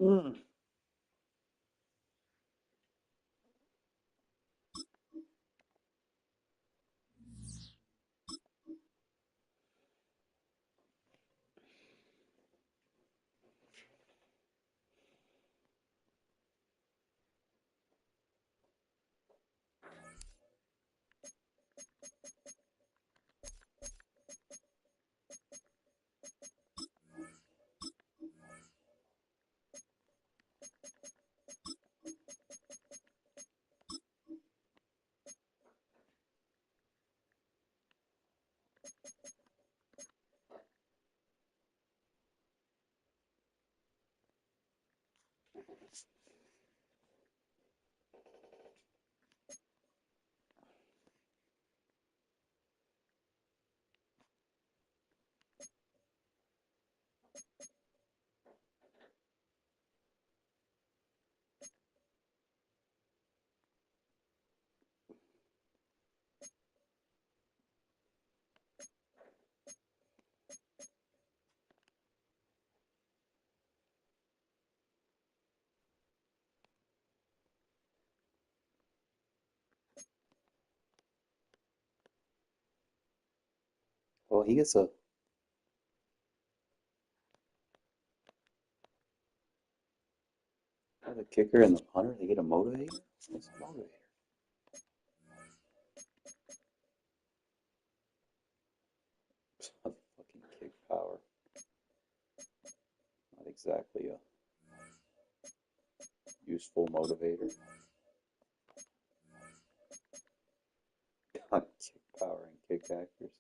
Mm. Well, he gets the kicker and the punter. They get a motivator. What's a motivator? A fucking kick power. Not exactly a useful motivator. Kick power and kick accuracy.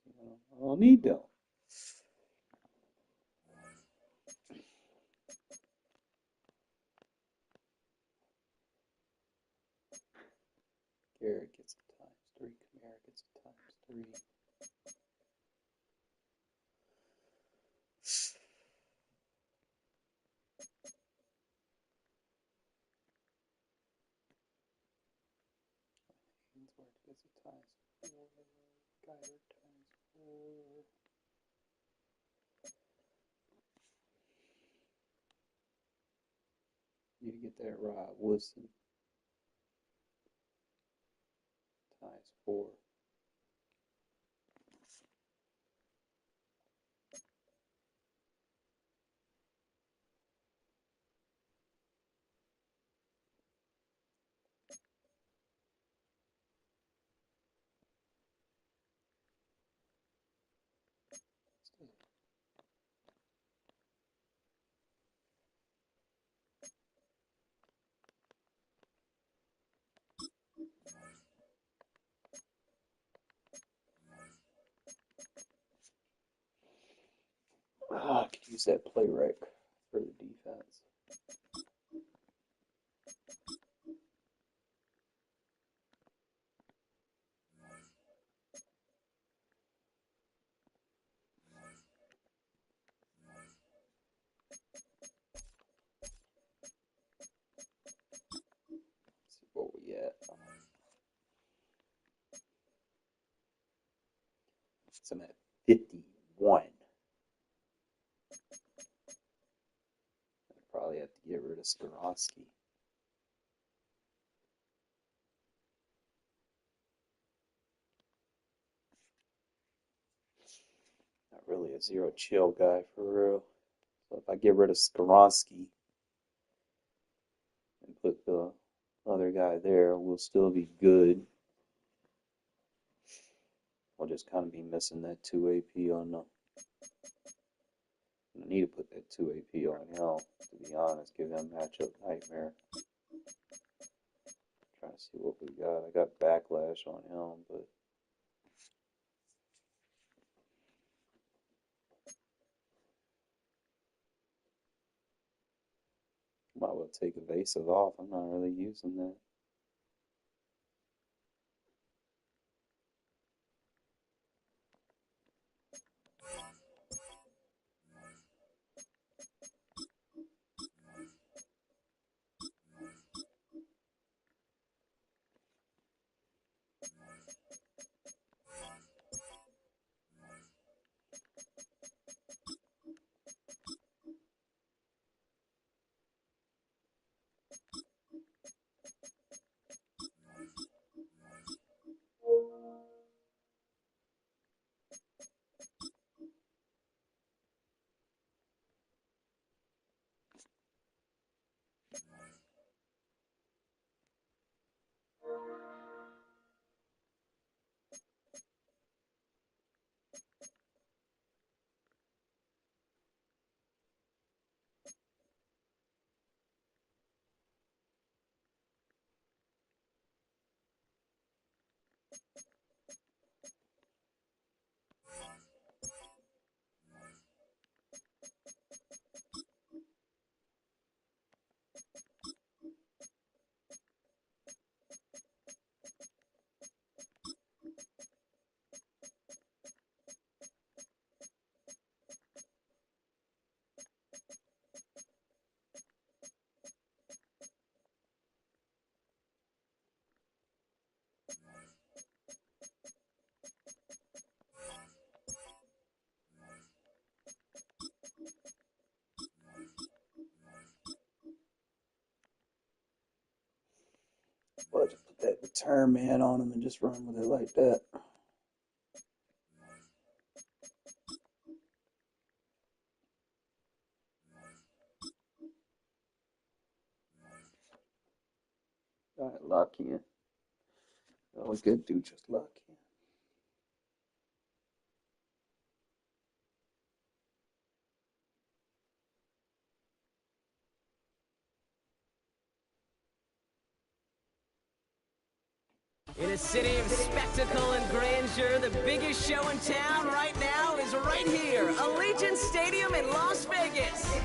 I don't need them. Garrett gets a times three. Kamara gets a times three. Ainsworth gets a times four. Geiger times four. Need to get that right. Woodson times four. I could use that play rec for the defense. Let's see where we at. So I'm at 51. I probably have to get rid of Skoronsky. Not really a zero chill guy for real. So if I get rid of Skoronsky and put the other guy there, we'll still be good. I'll just kind of be missing that 2 AP on the. I need to put that 2 AP on him, to be honest. Give him matchup nightmare. Trying to see what we got. I got backlash on him, but might well take evasive off. I'm not really using that. Well, just put that return man on him and just run with it like that. All right, lock in. Always good to do just lock in. In a city of spectacle and grandeur, the biggest show in town right now is right here, Allegiant Stadium in Las Vegas.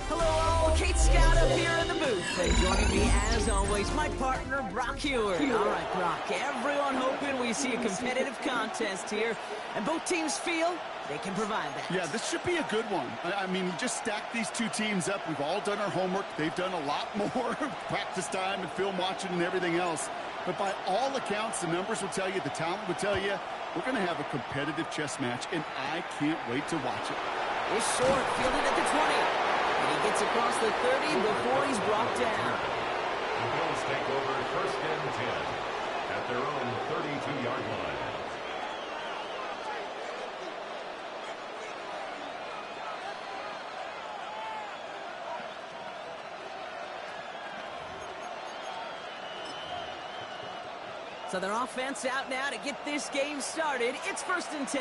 Hello all, Kate Scott up here in the booth, and joining me as always, my partner Brock Heward. All right, Brock, everyone hoping we see a competitive contest here, and both teams feel they can provide that. Yeah, this should be a good one. I mean, just stack these two teams up. We've all done our homework. They've done a lot more practice time and film watching and everything else. But by all accounts, the numbers will tell you, the talent will tell you, we're going to have a competitive chess match, and I can't wait to watch it. It's short, fielded at the 20. And he gets across the 30 before he's brought down. The Bills take over first and 10 at their own 32-yard line. So their offense out now to get this game started. It's first and 10.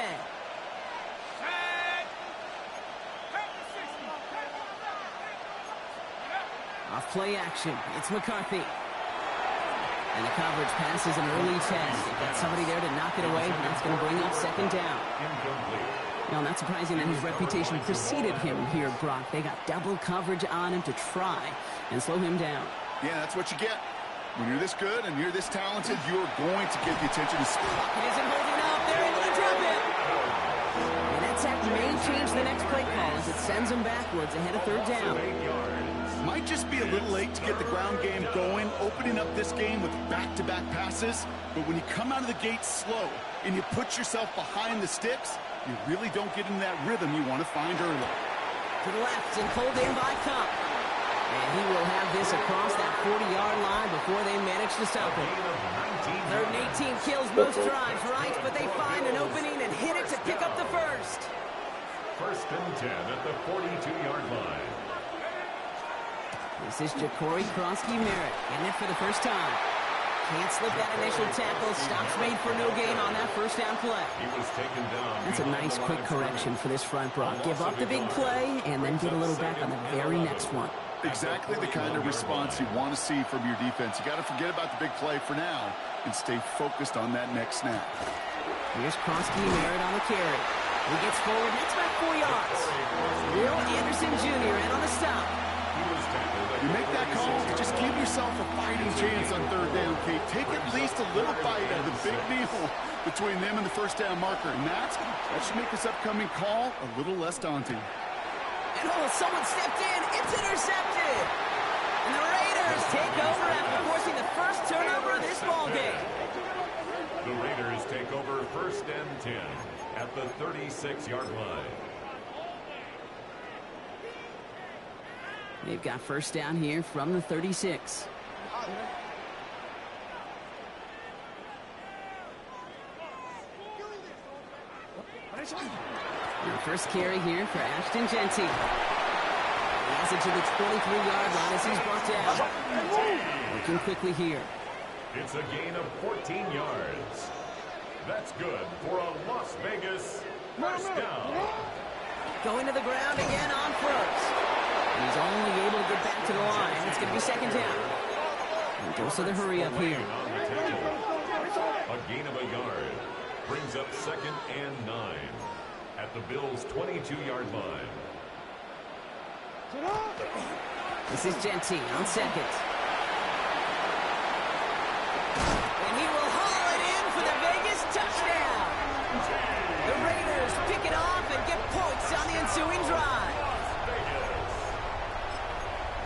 Off play action. It's McCarthy. And the coverage passes an early test. They've got somebody there to knock it away. That's going to bring up second down. Now, not surprising that his reputation preceded him here, Brock. They got double coverage on him to try and slow him down. Yeah, that's what you get. When you're this good and you're this talented, you're going to get the attention of speed. It isn't holding up. They're able to drop it. And that sack may change the next play call as it sends them backwards ahead of third down. Might just be a little late to get the ground game going, opening up this game with back-to-back passes. But when you come out of the gate slow and you put yourself behind the sticks, you really don't get in that rhythm you want to find early. To the left and pulled in by Cup. And he will have this across that 40-yard line before they manage to stop him. Third and 18 kills most drives, right? But they find an opening and hit it to pick up the first. First and 10 at the 42-yard line. This is Ja'Cory Krosky-Merritt getting it for the first time. Can't slip that initial tackle. Stops made for no gain on that first down play. He was taken down. That's a nice quick correction for this front, Brock. Give up the big play and then get a little back on the very next one. Exactly the kind of response you want to see from your defense. You got to forget about the big play for now and stay focused on that next snap. Here's Krosky-Merritt on the carry. He gets forward, next back 4 yards. Will Anderson Jr. in on the stop. You make that call, just give yourself a fighting chance on third down, Kate. Take at least a little bite out of the big meal between them and the first down marker. And that should make this upcoming call a little less daunting. And someone stepped in. It's intercepted. And the Raiders take over after forcing the first turnover of this ball game. The Raiders take over first and 10 at the 36-yard line. They've got first down here from the 36. The first carry here for Ashton Genty. He has it to the 23-yard line as he's brought down. Working quickly here. It's a gain of 14 yards. That's good for a Las Vegas first down. Going to the ground again on first. He's only able to get back to the line. It's going to be second down. And goes to the hurry up here. A gain of a yard brings up second and 9 at the Bills' 22-yard line. This is Genty on second. And he will haul it in for the Vegas touchdown. The Raiders pick it off and get points on the ensuing drive.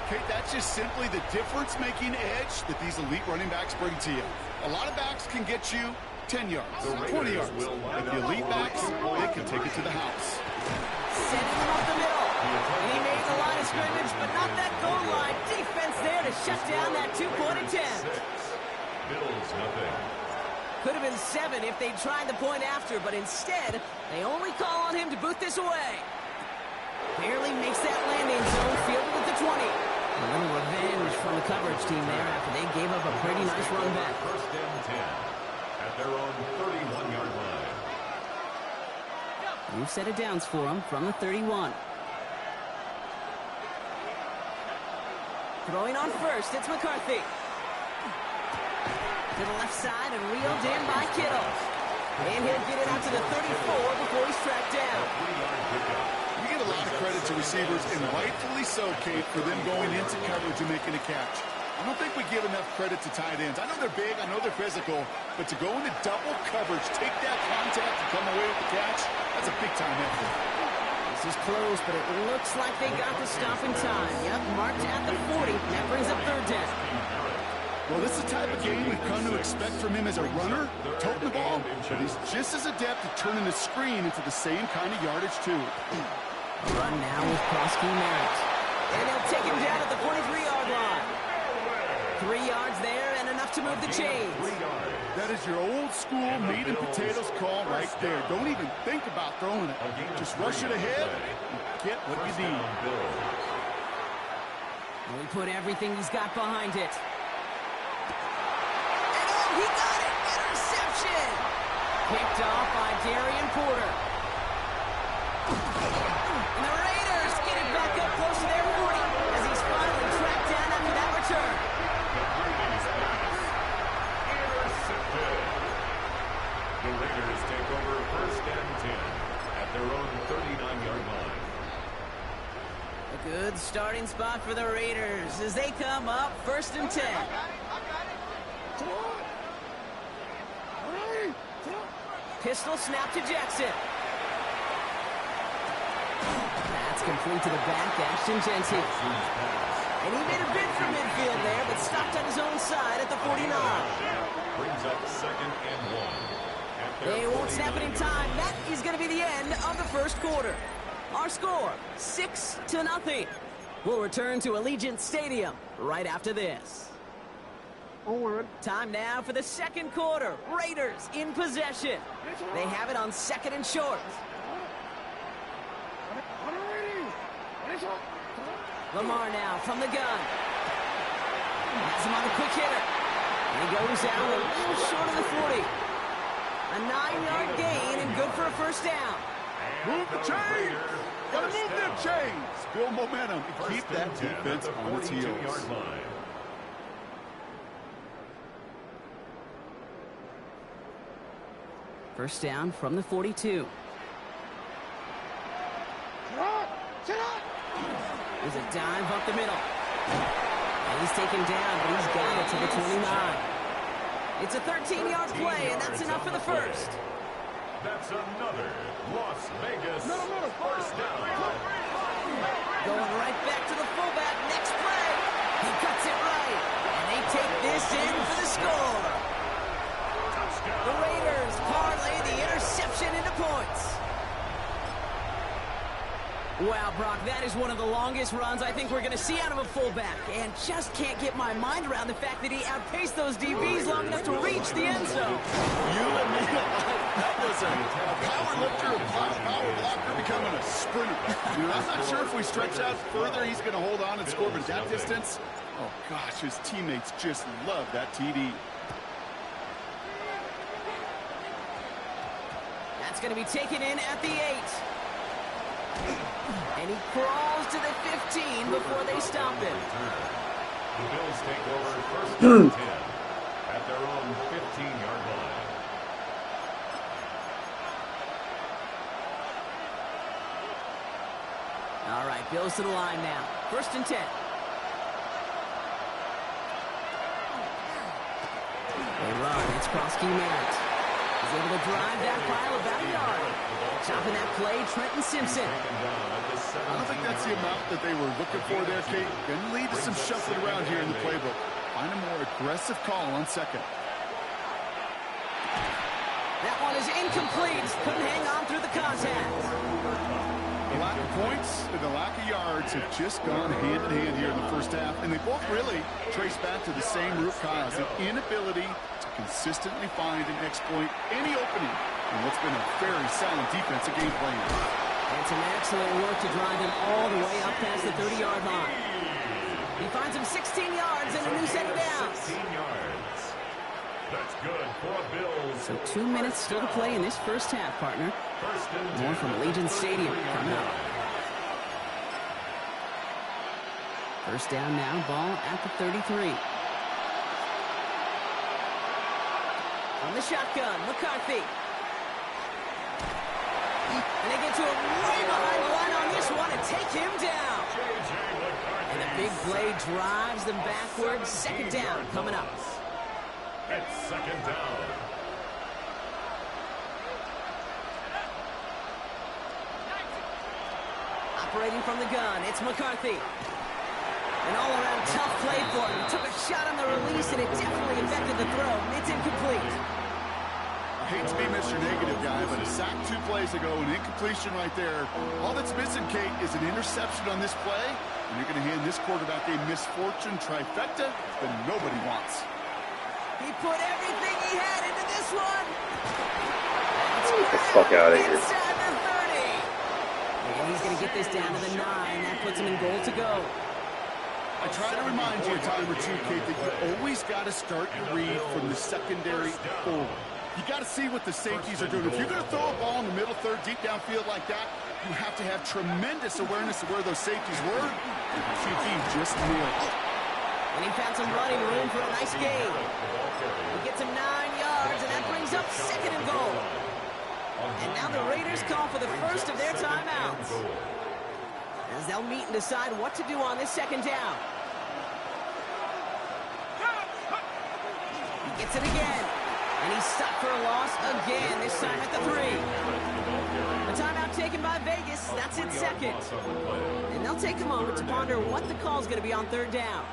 Kate, that's just simply the difference-making edge that these elite running backs bring to you. A lot of backs can get you 10 yards, 20 yards. But the elite backs, they can take it to the house. Sending him up the middle. And he made the line of scrimmage, but not that goal line. Defense there to shut down that two-point attempt. Bills nothing. Could have been 7 if they tried the point after, but instead, they only call on him to boot this away. Barely makes that landing zone, fielded at the 20. A little revenge from the coverage team there after they gave up a pretty nice run back. First and 10 at their own 31-yard line. New set of downs for them from the 31. Throwing on first, it's McCarthy. To the left side and reeled in by Kittle. And he'll get it out to the 34 before he's tracked down. You get a lot of credit to receivers, and rightfully so, Kate, for them going into coverage and making a catch. I don't think we give enough credit to tight ends. I know they're big, I know they're physical, but to go into double coverage, take that contact and come away with the catch, that's a big-time effort. This is close, but it looks like they got the stop in time. Yep, marked at the 40. That brings up third down. Well, this is the type of game we've come to expect from him as a runner, toting the ball, but he's just as adept at turning the screen into the same kind of yardage, too. Run now with Schemin. And they'll take him down at the 43-yard line. 3 yards there and enough to move the chains. That is your old-school meat and potatoes call right there. Don't even think about throwing it. Just rush it ahead and get what you need. Well, he put everything he's got behind it. He got it! Interception! Picked off by Darian Porter. And the Raiders get it back up close to their 40 as he's finally tracked down after that return. Intercepted. The Raiders take over first and 10 at their own 39-yard line. A good starting spot for the Raiders as they come up first and 10. Pistol snap to Jackson. That's complete to the back, Ashton Genty. And he made a bid for midfield there, but stopped on his own side at the 49. Brings up second and 1. They won't snap it in time. That is going to be the end of the first quarter. Our score, 6-0. We'll return to Allegiant Stadium right after this. Time now for the second quarter. Raiders in possession. They have it on second and short. Lamar now from the gun. Has him on the quick hitter. He goes out a little short of the 40. A 9-yard gain and good for a first down. Move the chains! Gotta move them chains! Build momentum and keep that defense on its heels. First down from the 42. There's a dive up the middle. And he's taken down, but he's got it to the 29. It's a 13-yard play, and that's enough for the first. That's another Las Vegas first down. Going right back to the fullback. Next play. He cuts it right. And they take this in for the score. The Raiders parlay the interception into points. Wow, Brock, that is one of the longest runs I think we're going to see out of a fullback. And just can't get my mind around the fact that he outpaced those DBs long enough to reach the end zone. You and me alike. That was a power lifter, a power blocker becoming a sprinter. I'm not sure if we stretch out further, he's going to hold on and score, but that distance, oh gosh, his teammates just love that TD. That's going to be taken in at the 8. And he crawls to the 15 before they stop him. The Bills take over first and 10 at their own 15-yard line. All right, Bills to the line now. First and 10. They run. It's Schemin. He's able to drive that pile about a yard. Chopping that play, Trenton Simpson. I don't think that's the amount that they were looking for there, Kate. Going to lead to some shuffling around here in the playbook. Find a more aggressive call on second. That one is incomplete. Couldn't hang on through the contact. The lack of points and the lack of yards have just gone hand in hand here in the first half, and they both really trace back to the same root cause, an inability to consistently find and exploit any opening in what's been a very sound defensive game plan. And some excellent work to drive him all the way up past the 30-yard line. He finds him 16 yards and a new set of downs. 16 yards. That's good for a Bills. So 2 minutes still to play in this first half, partner. More from Allegiant Stadium coming up. First down now, ball at the 33. On the shotgun, McCarthy. And they get to him way behind the line on this one and take him down. And the big play drives them backwards. Second down coming up. It's second down. Operating from the gun, it's McCarthy. An all-around tough play for him. Took a shot on the release, and it definitely affected the throw. It's incomplete. I hate to be Mr. Negative guy, but a sack 2 plays ago, an incompletion right there. All that's missing, Kate, is an interception on this play, and you're going to hand this quarterback a misfortune trifecta that nobody wants. He put everything he had into this one. Get the fuck out of here. Inside the 30. And he's going to get this down to the 9. That puts him in goal to go. I try to remind you a time or two, Kate, that you always got to start your read from the secondary forward. You got to see what the safeties are doing. If you're going to throw a ball in the middle third, deep downfield like that, you have to have tremendous awareness of where those safeties were. QB just nailed it. And he found some running room for a nice gain. He gets him 9 yards, and that brings up second and goal. And now the Raiders call for the first of their timeouts, as they'll meet and decide what to do on this second down. He gets it again. And he's stopped for a loss again, this time at the 3. A timeout taken by Vegas. That's its second. And they'll take a moment to ponder what the call's going to be on third down.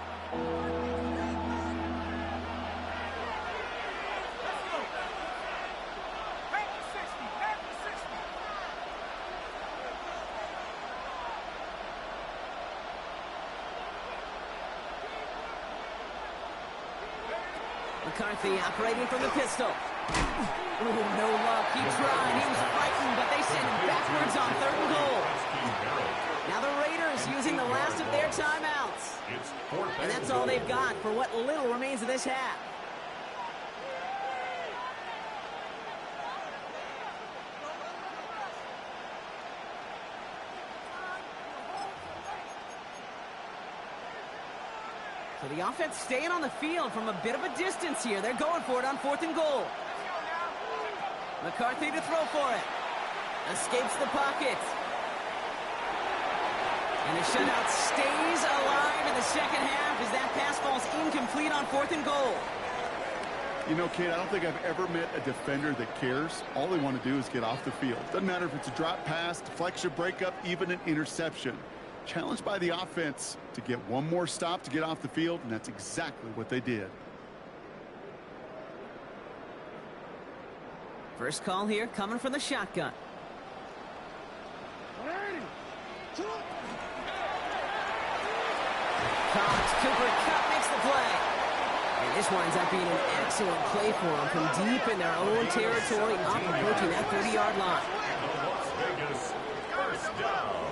McCarthy operating from the pistol. Ooh, no luck. He tried. He was frightened, but they send him backwards on third and goal. Now the Raiders using the last of their timeouts. And that's all they've got for what little remains of this half. So the offense staying on the field from a bit of a distance here. They're going for it on fourth and goal. McCarthy to throw for it. Escapes the pocket. And the shutout stays alive in the second half as that pass falls incomplete on fourth and goal. You know, Kate, I don't think I've ever met a defender that cares. All they want to do is get off the field. Doesn't matter if it's a drop pass, deflection, breakup, even an interception. Challenged by the offense to get one more stop to get off the field, and that's exactly what they did. First call here coming from the shotgun. Cox, Cooper Kupp makes the play. And this winds up being an excellent play for them from deep in their own territory, up approaching that 30-yard line. Las Vegas, first down.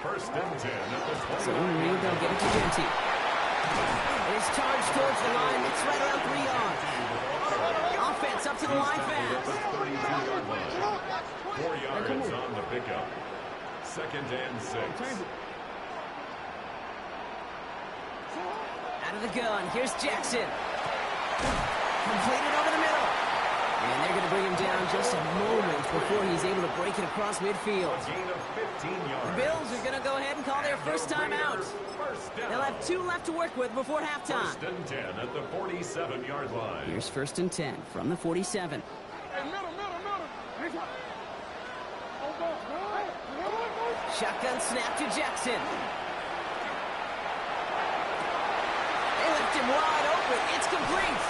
First and 10 at the 20. So maybe they'll get it to Genty. It is charged towards the line. It's right around 3 yards. Offense up to the line fast. 32-yard line. 4 yards on the pickup. Second and 6. Out of the gun. Here's Jackson. Completed over the middle. And they're going to bring him down just a moment before he's able to break it across midfield. Gain of 15 yards. The Bills are going to go ahead and call their first timeout. They'll have 2 left to work with before halftime. First and 10 at the 47-yard line. Here's first and 10 from the 47. Shotgun snap to Jackson. They left him wide open. It's complete.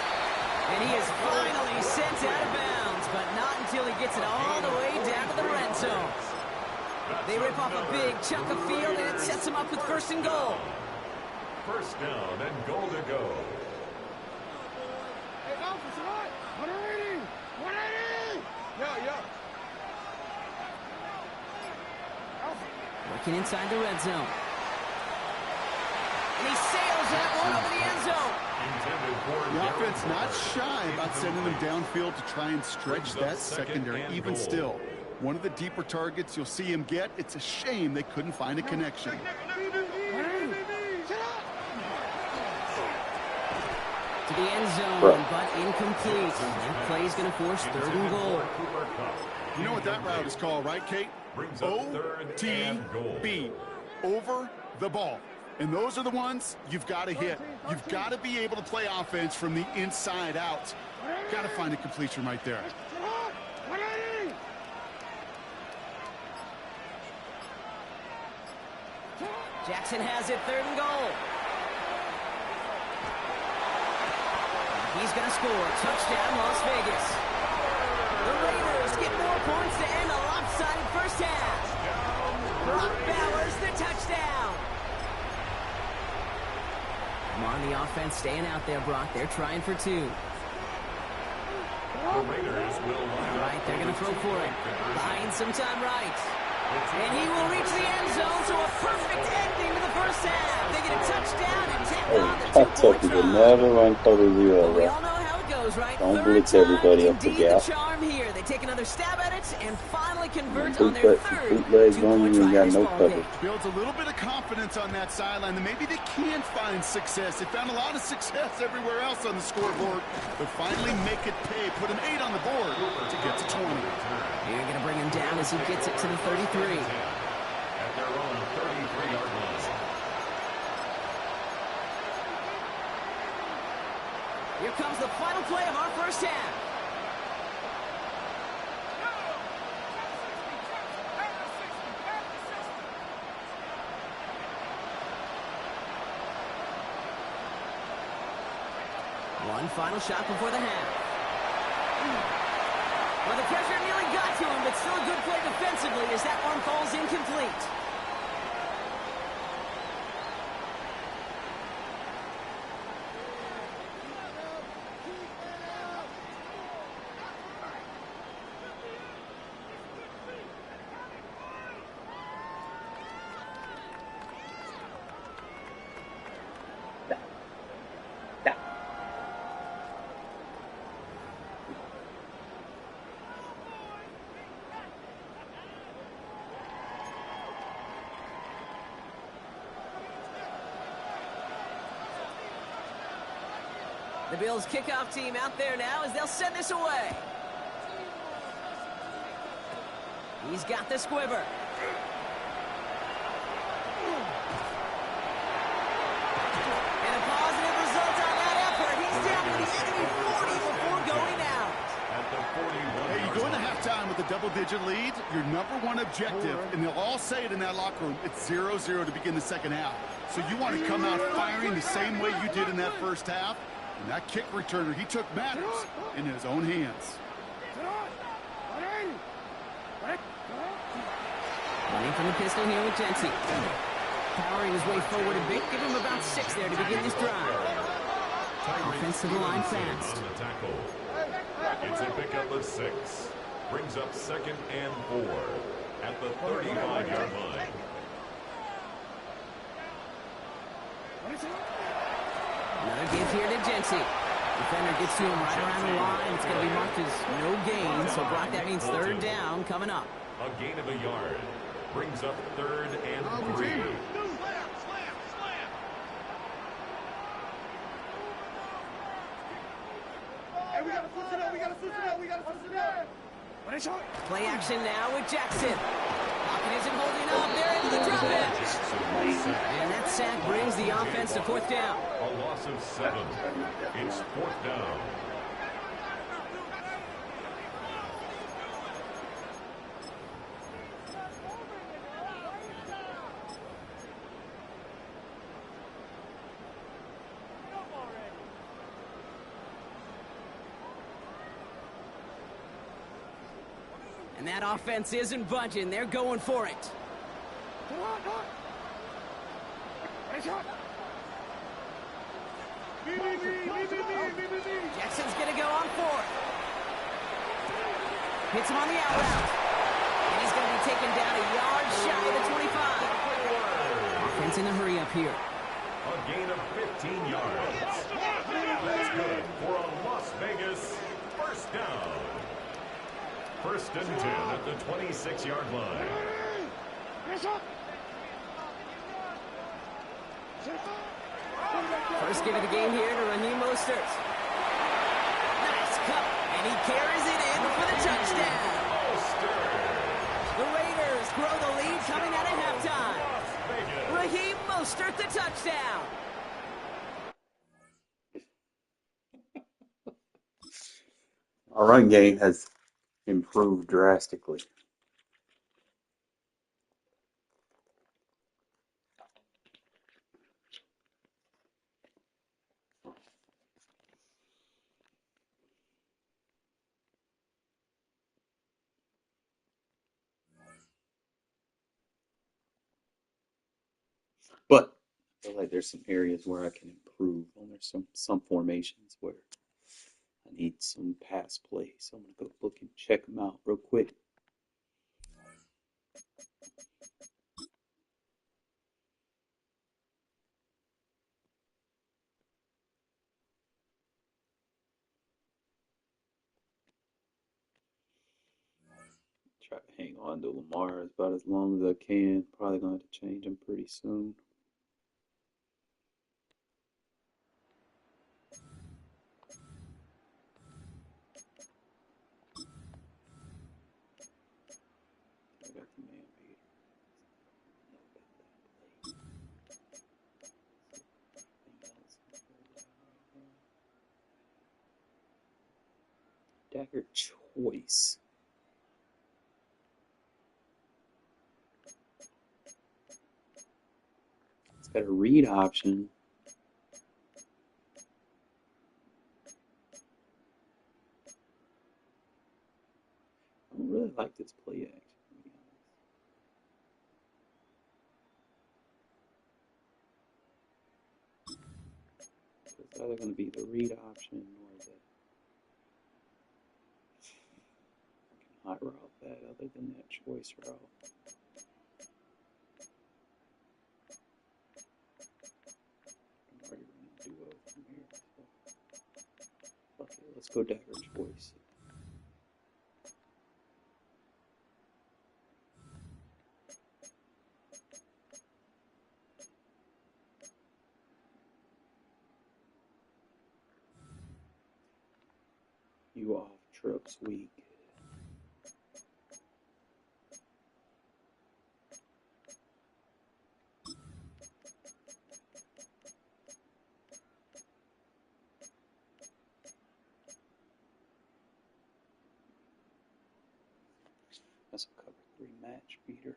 And he is finally sent out of bounds, but not until he gets it all the way down to the red zone. They rip off a big chunk of field, and it sets them up with first and goal. First down and goal to go. Hey, officer, what? 180! 180! Yeah. Working inside the red zone. And he sails that one over the end zone. The offense not shy about sending them downfield to try and stretch that secondary. Even still, one of the deeper targets you'll see him get. It's a shame they couldn't find a connection. To the end zone, but incomplete. That play is going to force third and goal. You know what that route is called, right, Kate? OTB. Over the ball. And those are the ones you've got to hit. You've got to be able to play offense from the inside out. Got to find a completion right there. Jackson has it, third and goal. He's going to score. Touchdown, Las Vegas. The Raiders get more points to end a lopsided first half. Brock Bowers, the touchdown. Come on, the offense staying out there, Brock. They're trying for two. The Raiders will line up. Right, they're going to throw for it. Buying some time right. And he will reach the end zone, so a perfect ending to the first half. They get a touchdown and tap on the Top tech, you can never run cover zero, we bro. all know how it goes, right? Don't Third blitz time, everybody up the indeed gap. the charm here. They take another stab at it and finally convert on their third Bootlegs on two-point you, try you got this no ball cover. game. Builds a little bit of confidence on that sideline, and maybe they can find success. They found a lot of success everywhere else on the scoreboard, but finally make it pay. Put an 8 on the board to get to 20. You're going to bring him down as he gets it to the 33. At their own 33-yard line. Here comes the final play of our first half. One final shot before the half. Well, the pressure nearly got to him, but still a good play defensively as that one falls incomplete. The Bills kickoff team out there now as they'll send this away. He's got the squibber. And a positive result on that effort. He's down to the enemy 40 before going out. At the 41. Hey, you go into halftime with a double-digit lead, your number one objective, and they'll all say it in that locker room, it's 0-0 to begin the second half. So you want to come out firing the same way you did in that first half. And that kick returner, he took matters in his own hands. Running from the pistol here with Jency. Powering his way forward a bit. Give him about 6 there to begin this drive. Offensive line fast. On the tackle. It's a pickup of 6. Brings up second and 4 at the 35-yard line. Another give here to Jency. Defender gets to him right around the line. It's going to be marked as no gain. So Brock, that means third down coming up. A gain of a yard. Brings up third and 3. Hey, we gotta switch it up. Play action now with Jackson. Lockett isn't holding up. They're into the drop it. And that sack brings the offense to 4th down. A loss of 7. It's 4th down. And that offense isn't budging. They're going for it. Jackson's going to go on fourth. Hits him on the out route. And he's going to be taken down a yard shy of the 25. Offense in a hurry up here. A gain of 15 yards. That's good for a Las Vegas first down. First and 10 at the 26-yard line. First give of the game here to Raheem Mostert. Nice cut, and he carries it in for the touchdown. The Raiders grow the lead coming out of halftime. Raheem Mostert the touchdown. Our run game has improved drastically. But I feel like there's some areas where I can improve. And there's some formations where I need some pass play. So I'm going to go look and check them out real quick. Try to hang on to Lamar about as long as I can. Probably going to have to change him pretty soon. I got the man beater. Dagger choice. It's got a read option. I don't really like this play action, to be honest. It's either going to be the read option or the hot route that other than that choice route. I'm already running duo from here. So. Okay, let's go dagger choice. You off trips week. That's a cover 3 match beater.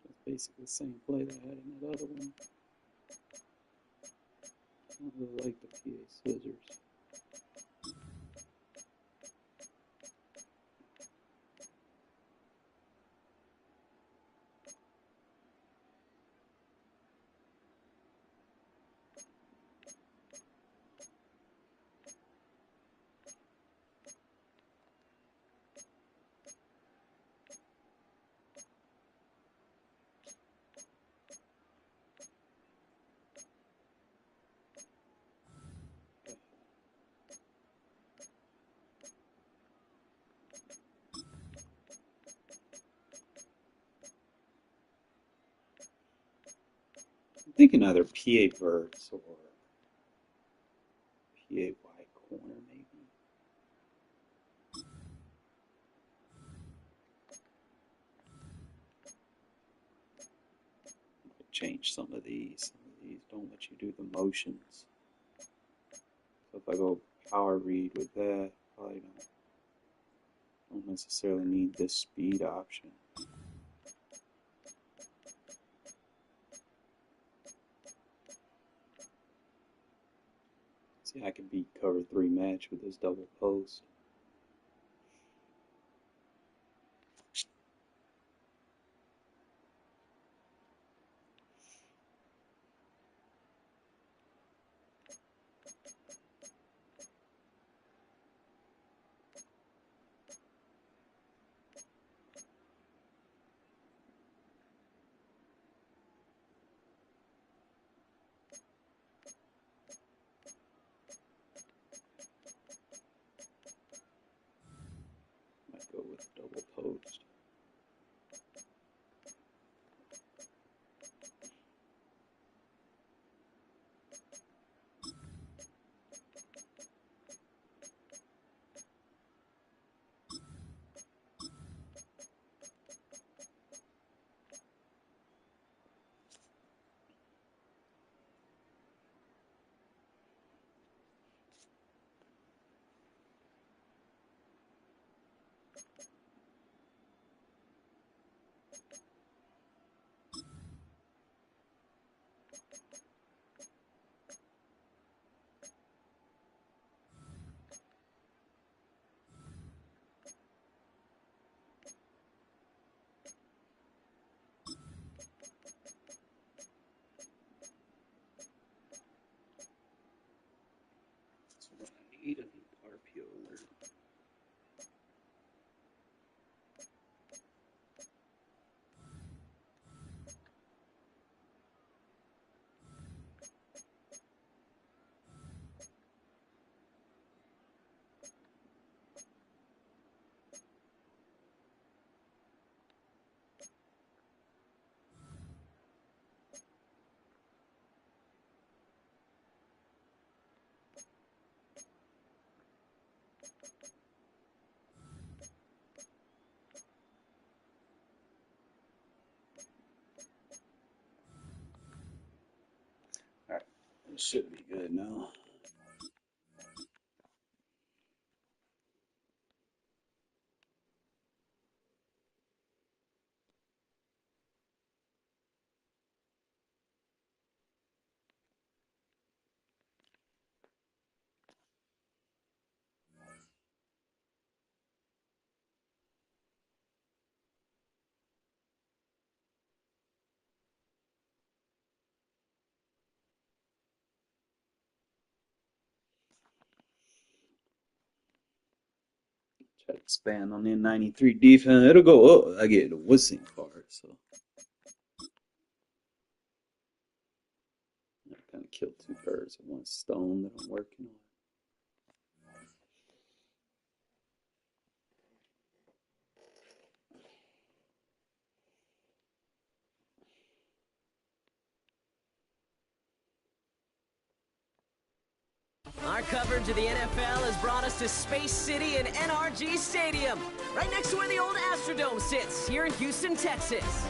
That's basically the same play that I had in that other one. I really like the PA scissors. I'm thinking either PA Birds or PA Y corner, maybe. Change some of these. Some of these don't let you do the motions. So if I go power read with that, probably don't necessarily need this speed option. See, I can beat cover 3 match with this double post. Might go with double post. That's what I need, RPO alert. Alright, it should be good now. Try to expand on the N93 defense. It'll go up. I get the whistling card, so I kind of killed 2 birds with 1 stone that I'm working on. Our coverage of the NFL has brought us to Space City and NRG Stadium, right next to where the old Astrodome sits, here in Houston, Texas.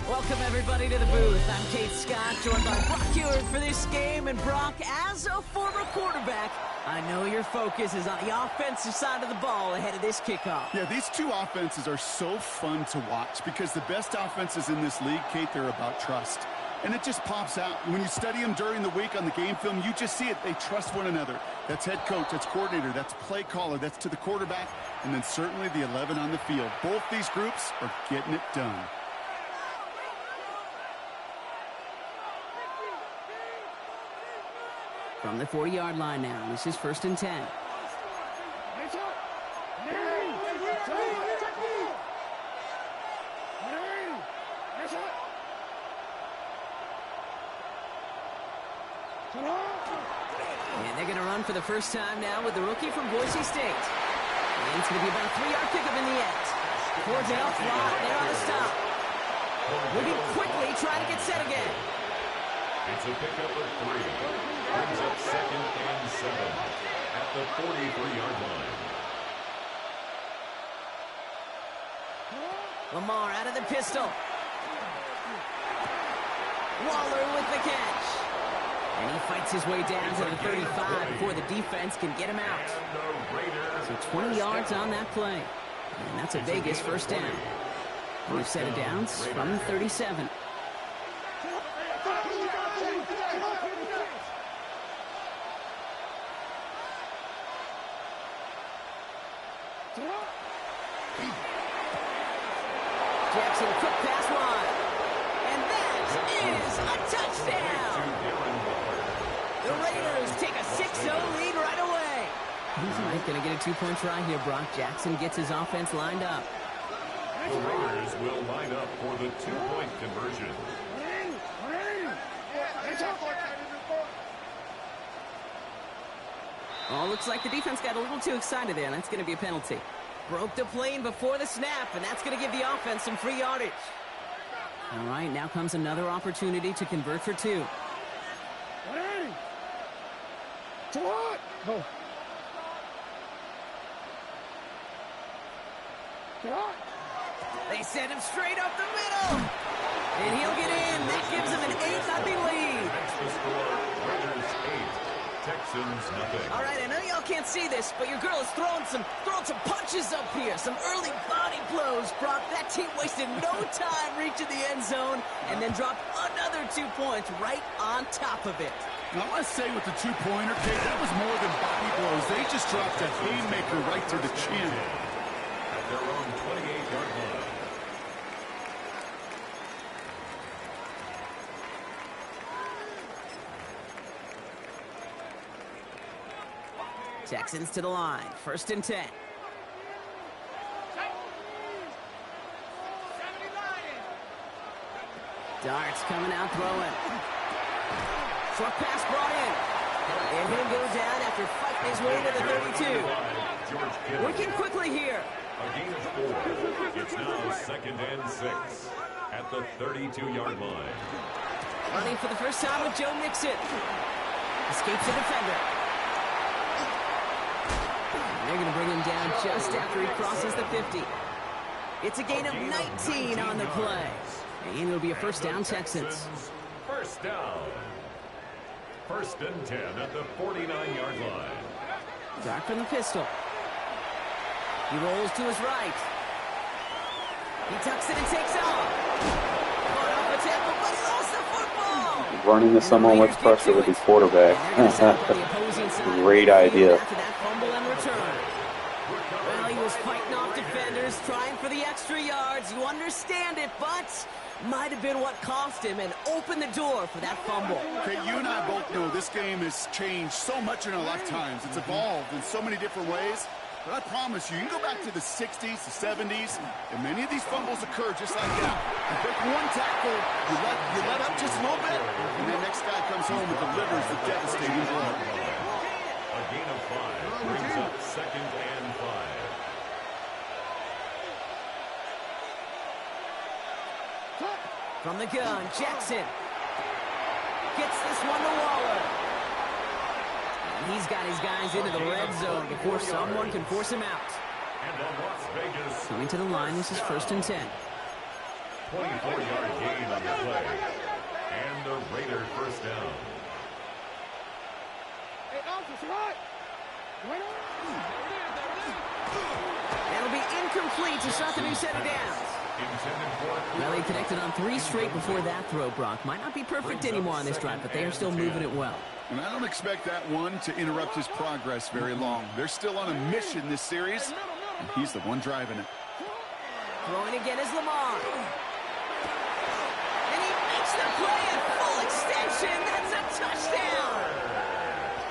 Welcome, everybody, to the booth. I'm Kate Scott, joined by Brock Hewitt for this game. And Brock, as a former quarterback, I know your focus is on the offensive side of the ball ahead of this kickoff. Yeah, these two offenses are so fun to watch because the best offenses in this league, Kate, they're about trust. And it just pops out. When you study them during the week on the game film, you just see it. They trust one another. That's head coach, that's coordinator, that's play caller, that's to the quarterback, and then certainly the 11 on the field. Both these groups are getting it done. From the 40-yard line now, this is 1st and 10. And they're going to run for the first time now with the rookie from Boise State. And it's going to be about a 3-yard pickup in the end. Cordell fly there on the stop. Moving quickly, trying to get set again. It's a pickup of 3. Brings up 2nd and 7 at the 43-yard line. Lamar out of the pistol. Waller with the catch. And he fights his way down to the 35 before the defense can get him out. So 20 yards on that play. And that's a Vegas first down. We've set it downs from the 37. Jackson, quick pass line. And that is a touchdown. The Raiders take a 6-0 lead right away. He's going to get a 2-point try here, Brock. Jackson gets his offense lined up. The Raiders will line up for the 2-point conversion. Oh, looks like the defense got a little too excited there. That's going to be a penalty. Broke the plane before the snap, and that's going to give the offense some free yardage. All right, now comes another opportunity to convert for 2. They send him straight up the middle. And he'll get in. That gives him an 8-0 lead. That's the score. Raiders 8, Texans nothing. All right, I know y'all can't see this, but your girl is throwing some punches up here. Some early body blows, Brock. That team wasted no time reaching the end zone and then dropped another 2 points right on top of it. Now, I must say with the 2-pointer, Kate, that was more than body blows. They just dropped a haymaker right to the chin. At their own 28-yard line. Texans to the line. 1st and 10. Darts coming out throwing. Short pass brought in. And he'll go down after fighting his way to the 32. Working quickly here. A gain of 4. It's now 2nd and 6 at the 32-yard line. Running for the first time with Joe Mixon. Escapes the defender. They're going to bring him down just after he crosses the 50. It's a gain of 19 on the play. And it'll be a first down, Texans. First down. 1st and 10 at the 49-yard line. Dart from the pistol. He rolls to his right. He tucks it and takes off. Caught off the tackle, but he lost the football. Running to someone with pressure with his quarterback. Great idea. After that fumble and return. Well, he was fighting off defenders, trying for the extra yards. You understand it, but might have been what cost him and opened the door for that fumble. Okay, you and I both know this game has changed so much in our lifetimes. It's evolved in so many different ways. But I promise you, you can go back to the 60s, the 70s, and many of these fumbles occur just like that. You break one tackle, you let up just a little bit, and the next guy comes home and delivers the devastating blow. A gain of 5 brings up 2nd and 5. From the gun, Jackson gets this one to Waller. And he's got his guys into the red zone before someone can force him out. And on Las Vegas, Coming to the line, this is 1st and 10. 24-yard gain on the play. And the Raider first down. That'll be incomplete to start the new set of downs. Well, they connected on 3 straight before that throw, Brock. Might not be perfect anymore on this drive, but they are still moving it well. And I don't expect that one to interrupt his progress very long. They're still on a mission this series, and he's the one driving it. Throwing again is Lamar. And he makes the play at full extension. That's a touchdown.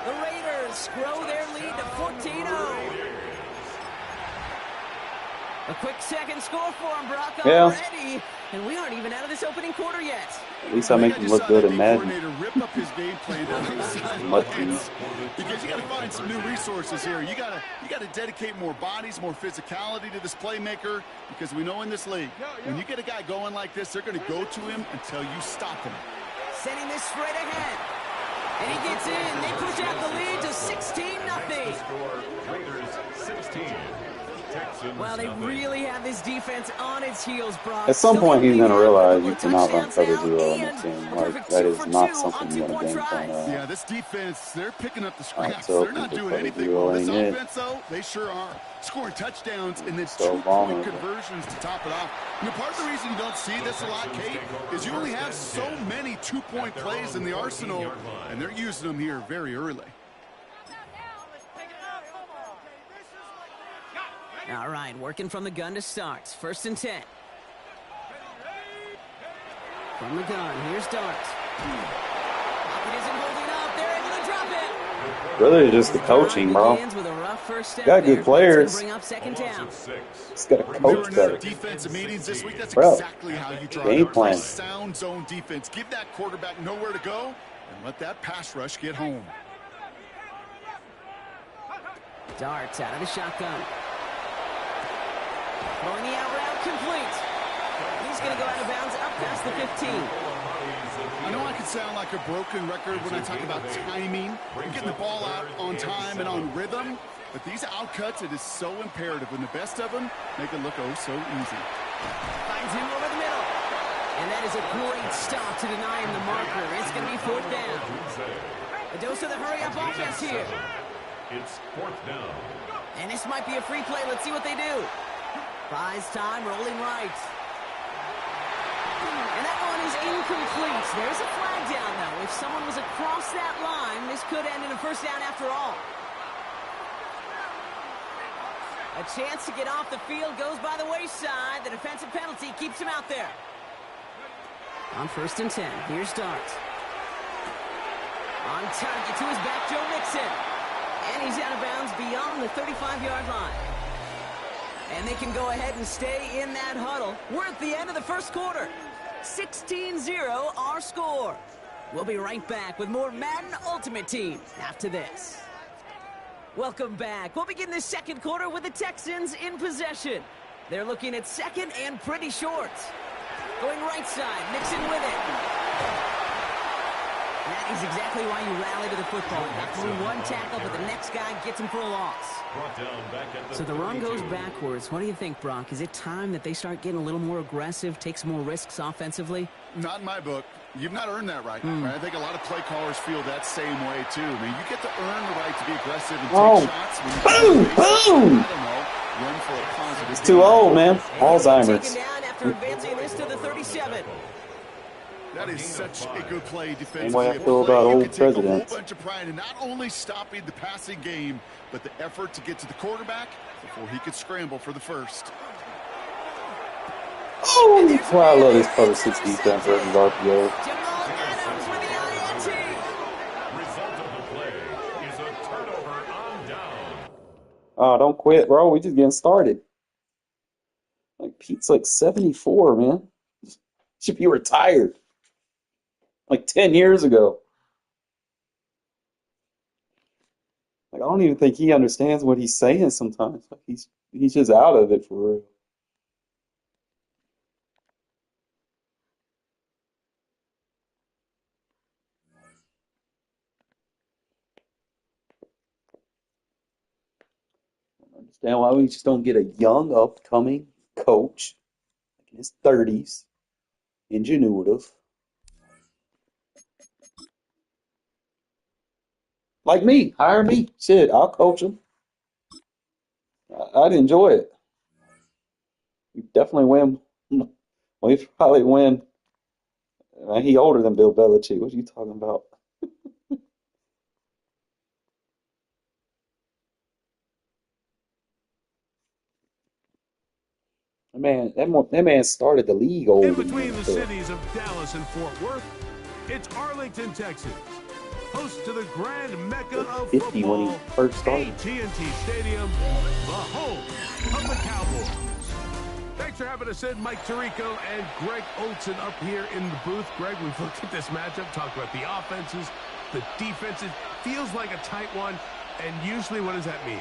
The Raiders grow their lead to 14-0. A quick second score for him, Brock, already. And we aren't even out of this opening quarter yet. At least I make him look good in Madden. Rip up his game plan because you got to find some new resources here. You got to dedicate more bodies, more physicality to this playmaker, because we know in this league, when you get a guy going like this, they're going to go to him until you stop him. Sending this straight ahead. And he gets in. They push out the lead to 16-0. Score, Raiders 16, Well, they really have this defense on its heels, Brock. At some point, he's going to realize you cannot run cover now, zero on the team. Like, that is not something you want to game plan around. Yeah, this defense, they're picking up the scraps. So they're not doing cover anything zero wrong. This ain't offense, though, they sure are. Scoring touchdowns and then So 2-point conversions to top it off. You know, part of the reason you don't see this a lot, Kate, is you only have so many 2-point plays in the arsenal, and they're using them here very early. All right, working from the gun to start. 1st and 10. From the gun, here's Dart. It isn't holding up. They're able to drop it. Really, just the coaching, bro. Got good players. Just got to coach better. Defensive meetings this week. That's Bro, exactly how you draw game up plan. a sound zone defense. Give that quarterback nowhere to go and let that pass rush get home. Darts out of the shotgun. Throwing the out route complete. He's going to go out of bounds up past the 15. I know I can sound like a broken record when I talk about timing and getting the ball out on time and on rhythm, but these outcuts, it is so imperative, and the best of them make it look oh so easy. Finds him over the middle. And that is a great stop to deny him the marker. It's going to be 4th down. A dose of the hurry-up offense here. It's 4th down. And this might be a free play. Let's see what they do. Buys time, rolling right. And that one is incomplete. There's a flag down, though. If someone was across that line, this could end in a 1st down after all. A chance to get off the field goes by the wayside. The defensive penalty keeps him out there. On 1st and 10, here's Dart. On target to his back, Joe Mixon. And he's out of bounds beyond the 35-yard line. And they can go ahead and stay in that huddle. We're at the end of the 1st quarter. 16-0 our score. We'll be right back with more Madden Ultimate Team after this. Welcome back. We'll begin this 2nd quarter with the Texans in possession. They're looking at 2nd and pretty short. Going right side, Mixon with it. That is exactly why you rally to the football. You have to do one tackle, but the next guy gets him for a loss. So the run goes backwards. What do you think, Brock? Is it time that they start getting a little more aggressive, take some more risks offensively? Not in my book. You've not earned that right. Right? I think a lot of play callers feel that same way, too. I mean, you get to earn the right to be aggressive and take shots. When you Boom! I don't know, run for a positive. It's too old, man. Alzheimer's. Taken down after advancing this to the 37. That is such a good play defensively. Same way I feel about old presidents. A whole bunch of pride in not only stopping the passing game, but the effort to get to the quarterback before he could scramble for the first. Oh, wow, I love this cover 6 defense versus RPO. Result of the play is a turnover on down. Oh, don't quit, bro. We just getting started. Like, Pete's like 74, man. Should be retired. Like 10 years ago. Like, I don't even think he understands what he's saying sometimes. Like, he's just out of it for real. I don't understand why we just don't get a young, upcoming coach, like in his 30s, ingenuitive. Like me, hire me. Shit, I'll coach him. I'd enjoy it. We definitely win. We probably win. He older than Bill Belichick. What are you talking about? That man started the league old. In between the cities of Dallas and Fort Worth, it's Arlington, Texas. Host to the grand mecca of 50 football, when he first started. AT&T Stadium, the home of the Cowboys. Thanks for having us in, Mike Tirico and Greg Olson up here in the booth. Greg, we've looked at this matchup, talked about the offenses, the defenses. Feels like a tight one, and usually what does that mean?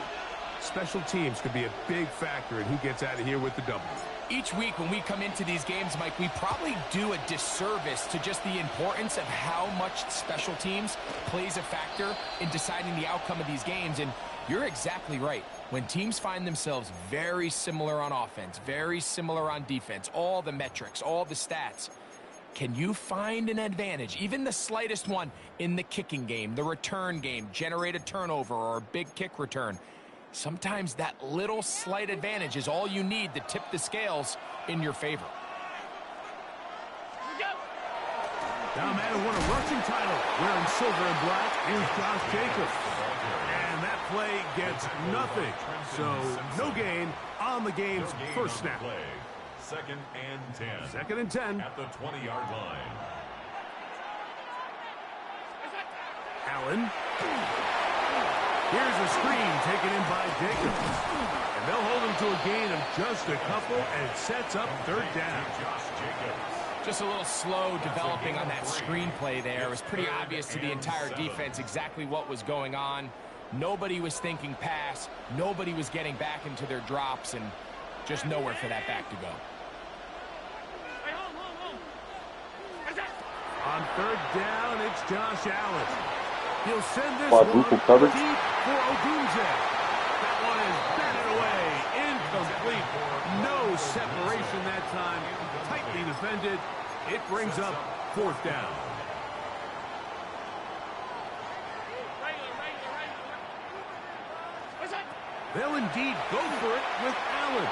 Special teams could be a big factor in who gets out of here with the W. Each week when we come into these games, Mike, we probably do a disservice to just the importance of how much special teams plays a factor in deciding the outcome of these games. And you're exactly right. When teams find themselves very similar on offense, very similar on defense, all the metrics, all the stats, can you find an advantage, even the slightest one, in the kicking game, the return game, generate a turnover or a big kick return? Sometimes that little slight advantage is all you need to tip the scales in your favor. Now, man, who won a rushing title wearing silver and black is Josh Jacobs. And that play gets nothing. So, no gain on the game's first snap. Second and 10. Second and 10. At the 20-yard line. Allen. Here's a screen taken in by Jacobs. And they'll hold him to a gain of just a couple and sets up third down. Just a little slow developing on that screenplay there. It was pretty obvious to the entire defense exactly what was going on. Nobody was thinking pass. Nobody was getting back into their drops, and just nowhere for that back to go. On third down, it's Josh Allen. He'll send this Quadruple one coverage. deep for Odunze. That one is batted away. Incomplete. No separation that time. Tightly defended. It brings up fourth down. They'll indeed go for it with Allen.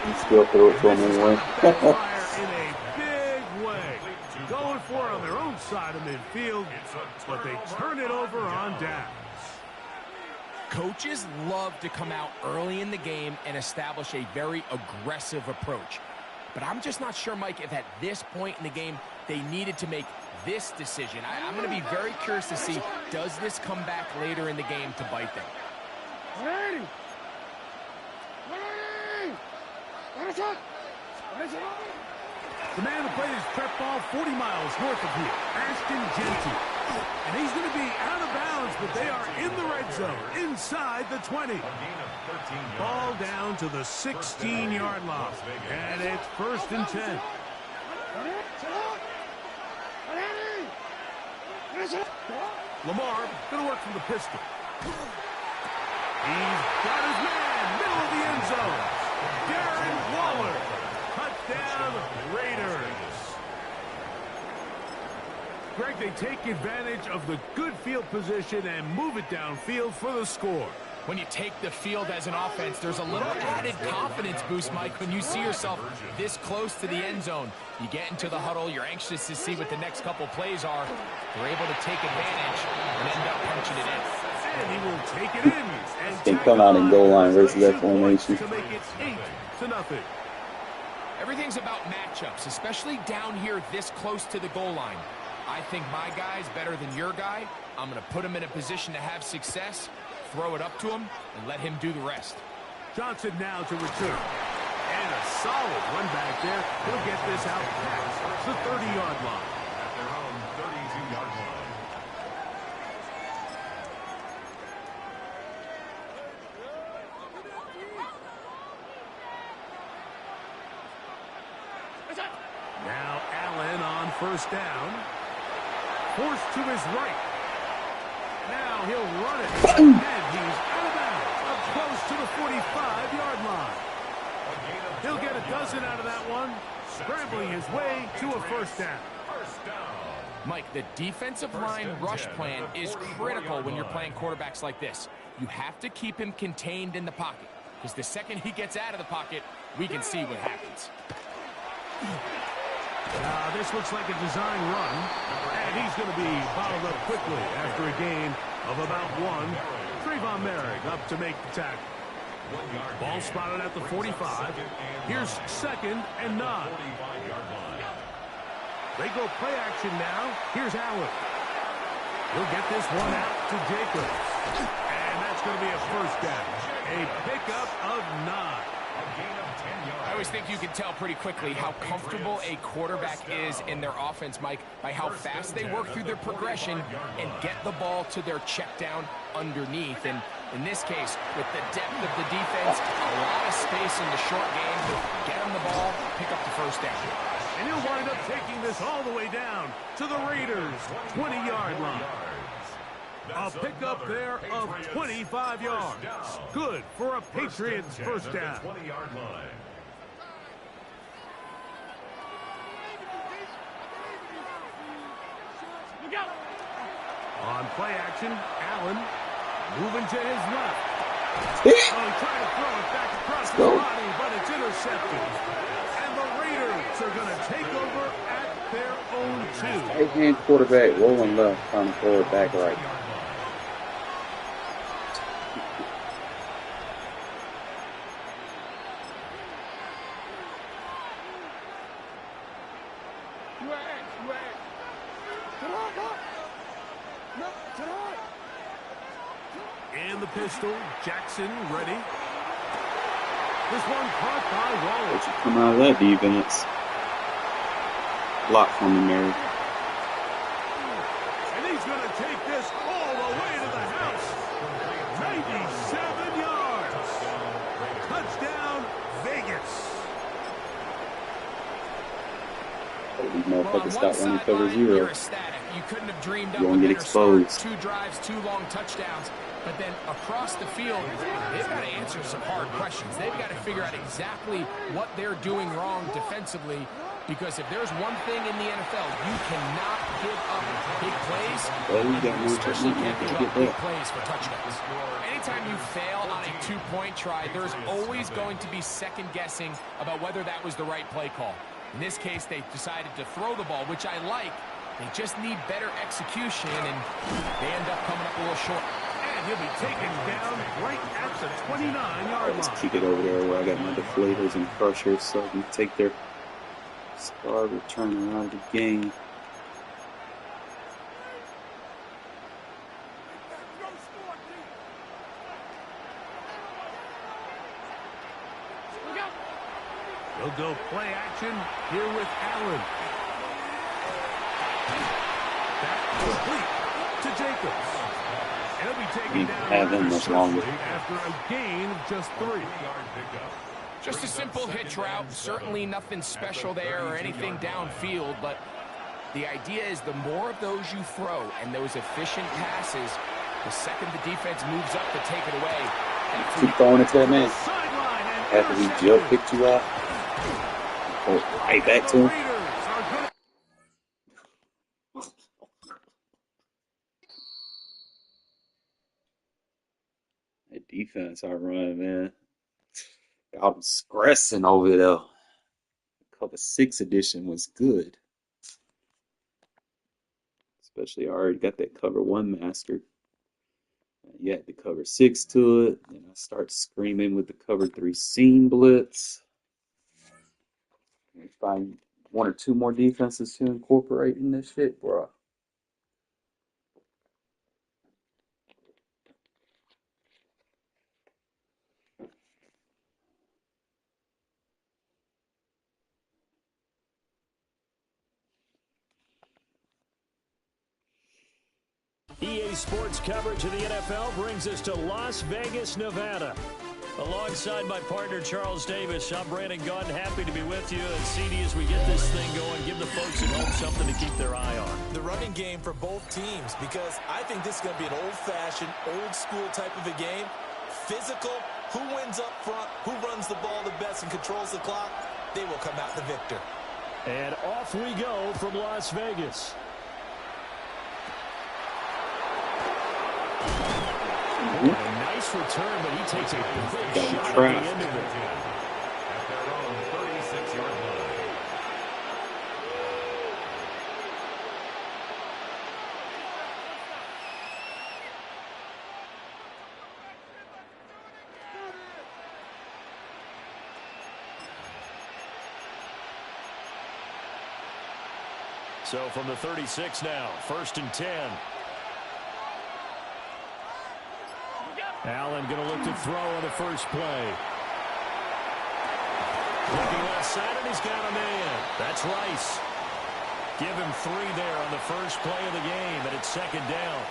You still throw it to him anyway. Fire in a big way. Going for it on their own side of midfield, but they turn it over on downs. Coaches love to come out early in the game and establish a very aggressive approach. But I'm just not sure, Mike, if at this point in the game they needed to make this decision. I'm going to be very curious to see, does this come back later in the game to bite them? The man who played his prep ball 40 miles north of here, Ashton Genty. And he's going to be out of bounds, but they are in the red zone, inside the 20. Ball down to the 16-yard line. And it's first and 10. Lamar going to work from the pistol. He's got his man, middle of the end zone. Darren Waller. Touchdown, Raiders. Greg, they take advantage of the good field position and move it downfield for the score. When you take the field as an offense, there's a little added confidence boost, Mike, when you see yourself this close to the end zone. You get into the huddle, you're anxious to see what the next couple plays are. They're able to take advantage and end up punching it in. And he will take it in. And Can come out and goal line versus that formation. To make it 8-0. Everything's about matchups, especially down here this close to the goal line. I think my guy's better than your guy. I'm going to put him in a position to have success, throw it up to him, and let him do the rest. Johnson now to return. And a solid run back there. He'll get this out past the 30-yard line. At their own 32-yard line. Now Allen on first down. Forced to his right. Now he'll run it. And he's out of bounds. Up close to the 45-yard line. He'll get a dozen out of that one. Scrambling his way to a first down. Mike, the defensive line rush plan is critical when you're playing quarterbacks like this. You have to keep him contained in the pocket, because the second he gets out of the pocket, we can see what happens. This looks like a design run, and he's going to be bottled up quickly after a gain of about one. Trayvon Merrick up to make the tackle. Ball spotted at the 45. Here's second and 9. They go play action now. Here's Allen. He'll get this one out to Jacobs. And that's going to be a first down. A pickup of 9. I always think you can tell pretty quickly how comfortable a quarterback is in their offense, Mike, by how fast they work through their progression and get the ball to their check down underneath. And in this case, with the depth of the defense, a lot of space in the short game, get them the ball, pick up the first down. And he'll wind up taking this all the way down to the Raiders' 20-yard line. A pickup there of 25 yards. Good for a Patriots first down. On play action, Allen moving to his left. Oh, he tried to throw it back across his body, but it's intercepted. And the Raiders are going to take over at their own 2. Right-hand quarterback rolling left, trying to throw it back right. And the pistol, Jackson ready. This one caught by Wallace. What you come out of that defense? Block from him, Mary. And he's going to take this all the way to the house. 97 yards. Touchdown, Vegas. These motherfuckers stop running cover 0. You couldn't have dreamed up You a won't get better exposed. start. 2 drives, 2 long touchdowns. But then across the field, they've got to answer some hard questions. They've got to figure out exactly what they're doing wrong defensively. Because if there's one thing in the NFL, you cannot give up big plays. Especially can't give up big plays for touchdowns. Anytime you fail on a 2-point try, there's always going to be second guessing about whether that was the right play call. In this case, they decided to throw the ball, which I like. They just need better execution, and they end up coming up a little short. And he'll be taken down right at the 29-yard line. Let's keep it over there where I got my deflators and crushers so I can take their star return around the game. They'll go play action here with Allen. That complete to Jacobs. And he'll be taken down much longer after a gain of just 3. Just a simple hitch route. Certainly nothing special there or anything downfield, but the idea is the more of those you throw and those efficient passes, the second the defense moves up to take it away. Keep throwing it to that man. After he jump picked you out, go right back to him. That defense I run, man. I was stressing over there. Cover 6 edition was good. Especially I already got that cover 1 mastered. You had the cover 6 to it. And I start screaming with the cover 3 seam blitz. Find 1 or 2 more defenses to incorporate in this shit, bro. EA Sports coverage of the NFL brings us to Las Vegas, Nevada. Alongside my partner, Charles Davis, I'm Brandon Gunn. Happy to be with you. And CD, as we get this thing going, give the folks at home something to keep their eye on. The running game for both teams, because I think this is going to be an old-fashioned, old-school type of a game. Physical, who wins up front, who runs the ball the best and controls the clock, they will come out the victor. And off we go from Las Vegas. A nice return, but he takes a quick shot at the end of it. At their own 36-yard line. So from the 36 now, 1st and 10. Allen going to look to throw on the first play. Looking left side, and he's got a man. That's Rice. Give him 3 there on the first play of the game, and it's second down.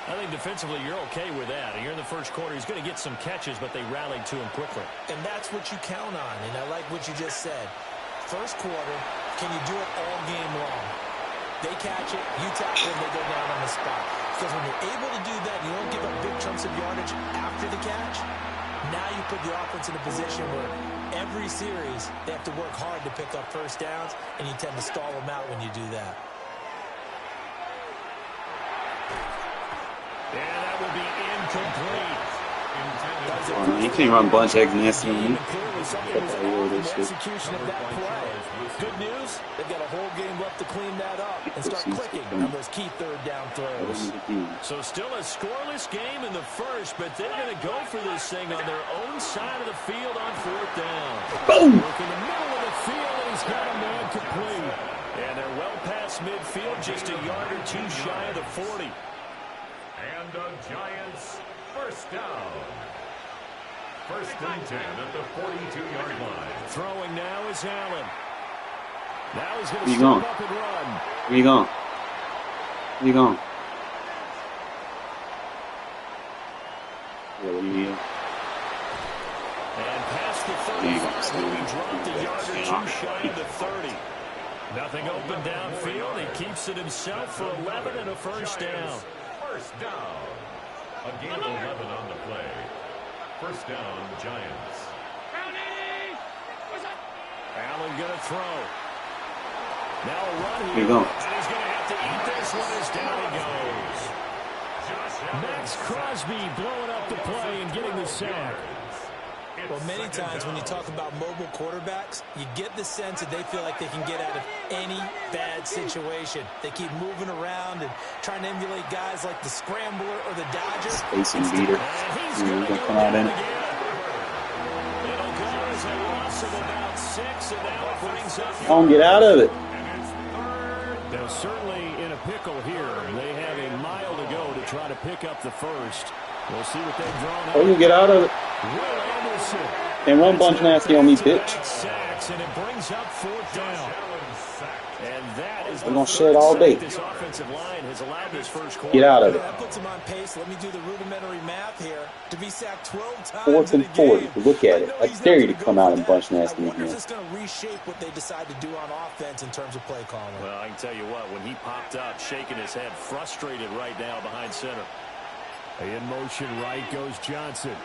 I think defensively you're okay with that. Here in the first quarter, he's going to get some catches, but they rallied to him quickly. And that's what you count on, and I like what you just said. First quarter, can you do it all game long? They catch it, you tackle them, they go down on the spot. Because when you're able to do that, you don't give up big chunks of yardage after the catch. Now you put the offense in a position where every series they have to work hard to pick up first downs, and you tend to stall them out when you do that. And that will be incomplete. You can't run bunch eggs nasty on me. Execution of that play. Good news, they've got a whole game left to clean that up and start clicking on those key third down throws. So still a scoreless game in the first, but they're going to go for this thing on their own side of the field on fourth down. Boom! Look in the middle of the field, and he's got a man complete. And they're well past midfield, just a yard or two shy of the 40. And the Giants first down. First and 10 at the 42-yard line. Throwing now is Allen. Now he's going to Where you step going? up and run. Where you going? Where you going? And past the 35, he dropped a yard or two shy of the 30. Nothing open downfield. He keeps it himself for 11 and a first down. First down. A gain of 11 on the play. First down, Giants. Allen going to throw. Now a run here. Here you go. And he's going to have to eat this one as down he goes. Max Crosby blowing up the play and getting the sack. Well, many times when you talk about mobile quarterbacks, you get the sense that they feel like they can get out of any bad situation. They keep moving around and trying to emulate guys like the Scrambler or the Dodger. Spacing beater. He's Going going to come out in it. It'll go as a loss of about 6, and now it brings up... Don't get out of it. They're certainly in a pickle here. They have a mile to go to try to pick up the first. We'll see what they've drawn up. Oh, you get out of it. Will Anderson. And run bunch nasty on me, bitch. Sacks, and it brings up fourth down. And that is We're going to shed all day. this offensive line has allowed this first quarter. Get out of it. That puts him on pace. Let me do the rudimentary math here. To be sacked 12 times Fourth and in a 40. game. Look at it. I he's dare not you to gonna come go out for and that. bunch nasty I in wonder if here. it's going to reshape what they decide to do on offense in terms of play calling. Well, I can tell you what, when he popped up, shaking his head, frustrated right now behind center. In motion right goes Johnson.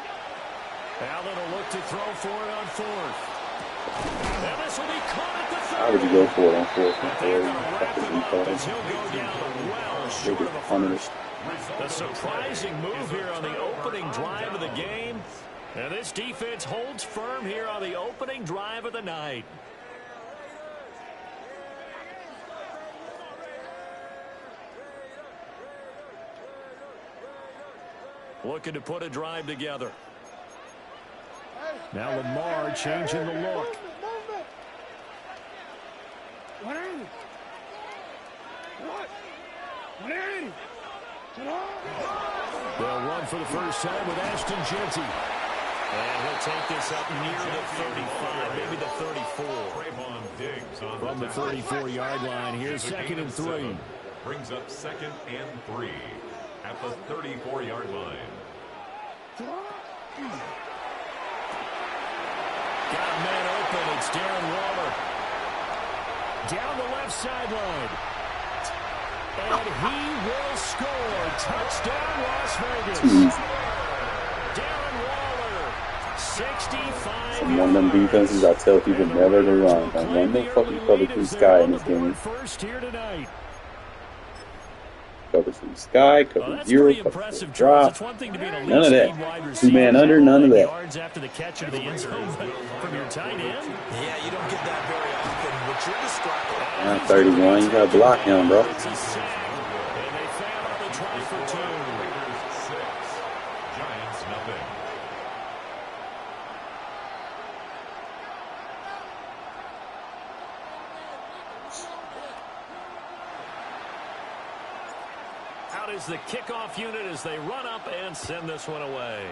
Allen will look to throw for it on fourth. And this will be caught at the 30. How would you go for it on fourth and But they're third? going to wrap him up as he'll go down well short of a first. A surprising move here on the opening drive of the game. And this defense holds firm here on the opening drive of the night. Looking to put a drive together. Now Lamar changing the look. They'll run for the first time with Ashton Jeanty. And he'll take this up near the 35, maybe the 34. From the 34-yard line, here's second and 3. Brings up second and 3 at the 34-yard line. Got a man open. It's Darren Waller. Down the left sideline. And he will score. Touchdown, Las Vegas. Darren Waller, 65. One of them defenses I tell people never to run. Don't run no fucking cover 3 sky in this game. First here tonight. Cover 3 sky, cover 0, cover 4 drop. None of that. 2-man under, none of that. Yards after the catch into the end zone from your tight end. Yeah, you don't get that very often. What you're describing. Now 31, you gotta block him, bro. And they fail on the try for 2. Giants nothing. Out is the kickoff unit as they run up and send this one away.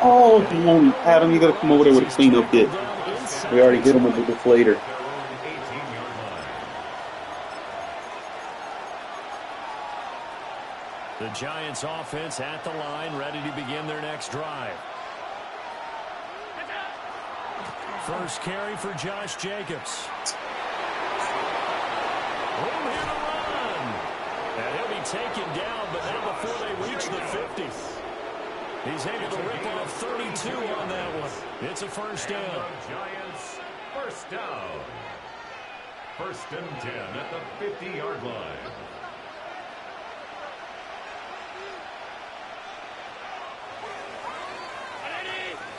Oh, come on, Adam, you gotta come over there with a He's cleanup tackled hit. down We inside already the hit him with the 20. deflator. Their own 18-yard line. The Giants offense at the line, ready to begin their next drive. First carry for Josh Jacobs. Room here to run. And he'll be taken down, but not before they reach the 50. He's able to rip off 32 on that one. It's a first down. The Giants, first down. First and 10 at the 50-yard line.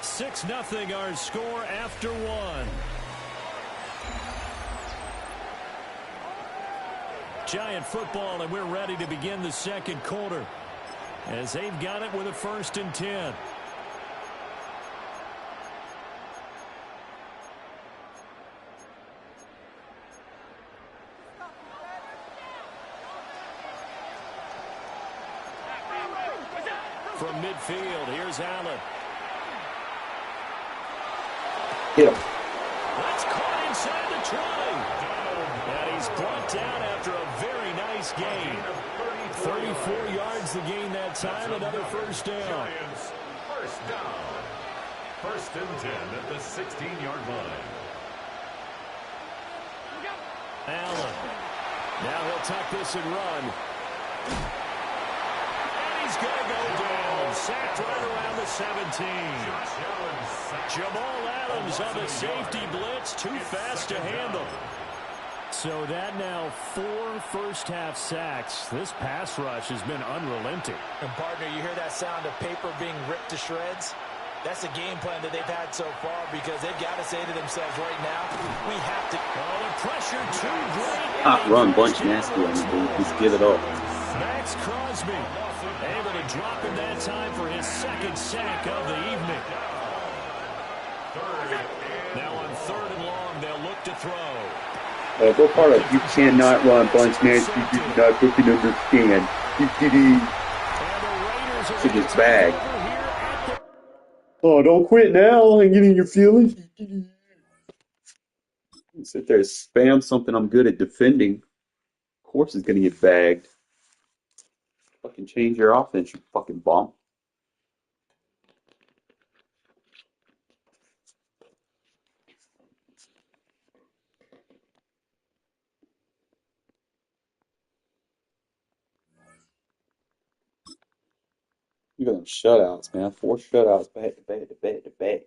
Six 0 our score after one. Giant football, and we're ready to begin the second quarter as they've got it with a first and 10. From midfield, here's Allen. Hit him. That's caught inside the 20. And he's brought down after a very nice gain. 34 yards to gain that time, another first down. Giants, first down. First and 10 at the 16-yard line. Allen. Now he'll tuck this and run. And he's going to go down. Sacked right around the 17. Jamal Adams on the safety blitz. Too fast to handle. So that now 4 first-half sacks. This pass rush has been unrelenting. And, partner, you hear that sound of paper being ripped to shreds? That's the game plan that they've had so far because they've got to say to themselves right now, we have to. Oh, the pressure too great. Hot run, bunch nasty on the dude. Just give it up. Max Crosby able to drop him that time for his second sack of the evening. Now on third and long, they'll look to throw. Go part of you cannot run bunch nasty. You do not fucking understand. Should just bag. Oh, don't quit now and get in your feelings. Sit there and spam something I'm good at defending. Of course it's gonna get bagged. Fucking change your offense, you fucking bum. Look at them shutouts, man. 4 shutouts back to back to back to back.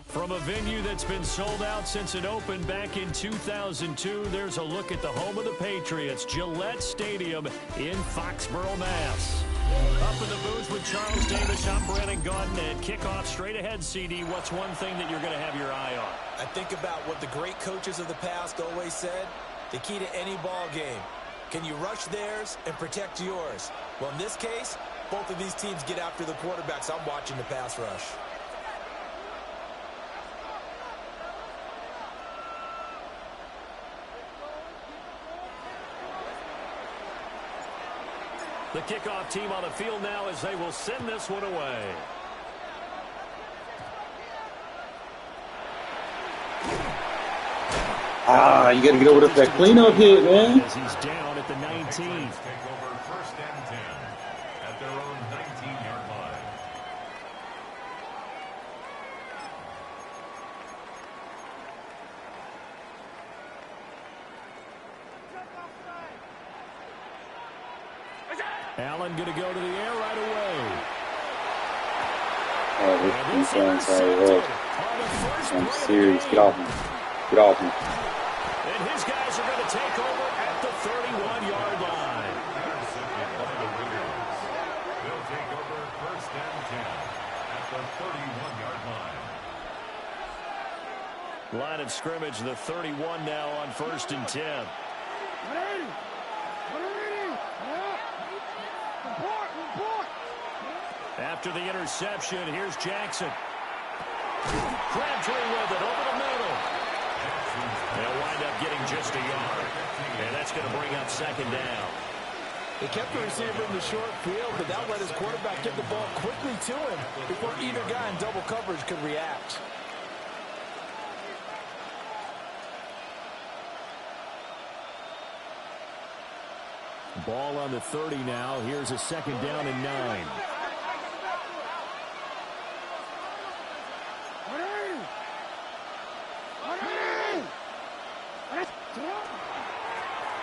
From a venue that's been sold out since it opened back in 2002, there's a look at the home of the Patriots, Gillette Stadium in Foxborough, Mass. Up in the booth with Charles Davis, I'm Brandon Gaudin, and kickoff straight ahead, CD. What's one thing that you're going to have your eye on? I think about what the great coaches of the past always said. The key to any ball game. Can you rush theirs and protect yours? Well, in this case, both of these teams get after the quarterbacks. I'm watching the pass rush. The kickoff team on the field now as they will send this one away. You gotta get over to that cleanup hit, man. As he's down at the 19. Take over first and 10 at their own 19-yard line. Allen going to go to the air right away. Oh, this defense, I'm serious. Get off me. Get off me. And his guys are going to take over at the 31-yard line. They'll take over first and 10 at the 31-yard line. Line of scrimmage, the 31 now on first and 10. After the interception, here's Jackson. Crabtree with it over the middle. They'll wind up getting just a yard. And that's going to bring up second down. They kept the receiver in the short field, but that let his quarterback get the ball quickly to him before either guy in double coverage could react. Ball on the 30 now. Here's a second down and 9.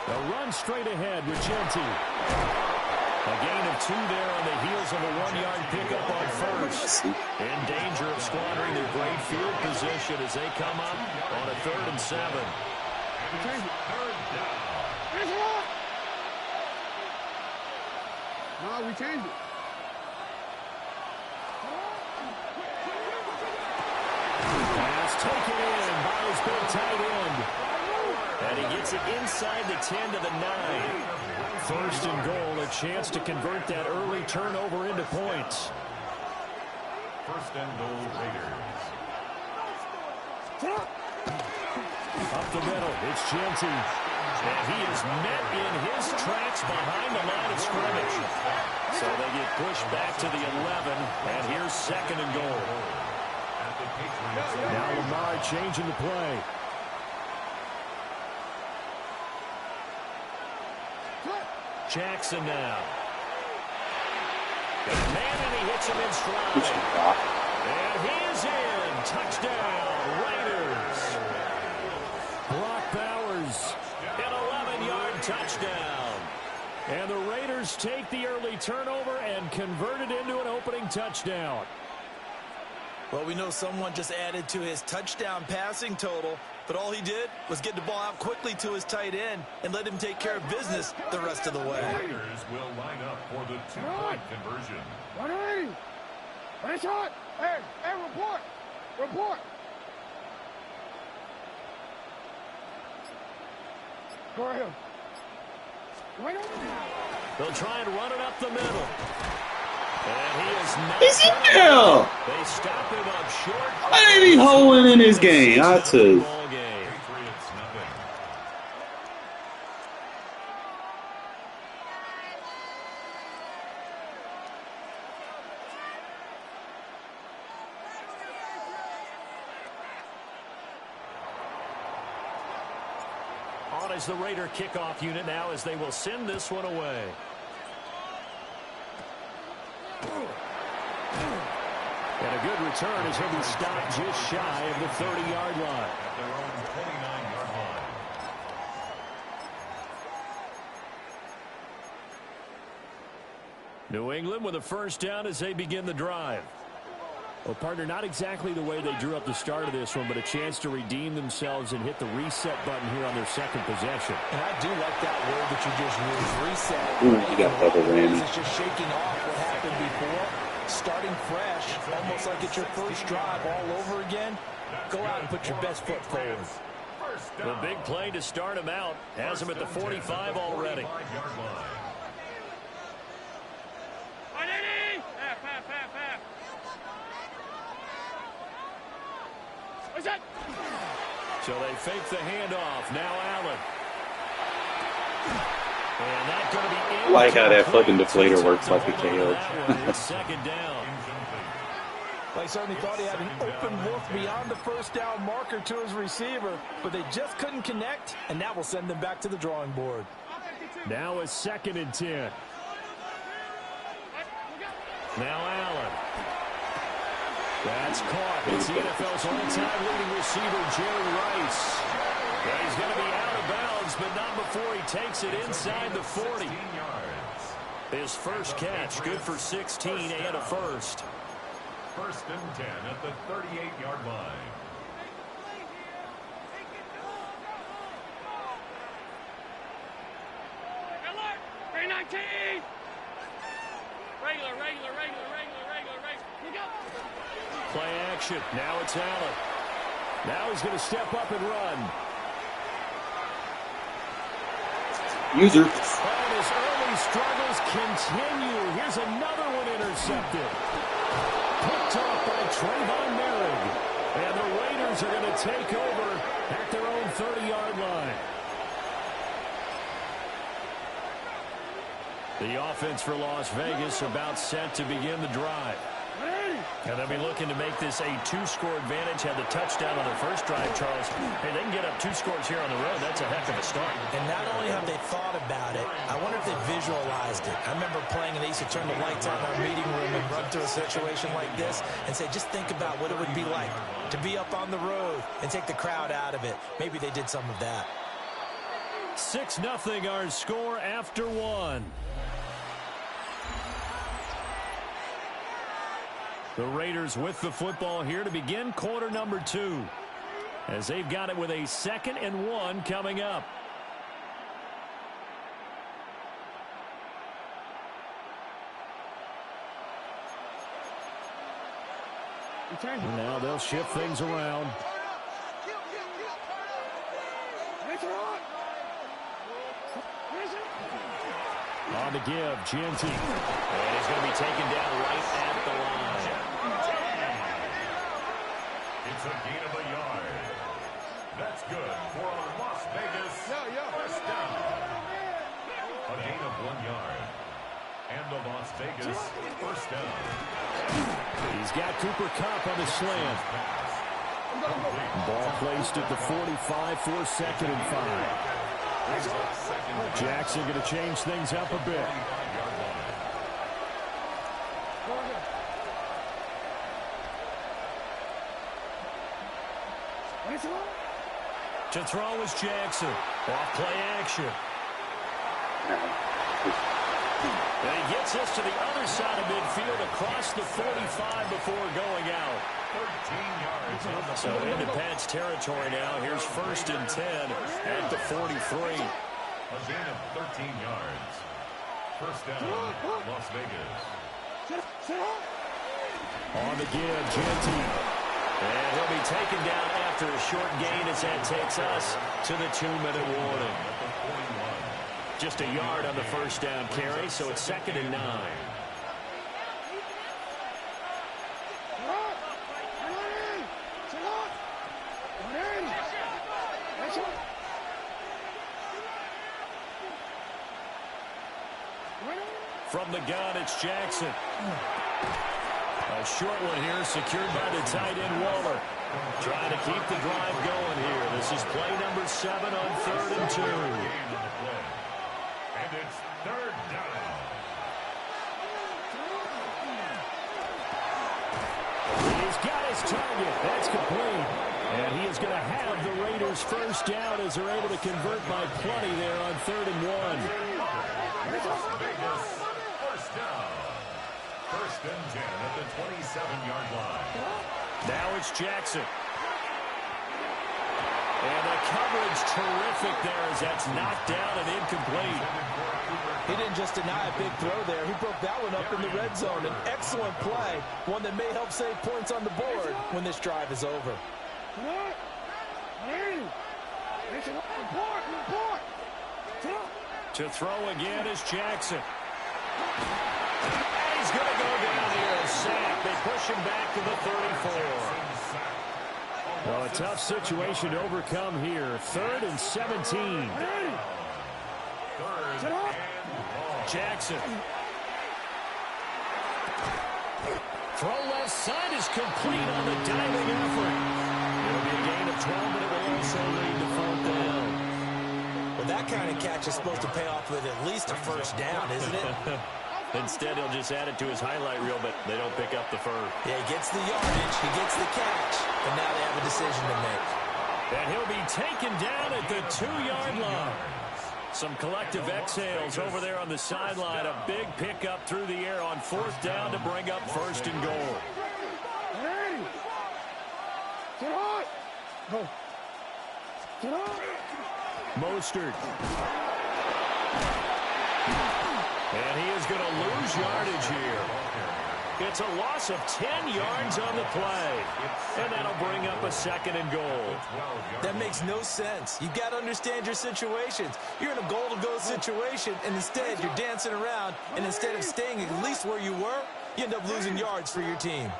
They'll run straight ahead with Genty. A gain of 2 there on the heels of a 1-yard pickup on first. In danger of squandering their great field position as they come up on a 3rd and 7. No, we changed it. Pass taken in by his big tight end. And he gets it inside the 10 to the 9. 1st and goal, a chance to convert that early turnover into points. 1st and goal, Raiders. Up the middle, it's Genty. And he is met in his tracks behind the line of scrimmage. So they get pushed back to the 11, and here's 2nd and goal. Now Lamar changing the play. Jackson now. Got a man, and he hits him in stride. And he is in. Touchdown, Raiders. Brock Bowers, an 11-yard touchdown. And the Raiders take the early turnover and convert it into an opening touchdown. Well, we know someone just added to his touchdown passing total, but all he did was get the ball out quickly to his tight end and let him take care of business the rest of the way. The Raiders will line up for the 2-point conversion. 180. Nice shot. Hey, report. Report. Go ahead. Wait a minute. They'll try and run it up the middle. And he is not. Is he now? They stop him up short. Why ain't he holding in his game? I too. Patriots, nothing. On is the Raider kickoff unit now as they will send this one away. And a good return as he'll be stopped just shy of the 30-yard line. At their own 29-yard line. New England with a first down as they begin the drive. Well, partner, not exactly the way they drew up the start of this one, but a chance to redeem themselves and hit the reset button here on their 2nd possession. And I do like that word that you just used, reset. Ooh, you got double whammy. It's just shaking off what happened before, starting fresh, almost like it's your first drive all over again. Go out and put your best foot forward. The big play to start him out has him at the 45 already. So they fake the handoff. Now Allen. And that's going to be I like how that fucking deflator works like a KO. It's 2nd down. They certainly thought he had an open look beyond the first down marker to his receiver, but they just couldn't connect, and that will send them back to the drawing board. Now a 2nd and 10. Now Allen. That's caught. It's the NFL's all-time leading receiver, Jerry Rice. And he's going to be out of bounds, but not before he takes it inside the 40. His first catch, good for 16 and a first. 1st and 10 at the 38-yard line. Play action. Now it's Allen. Now he's going to step up and run. User. And his early struggles continue. Here's another one intercepted. Picked off by Trayvon Merrick. And the Raiders are going to take over at their own 30-yard line. The offense for Las Vegas about set to begin the drive. And they'll be looking to make this a two-score advantage. Had the touchdown on their first drive, Charles. Hey, they can get up 2 scores here on the road. That's a heck of a start. And not only have they thought about it, I wonder if they visualized it. I remember playing, and they used to turn the lights on in our meeting room and run through a situation like this and say, just think about what it would be like to be up on the road and take the crowd out of it. Maybe they did some of that. 6-0 our score after 1. The Raiders with the football here to begin quarter number 2. As they've got it with a 2nd and 1 coming up. Now they'll shift things around. On the give, Genty. And he's going to be taken down right at the line. It's a gain of a yard. That's good for a Las Vegas first down. A gain of 1 yard. And the Las Vegas first down. He's got Cooper Kupp on the slant. Ball placed at the 45 for 2nd and 5. Jackson going to change things up a bit. To throw is Jackson. Off play action. And he gets us to the other side of midfield across the 45 before going out. 13 yards on the So into Pat's territory now. Here's 1st and 10 at the 43. A gain of 13 yards. First down, Las Vegas. On the give, Genty. And he'll be taken down after a short gain as that takes us to the 2-minute warning. Just a yard on the first down carry, so it's 2nd and 9. From the gun, it's Jackson. A short one here, secured by the tight end Waller. Trying to keep the drive going here. This is play number 7 on 3rd and 2. And it's 3rd down. He's got his target. That's complete. And he is going to have the Raiders first down as they're able to convert by plenty there on 3rd and 1. Las Vegas first down. 1st and 10 at the 27-yard line. Now it's Jackson. And the coverage terrific there as that's knocked down and incomplete. He didn't just deny a big throw there. He broke that one up in the red zone. An excellent play. One that may help save points on the board when this drive is over. To throw again is Jackson. And he's going to go down here and sack. They push him back to the 34. Well, a tough situation to overcome here. 3rd and 17. Jackson. Throw left side is complete on the diving effort. It'll be a gain of 12, but it will also lead to 4th down. Well, that kind of catch is supposed to pay off with at least a first down, isn't it? Instead, he'll just add it to his highlight reel, but they don't pick up the first. Yeah, he gets the yardage, he gets the catch, and now they have a decision to make. And he'll be taken down at the 2-yard line. Some collective exhales over there on the sideline. A big pickup through the air on 4th down to bring up 1st and goal. Mostert. And he is going to lose yardage here. It's a loss of 10 yards on the play. And that'll bring up a 2nd and goal. That makes no sense. You've got to understand your situations. You're in a goal-to-go situation, and instead you're dancing around, and instead of staying at least where you were, you end up losing yards for your team.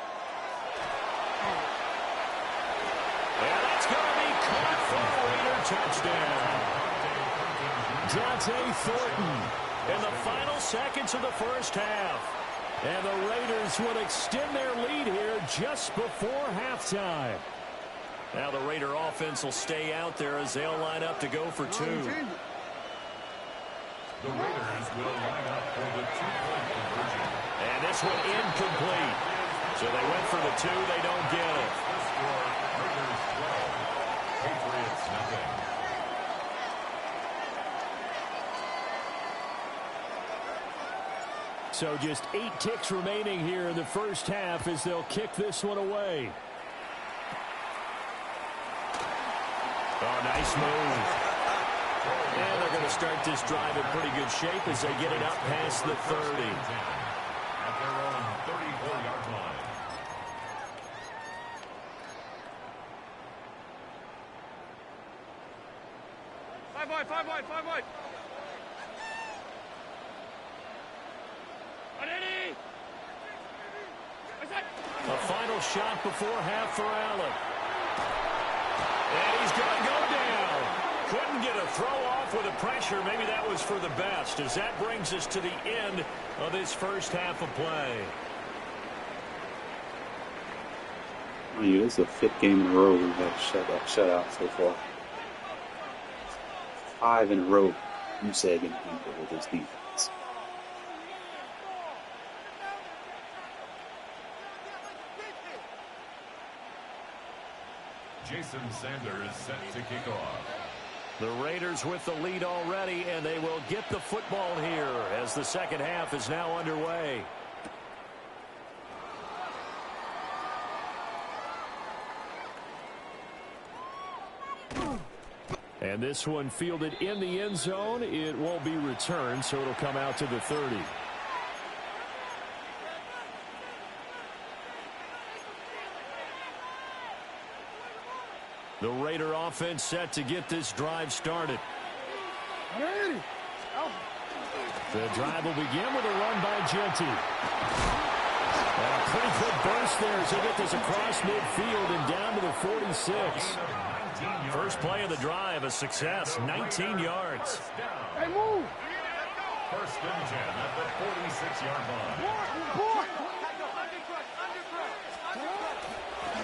And that's going to be caught for a Raider touchdown. Jonte Thornton in the final seconds of the first half. And the Raiders would extend their lead here just before halftime. Now the Raider offense will stay out there as they'll line up to go for 2. The Raiders will line up for the 2-point conversion. And this one incomplete. So they went for the 2. They don't get it. The score, Raiders 12, Patriots nothing. So just 8 ticks remaining here in the first half as they'll kick this one away. Oh, nice move. And they're going to start this drive in pretty good shape as they get it up past the 30. At their own 34-yard line. Five wide. A final shot before half for Allen. And he's going to go down. Couldn't get a throw off with the pressure. Maybe that was for the best, as that brings us to the end of this first half of play. This is the 5th game in a row we've had a shutout so far. 5 in a row, you sagging people with this defense. Jason Sanders set to kick off. The Raiders with the lead already, and they will get the football here as the second half is now underway. And this one fielded in the end zone. It won't be returned, so it'll come out to the 30. The Raider offense set to get this drive started. The drive will begin with a run by Genty. And a pretty good burst there as they get this across midfield and down to the 46. First play of the drive, a success, 19 yards. Hey, move! First and 10 at the 46-yard line.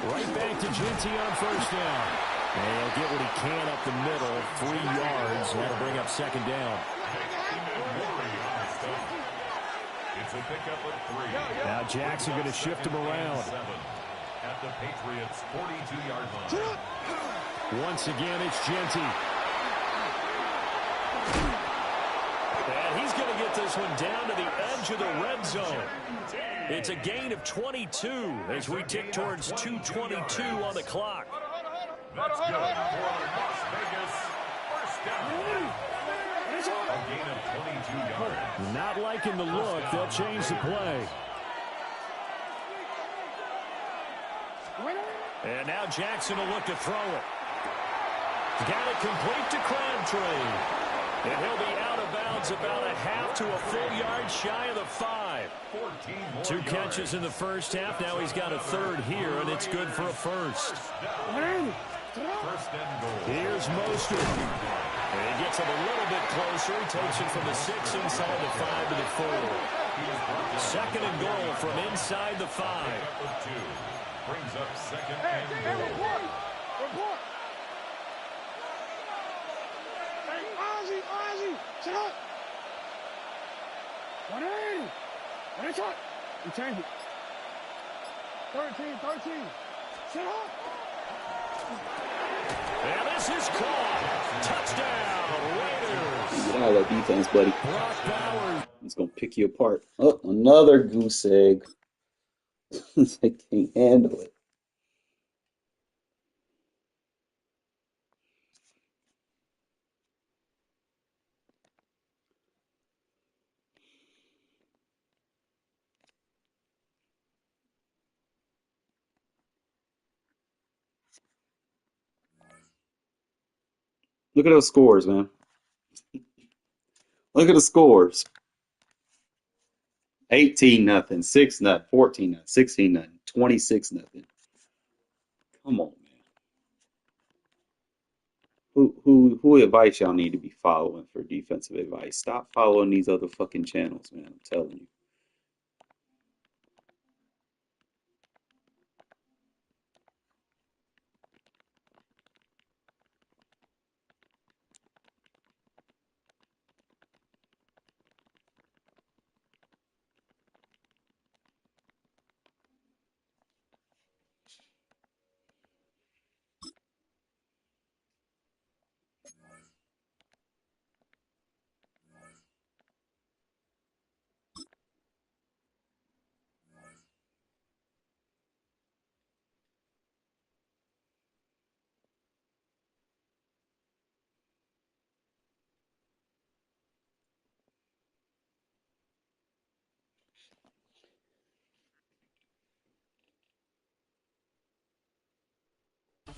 Right back to Genty on first down. And he'll get what he can up the middle, 3 yards, and that'll bring up second down. It's a pickup of 3. Now Jackson going to shift him around. At the Patriots' 42-yard line. Once again, it's Genty. And he's going to get this one down to the edge of the red zone. It's a gain of 22 as we tick towards 2:22 on the clock. That's good for Las Vegas. First down. A gain of 22 yards. Not liking the look. They'll change the play. And now Jackson will look to throw it. Got it complete to Crabtree. And he'll be out of bounds about a half to a full yard shy of the 5. 2 catches in the first half. Now he's got a third here, and it's good for a first. First and goal. Here's Mostert. And he gets him a little bit closer. He takes it from the 6 inside the 5 to the 4. Second and goal from inside the 5. Brings up second and goal. Report! Hey, Ozzy! Sit up! 180! What is it? You change it. 13. Sit up! And this is caught. Touchdown, Raiders. Get out of that defense, buddy. Brock Bowers. He's going to pick you apart. Oh, another goose egg. They can't handle it. Look at those scores, man. Look at the scores. 18-0, 6-0, 14-0, 16-0, 26-0. Come on, man. Who advice y'all need to be following for defensive advice? Stop following these other fucking channels, man. I'm telling you.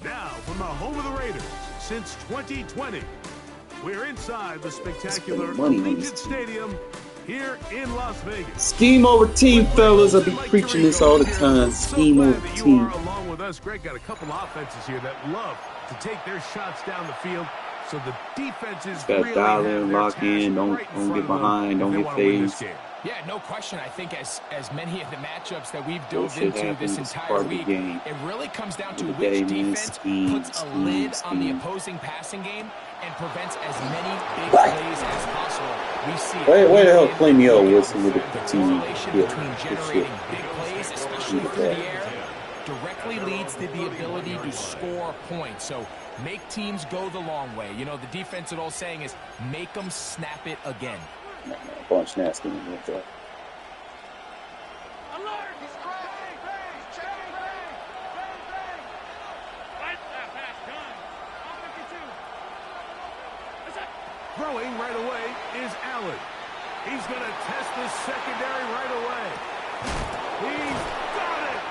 Now, from the home of the Raiders since 2020, we're inside the spectacular Allegiant Stadium here in Las Vegas. Scheme over team, fellas. I be preaching this all the time. Scheme over team. Along with us, Greg, got a couple offenses here that love to take their shots down the field. So the defense is got to dial in, lock in, don't get behind, don't get phased. Yeah, no question. I think as many of the matchups that we've dove into this entire week, it really comes down to which defense puts a lid on the opposing passing game and prevents as many big plays as possible. We see where the hell Clemio Wilson with the team between generating big plays, especially through the air, directly leads to the ability to score points. So make teams go the long way. You know, the defensive old saying is make them snap it again. Bunch nasty with that. Throwing right away is Allen. He's going to test this secondary right away. He's got it.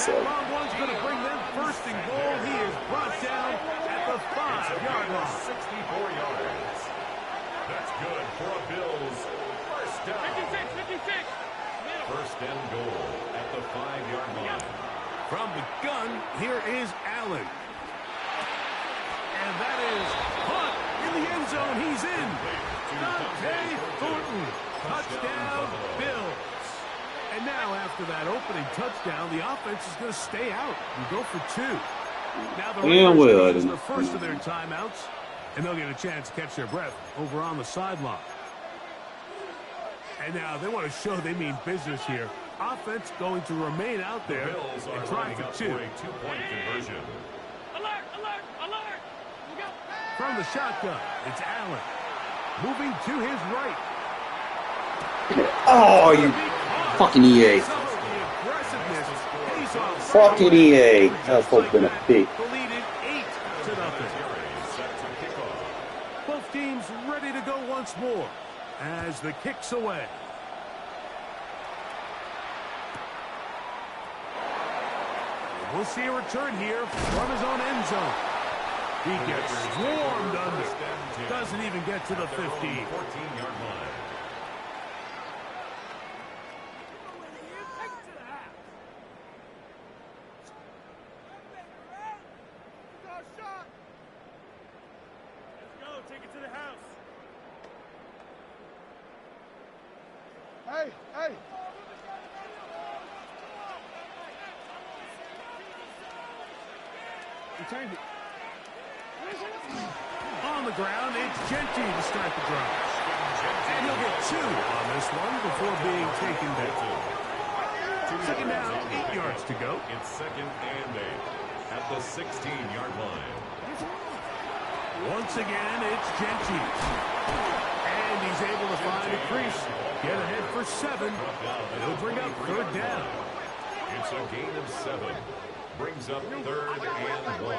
That long one's going to bring them first and goal. He is brought down at the 5-yard line. 64 yards. That's good for a Bills first down. 56. First and goal at the 5-yard line. From the gun, here is Allen. And that is caught in the end zone. He's in. Dante Thornton. Touchdown, Bills. And now after that opening touchdown, the offense is going to stay out and go for 2. Now the Raiders use the first of their timeouts. And they'll get a chance to catch their breath over on the sideline. And now they want to show they mean business here. Offense going to remain out there and try for 2. A 2-point conversion. Alert! From the shotgun, it's Allen. Moving to his right. Oh, you fucking EA. Fucking EA. That's supposed to be a pick. Both teams ready to go once more as the kick's away. We'll see a return here from his own end zone. He gets swarmed under. Doesn't even get to the 15. 14-yard line. Take it to the house. Hey! Returned it. On the ground, it's Genty to start the drive. And he'll get 2 on this one before being taken down. Second down, 8 yards to go. It's second and 8 at the 16-yard line. Once again, it's Genty. And he's able to find a crease. Get ahead for 7. And he'll bring up third down. It's a gain of 7. Brings up third and 1.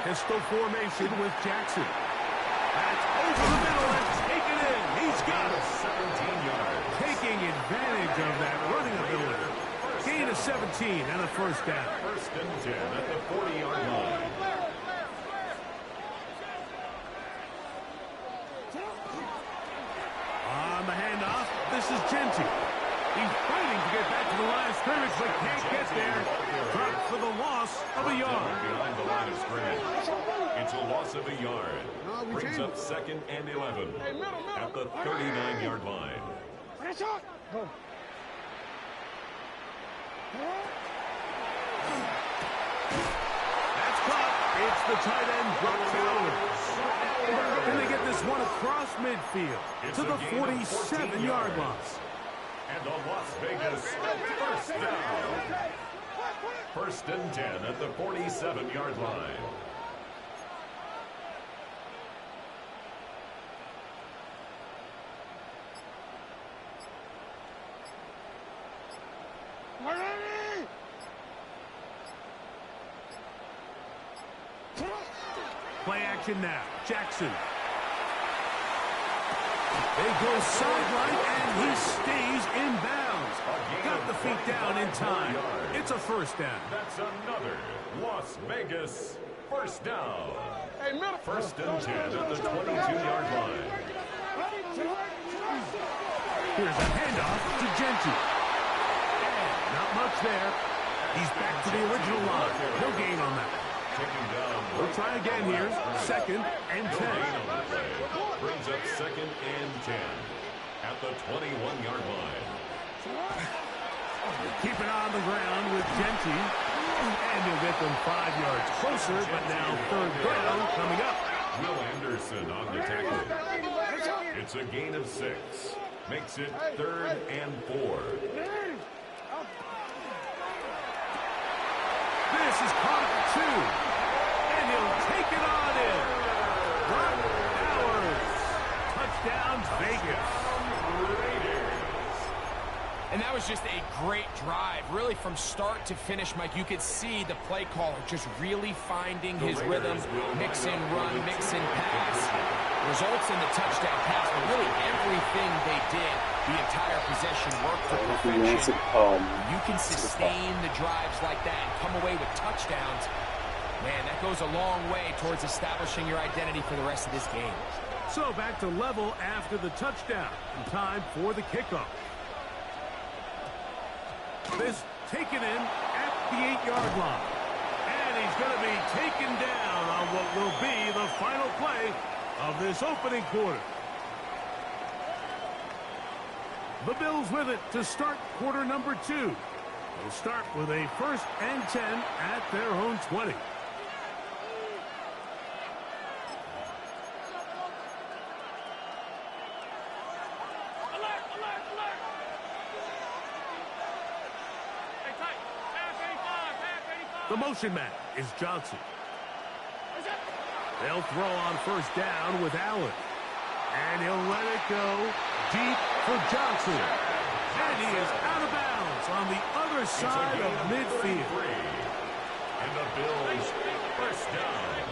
Pistol formation with Jackson. That's over the middle and taken in. He's got it. 17 yards. Taking advantage of that running ability. gain of 17 and a first down. First and 10 at the 40-yard line. On the handoff, this is Genty. He's fighting to get back to the line of scrimmage, but can't get there. Dropped for the loss of a yard. Behind the line of scrimmage. It's a loss of a yard. Brings up second and 11 at the 39-yard line. That's caught. It's the tight end, Brock Towers. And they get this one across midfield to the 47-yard line. And a Las Vegas first down. First and 10 at the 47-yard line. Play action now. Jackson. They go sideline, and he stays in bounds. Got the feet down in time. It's a first down. That's another Las Vegas first down. First and 10 at the 22-yard line. Here's a handoff to Genty. And not much there. He's back to the original line. No gain on that. We'll try again here. Second and 10. Brings up second and 10 at the 21-yard line. Keep it on the ground with Genty. And he'll get them 5 yards closer, but now third down coming up. Will Anderson on the tackle. It's a gain of 6. Makes it third and 4. This is caught at 2. And he'll take it on in. Brock Towers. Touchdown, Vegas. And that was just a great drive. Really, from start to finish, Mike, you could see the play caller just really finding his rhythm. Mix and run, mix and pass. Results in the touchdown pass, but really everything they did, the entire possession worked to perfection. You can sustain the drives like that and come away with touchdowns. Man, that goes a long way towards establishing your identity for the rest of this game. So back to level after the touchdown. And time for the kickoff. This taken in at the 8-yard line. And he's going to be taken down on what will be the final play of this opening quarter. The Bills with it to start quarter number 2. They'll start with a first and 10 at their own 20. The motion man is Johnson. They'll throw on first down with Allen. And he'll let it go deep for Johnson. And he is out of bounds on the other side of midfield. And the Bills first down.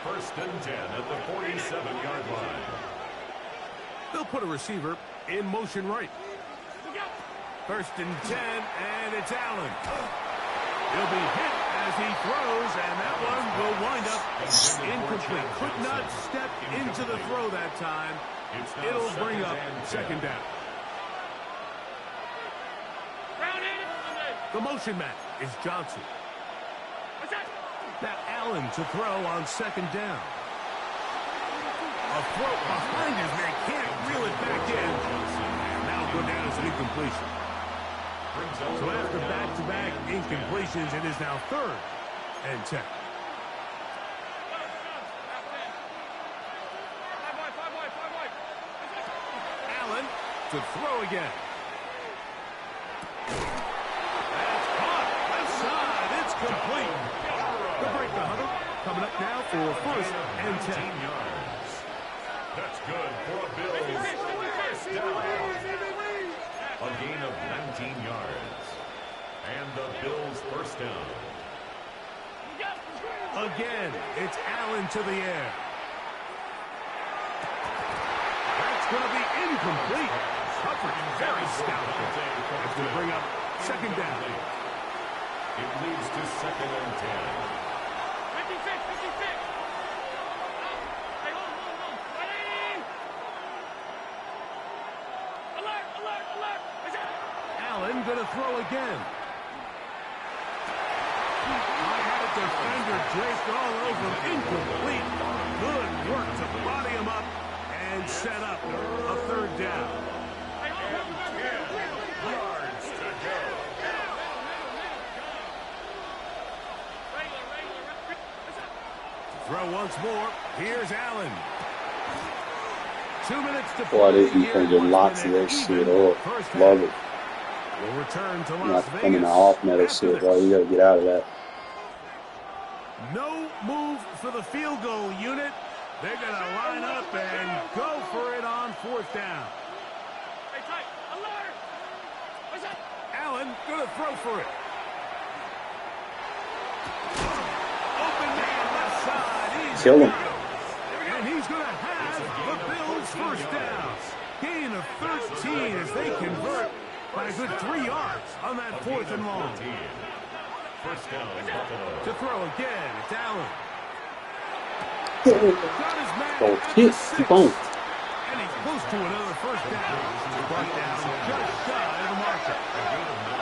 First and 10 at the 47-yard line. They'll put a receiver in motion right. First and 10, and it's Allen. He'll be hit as he throws, and that one will wind up incomplete. Could not step into the throw that time. It'll bring up second down. The motion man is Johnson. Now Allen to throw on second down. A throw behind his man, can't reel it back in. And that'll go down as an incompletion. So after back-to-back incompletions, it is now third and 10. Allen to throw again. That's caught. Left side. It's complete. The break the huddle. Coming up now for first and 10. Yards. That's good for a Bills first down. A gain of 19 yards. And the Bills first down. Again, it's Allen to the air. That's going to be incomplete. Coverage very stout. That's going to bring up Second down. It leads to 2nd and 10. 56, 56. Hey, hold. Ready? Alert. Allen going to throw again. I had a defender draped all over him. Incomplete. Good work to body him up and set up a 3rd down. 10 yards to go. Throw once more. Here's Allen. 2 minutes to play. Boy, this defense did lots of that shit. Oh, love it. We'll return to Not Las coming Vegas. off metal shit, bro. You gotta get out of that. No move for the field goal unit. They're going to line up and go for it on 4th down. Hey, tight. Alert. What's that? Allen going to throw for it. Open man left side. He's Kill him. and he's going to have the Bills' 1st down. Gain of 13 as they convert by a good 3 yards on that 4th and long. 1st down, Buffalo. To throw again, it's Allen. Go Got his man kick. at the 6. Keep on. And he's close to another 1st down. Brought down just shy of the marker. A gain of 9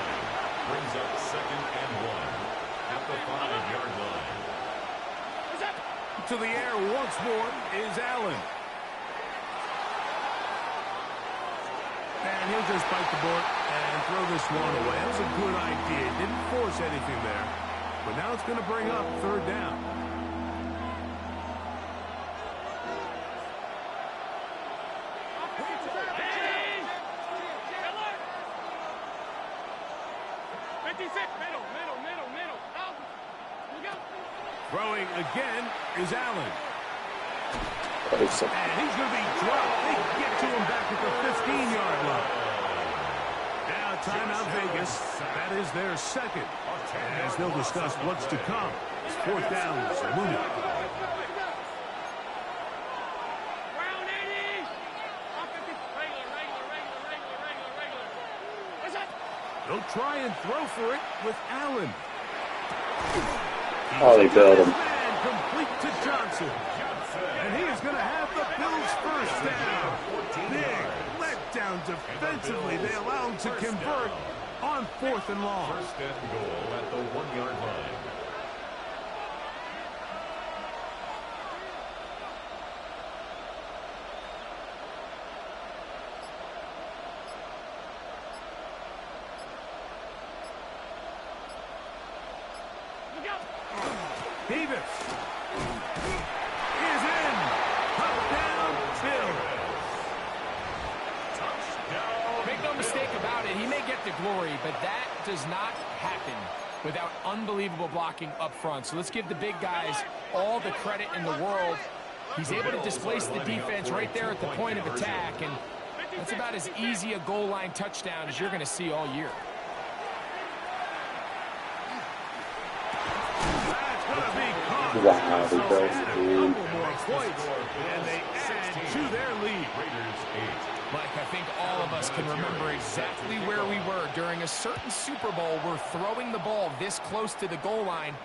brings up 2nd and 1 at the 5-yard line. To the air once more is Allen. And he'll just bite the bullet and throw this one away. That was a good idea. Didn't force anything there. But now it's going to bring up 3rd down. Throwing again is Allen. And he's going to be dropped. They get to him back at the 15-yard line. Now timeout Vegas. That is their 2nd. As they'll discuss what's to come. 4th down is looming. Round 80. Regular. What's that? They'll try and throw for it with Allen. Oh, they bailed him. Man complete to Johnson. And he is going to have the Bills' 1st down. Big letdown defensively. They allow him to convert on 4th and long. 1st and goal at the 1-yard line. Davis is in. Touchdown, Bills. Make no mistake about it, he may get the glory, but that does not happen without unbelievable blocking up front. So let's give the big guys all the credit in the world. He's able to displace the defense right there at the point of attack, and that's about as easy a goal line touchdown as you're going to see all year. Wow, they So bailed add a him. couple more points, and they add to their lead. Raiders 8. Mike, I think all of us can remember exactly where we were during a certain Super Bowl where throwing the ball this close to the goal line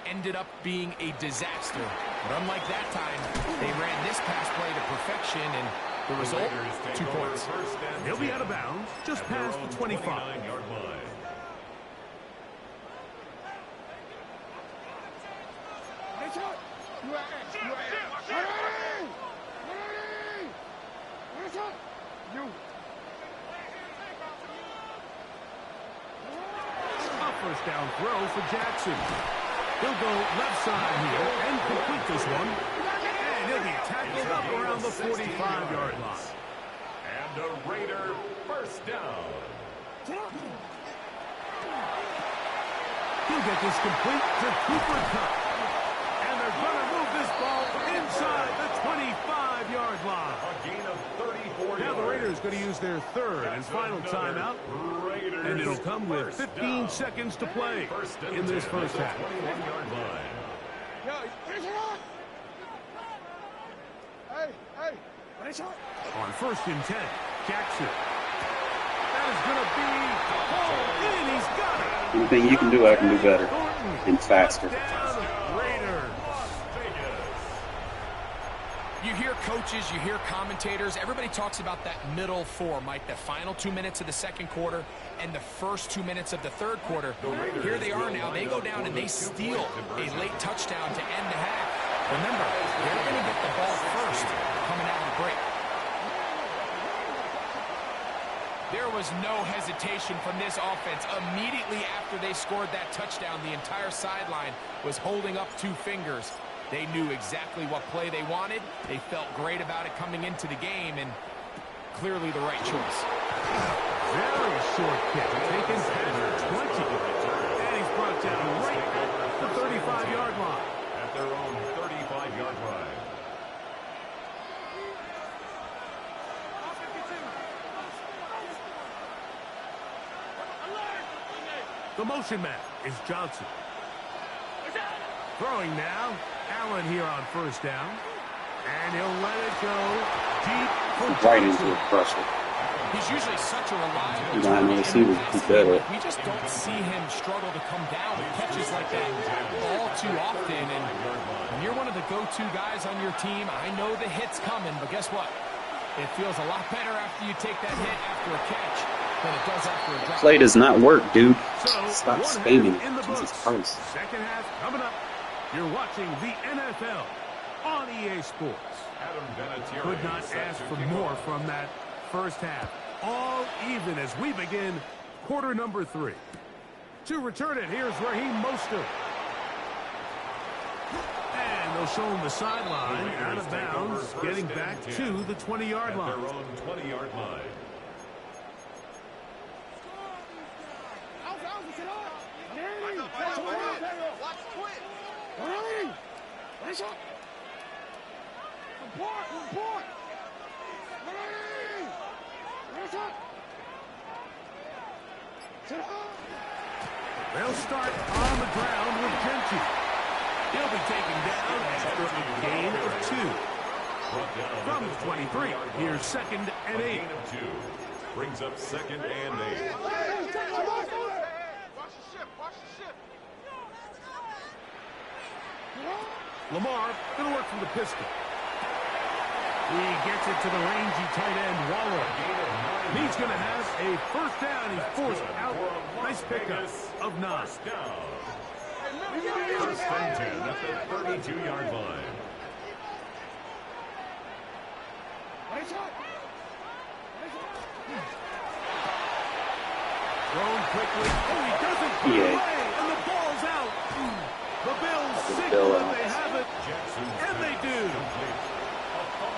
ended up being a disaster. But unlike that time, they ran this pass play to perfection, and the result, 2 points. He'll be out of bounds just past the 25. 29-yard line. First down throw for Jackson. He'll go left side here and complete this one. And he'll be tackled up around the 45-yard line. And a Raider 1st down. He'll get this complete to Cooper Kupp. And they're going to move this ball inside the 25-yard line. A gain of 34 Now the yards. Raiders going to use their 3rd and final timeout. Raiders And it'll come with 15 seconds to play in this first half. 21-yard line. Hey, On 1st and 10, Jackson. That is going to be pulled in. He's got it. Anything you can do, I can do better and faster. You hear coaches, you hear commentators, everybody talks about that middle four, Mike, the final 2 minutes of the second quarter and the first 2 minutes of the third quarter. Here they are now. They go down and they steal a late touchdown to end the half. Remember, they're going to get the ball first coming out of the break. There was no hesitation from this offense. Immediately after they scored that touchdown, the entire sideline was holding up 2 fingers. They knew exactly what play they wanted. They felt great about it coming into the game, and clearly the right choice. Very short kick, taken past 20. And he's brought down right at the 35-yard line. At their own 35-yard line. The motion man is Johnson. Throwing now. Allen here on first down. And he'll let it go deep for Right Johnson. into the pressure. He's usually such a reliable He's on the receiver. He's better. We just don't see him struggle to come down with catches like that all too often. And when you're one of the go-to guys on your team, I know the hit's coming, but guess what? It feels a lot better after you take that hit after a catch than it does after a drop. Play does not work, dude. So, Stop one spamming. half in the Jesus books. Christ. Second half coming up. You're watching the NFL on EA Sports. Could not ask for more from that first half. All even as we begin quarter number 3. To return it, here's Raheem Mostert. And they'll show him the sideline out of bounds, getting back to the 20-yard line. Their own 20-yard line. They'll start on the ground with Gentry. He'll be taken down after a gain of 2. From the 23, here's 2nd and 8. Gain of 2. Brings up 2nd and 8. Lamar going to work from the pistol. He gets it to the rangy tight end, Waller. He's going to have a first down. He's forced out. Nice pickup of 9. First and 10 at the 32-yard line. Thrown quickly. Oh, he doesn't put it away, and the ball's out. The Bills signal that they have it, and they do.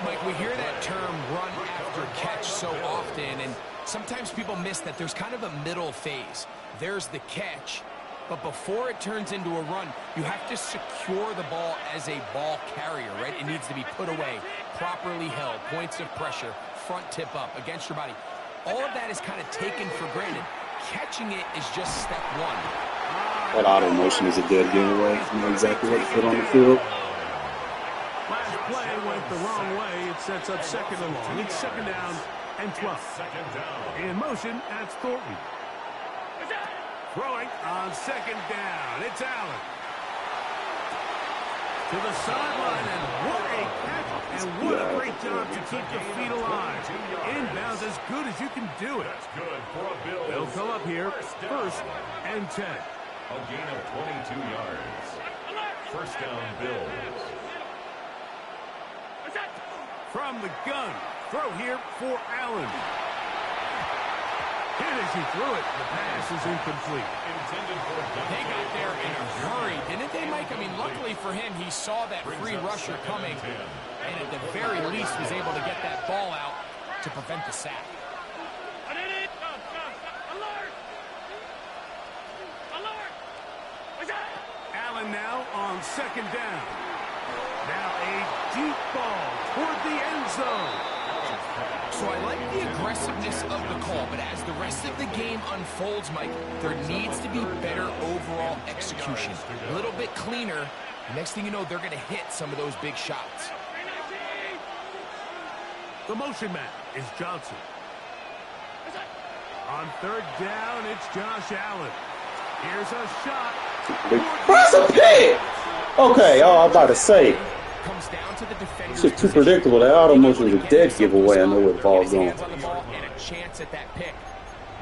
Mike, we hear that term run after catch so often, and sometimes people miss that there's kind of a middle phase. There's the catch, but before it turns into a run, you have to secure the ball as a ball carrier, right? It needs to be put away, properly held, points of pressure, front tip up against your body. All of that is kind of taken for granted. Catching it is just step 1. That auto motion is a dead giveaway. You know exactly what to put on the field. Last play went the wrong way. It sets up 2nd and long. It's 2nd down and 12. In motion, that's Thornton. Throwing on 2nd down. It's Allen. To the sideline, and what a catch. And what a great job to keep the feet alive. Inbounds as good as you can do it. They'll come up here, 1st and 10. A gain of 22 yards. First down, Bills. From the gun, throw here for Allen. Hit as he threw it. The pass is incomplete. They got there in a hurry, didn't they, Mike? I mean, luckily for him, he saw that free rusher coming, and at the very least was able to get that ball out to prevent the sack. Allen now on 2nd down. Now a deep ball toward the end zone. So I like the aggressiveness of the call, but as the rest of the game unfolds, Mike, there needs to be better overall execution. A little bit cleaner. Next thing you know, they're going to hit some of those big shots. The motion man is Johnson. On third down, it's Josh Allen. Here's a shot. That's a pick! Okay, oh, I'm about to say. Comes down to the It's just too predictable. That almost was a dead giveaway. I know where the ball's going. On the ball and a chance at that pick.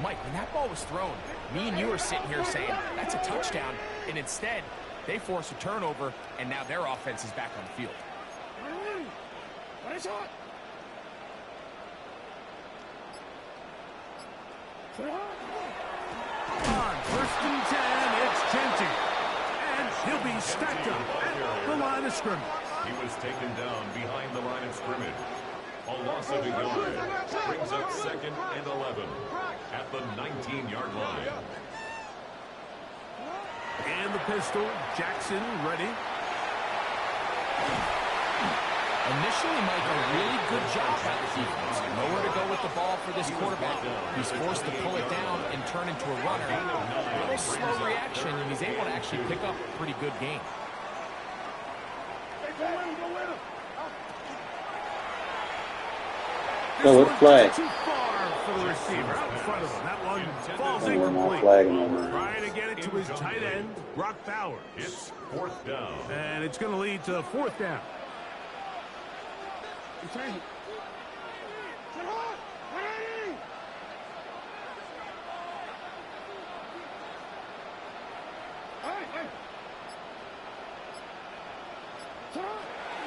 Mike, when that ball was thrown, me and you were sitting here saying, that's a touchdown. And instead, they force a turnover, and now their offense is back on the field. On first and 10, it's Genty. And he'll be stacked up at the line of scrimmage. He was taken down behind the line of scrimmage. A loss of a yard brings up 2nd and 11 at the 19-yard line. And the pistol, Jackson ready. Initially, Mike, a really good job by the defense. Nowhere to go with the ball for this quarterback. He's forced to pull it down and turn into a runner. A little slow reaction, and he's able to actually pick up a pretty good game. Go with flag. Too far for the receiver out in front of him. That one falls We're not incomplete. flagging over. Trying to get it to his tight end, Brock Bowers. It's 4th down. And it's going to lead to 4th down.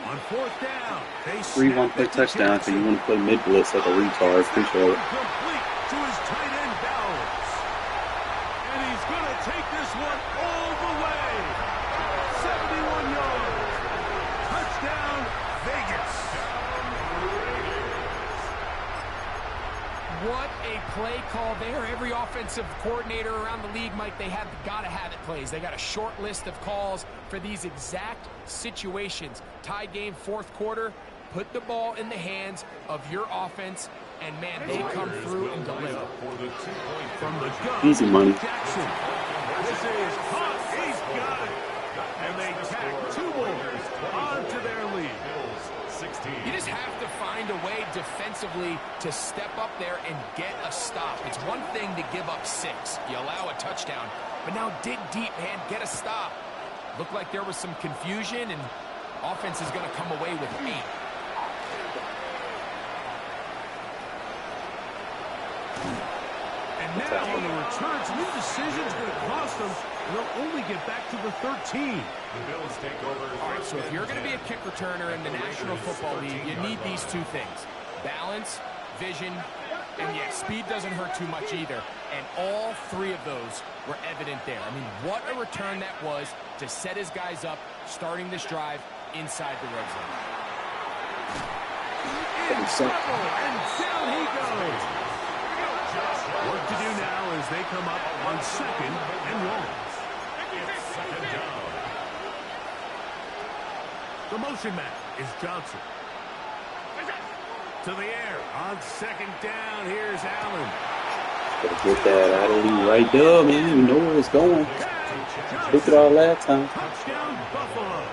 On 4th down, they 3-1 play touchdown, so you want to play mid blitz like a retard. Appreciate it. complete to his tight end Bowers. And he's going to take this one all the way. 71 yards. Touchdown, Vegas. What a play call there. Every offensive coordinator around the league, Mike, they have got to have it plays. They got a short list of calls for these exact situations. Tie game, 4th quarter. Put the ball in the hands of your offense, and man, they come through and deliver. From the gun, Easy money. Jackson. This is hot. He's got it. And they tack 2 more onto their lead. You just have to find a way defensively to step up there and get a stop. It's one thing to give up 6. You allow a touchdown, but now dig deep, man. Get a stop. Looked like there was some confusion, and offense is going to come away with 8. And now on the return, some indecision's going to cost them, and they'll only get back to the 13. The Bills take over. All right, so if you're going to be a kick returner in the National Football League, you need these 2 things. Balance, vision, and yeah, speed doesn't hurt too much either. And all 3 of those were evident there. I mean, what a return that was to set his guys up, starting this drive inside the red zone. In trouble, and down he goes. Work to do now as they come up on 2nd and 1. The motion man is Johnson. To the air on 2nd down. Here's Allen. Gotta get that out of the right there, man. You know where it's going. Took it all last time. Touchdown, Buffalo.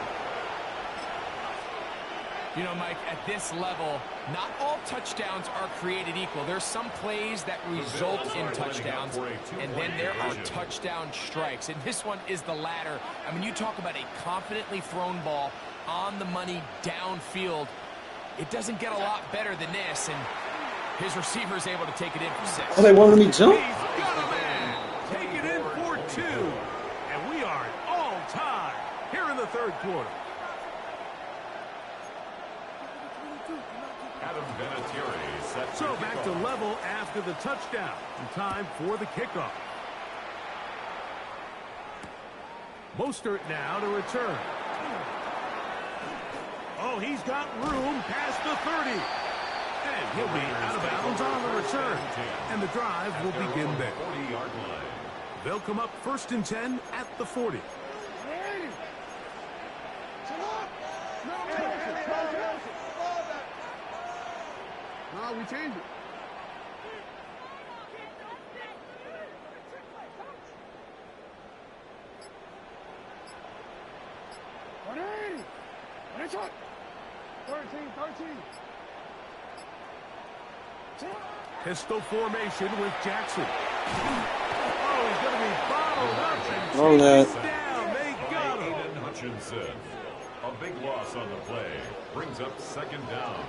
You know, Mike, at this level, not all touchdowns are created equal. There's some plays that result in touchdowns, and then there are touchdown strikes. And this one is the latter. I mean, you talk about a confidently thrown ball on the money downfield. It doesn't get a lot better than this, and his receiver is able to take it in for 6. Oh, they wanted me to jump? He's got a man. Take it in for 2. And we are at all time here in the 3rd quarter. Adam Vinatieri set So back to level after the touchdown. And time for the kickoff. Mostert now to return. Oh, he's got room past the 30. And he'll be out of bounds on the return. And the drive will begin there. 40-yard line. They'll come up 1st and 10 at the 40. No, we change it. What is it? 13. Pistol formation with Jackson. Oh, he's going to be bottled up and Roll that. down. They got him. Aiden Hutchinson. A big loss on the play. Brings up second down.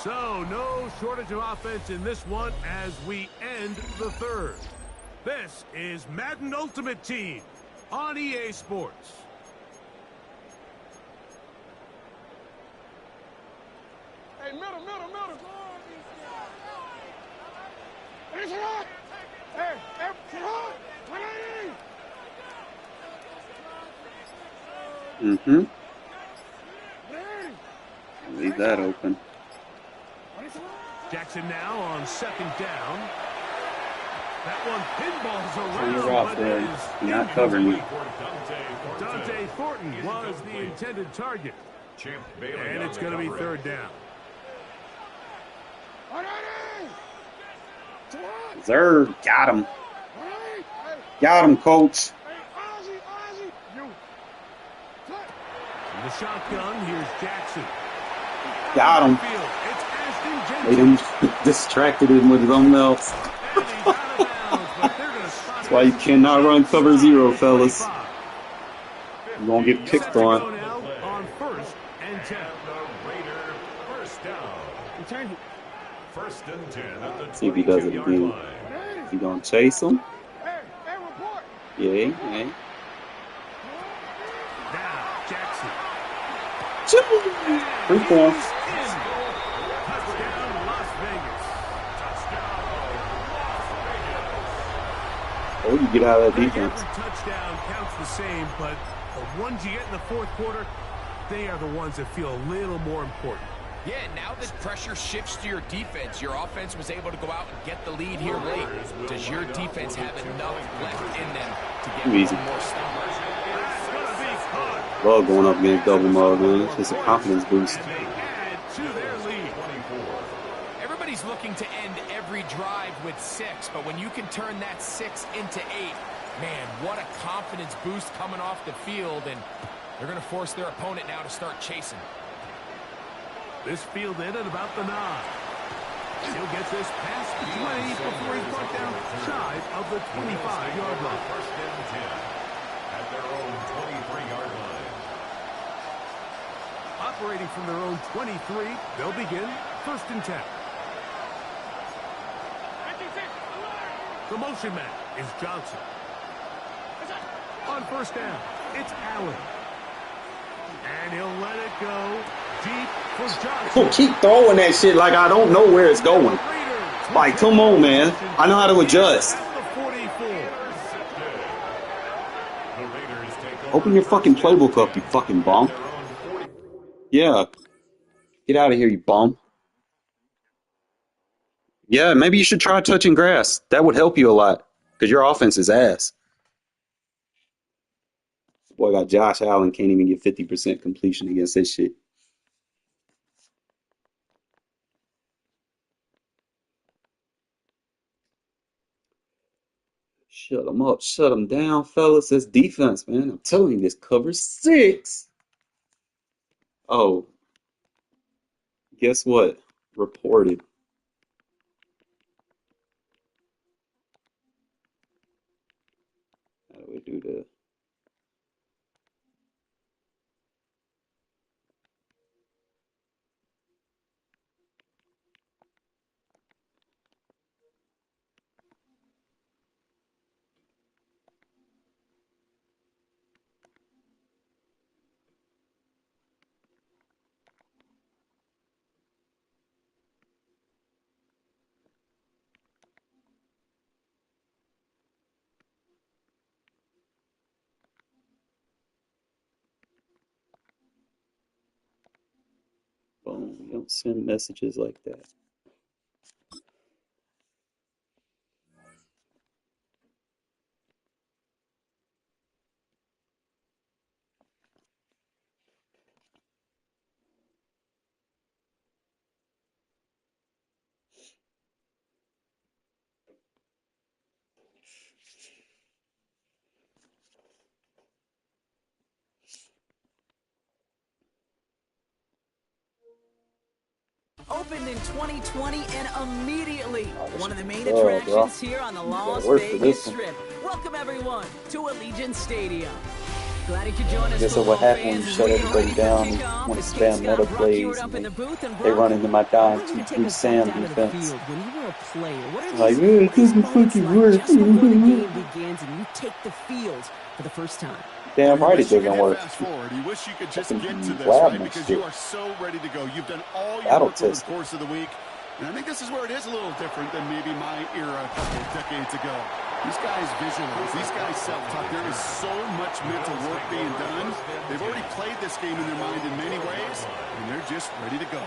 So, no shortage of offense in this one as we end the third. This is Madden Ultimate Team on EA Sports. Hey, middle. Hey, Sherrod! Hey, Sherrod! 180! Leave that open. Jackson now on second down. That one pinballs Turn around. your off there. You're not covering me. Dante Thornton was the intended target. And it's going to be third down. 180! Zerg, got him. Got him, coach. Ozzy! You! In the shotgun, here's Jackson. Got him. It's Ashton Made Jensen. him distracted him with something else. And he's out of bounds, but they're going to stop That's why you cannot run cover zero, fellas. You're going to get picked on. On first and 10. First down. First and 10 at the See if he does it 22-yard again. line. You going to chase him? Hey, report! Yeah. Now, Jackson. Free form. Touchdown, Las Vegas. Oh, you get out of that I think defense. every touchdown counts the same, but the ones you get in the fourth quarter, they are the ones that feel a little more important. Yeah, now that pressure shifts to your defense, your offense was able to go out and get the lead here late. Does your defense have enough left in them to get Too easy. one more stop? That's going to be caught. Love going up against double mug, man. It's just a confidence boost. And they add to their lead. Everybody's looking to end every drive with 6, but when you can turn that 6 into 8, man, what a confidence boost coming off the field, and they're going to force their opponent now to start chasing. This field in at about the 9. He'll get this past the 20 before he's brought down shy of the 25-yard line. First and 10 at their own 23-yard line. Operating from their own 23, they'll begin first and 10. The motion man is Johnson. On first down, it's Allen. And he'll let it go deep for Johnson. Oh, keep throwing that shit like I don't know where it's going. Like, come on, man. I know how to adjust. Open your fucking playbook up, you fucking bum. Yeah. Get out of here, you bum. Yeah, maybe you should try touching grass. That would help you a lot. Because your offense is ass. Boy, got Josh Allen, can't even get 50% completion against this shit. Shut them up. Shut them down, fellas. That's defense, man. I'm telling you, this covers 6. Oh. Guess what? Reported. How do we do that? Boom. You don't send messages like that. opened in 2020 and immediately one of the main bro. attractions here on the Las work for Vegas this one. Strip. Welcome everyone to Allegiant Stadium. Glad you could join us, Guess football what happened when you fans, as shut we get everybody ready for down and kickoff. want to It's spam Scott meta Brock plays here and up in the booth, and they Brock, run into my I dime wanted you to take 2-3 us back Sam down to the defense. field when you were a player. What are Like, these, it what are these doesn't moments fucking like work. just before the game begins and you take the field for the first time? Damn Well, right you it wish you doesn't could work. fast forward. You wish you could just Fucking get to this, lab right? and Because shit. you are so ready to go. You've done all your Battle work over the tested. course of the week. And I think this is where it is a little different than maybe my era a couple of decades ago. These guys visualize. These guys self-talk. There is so much mental work being done. They've already played this game in their mind in many ways, and they're just ready to go.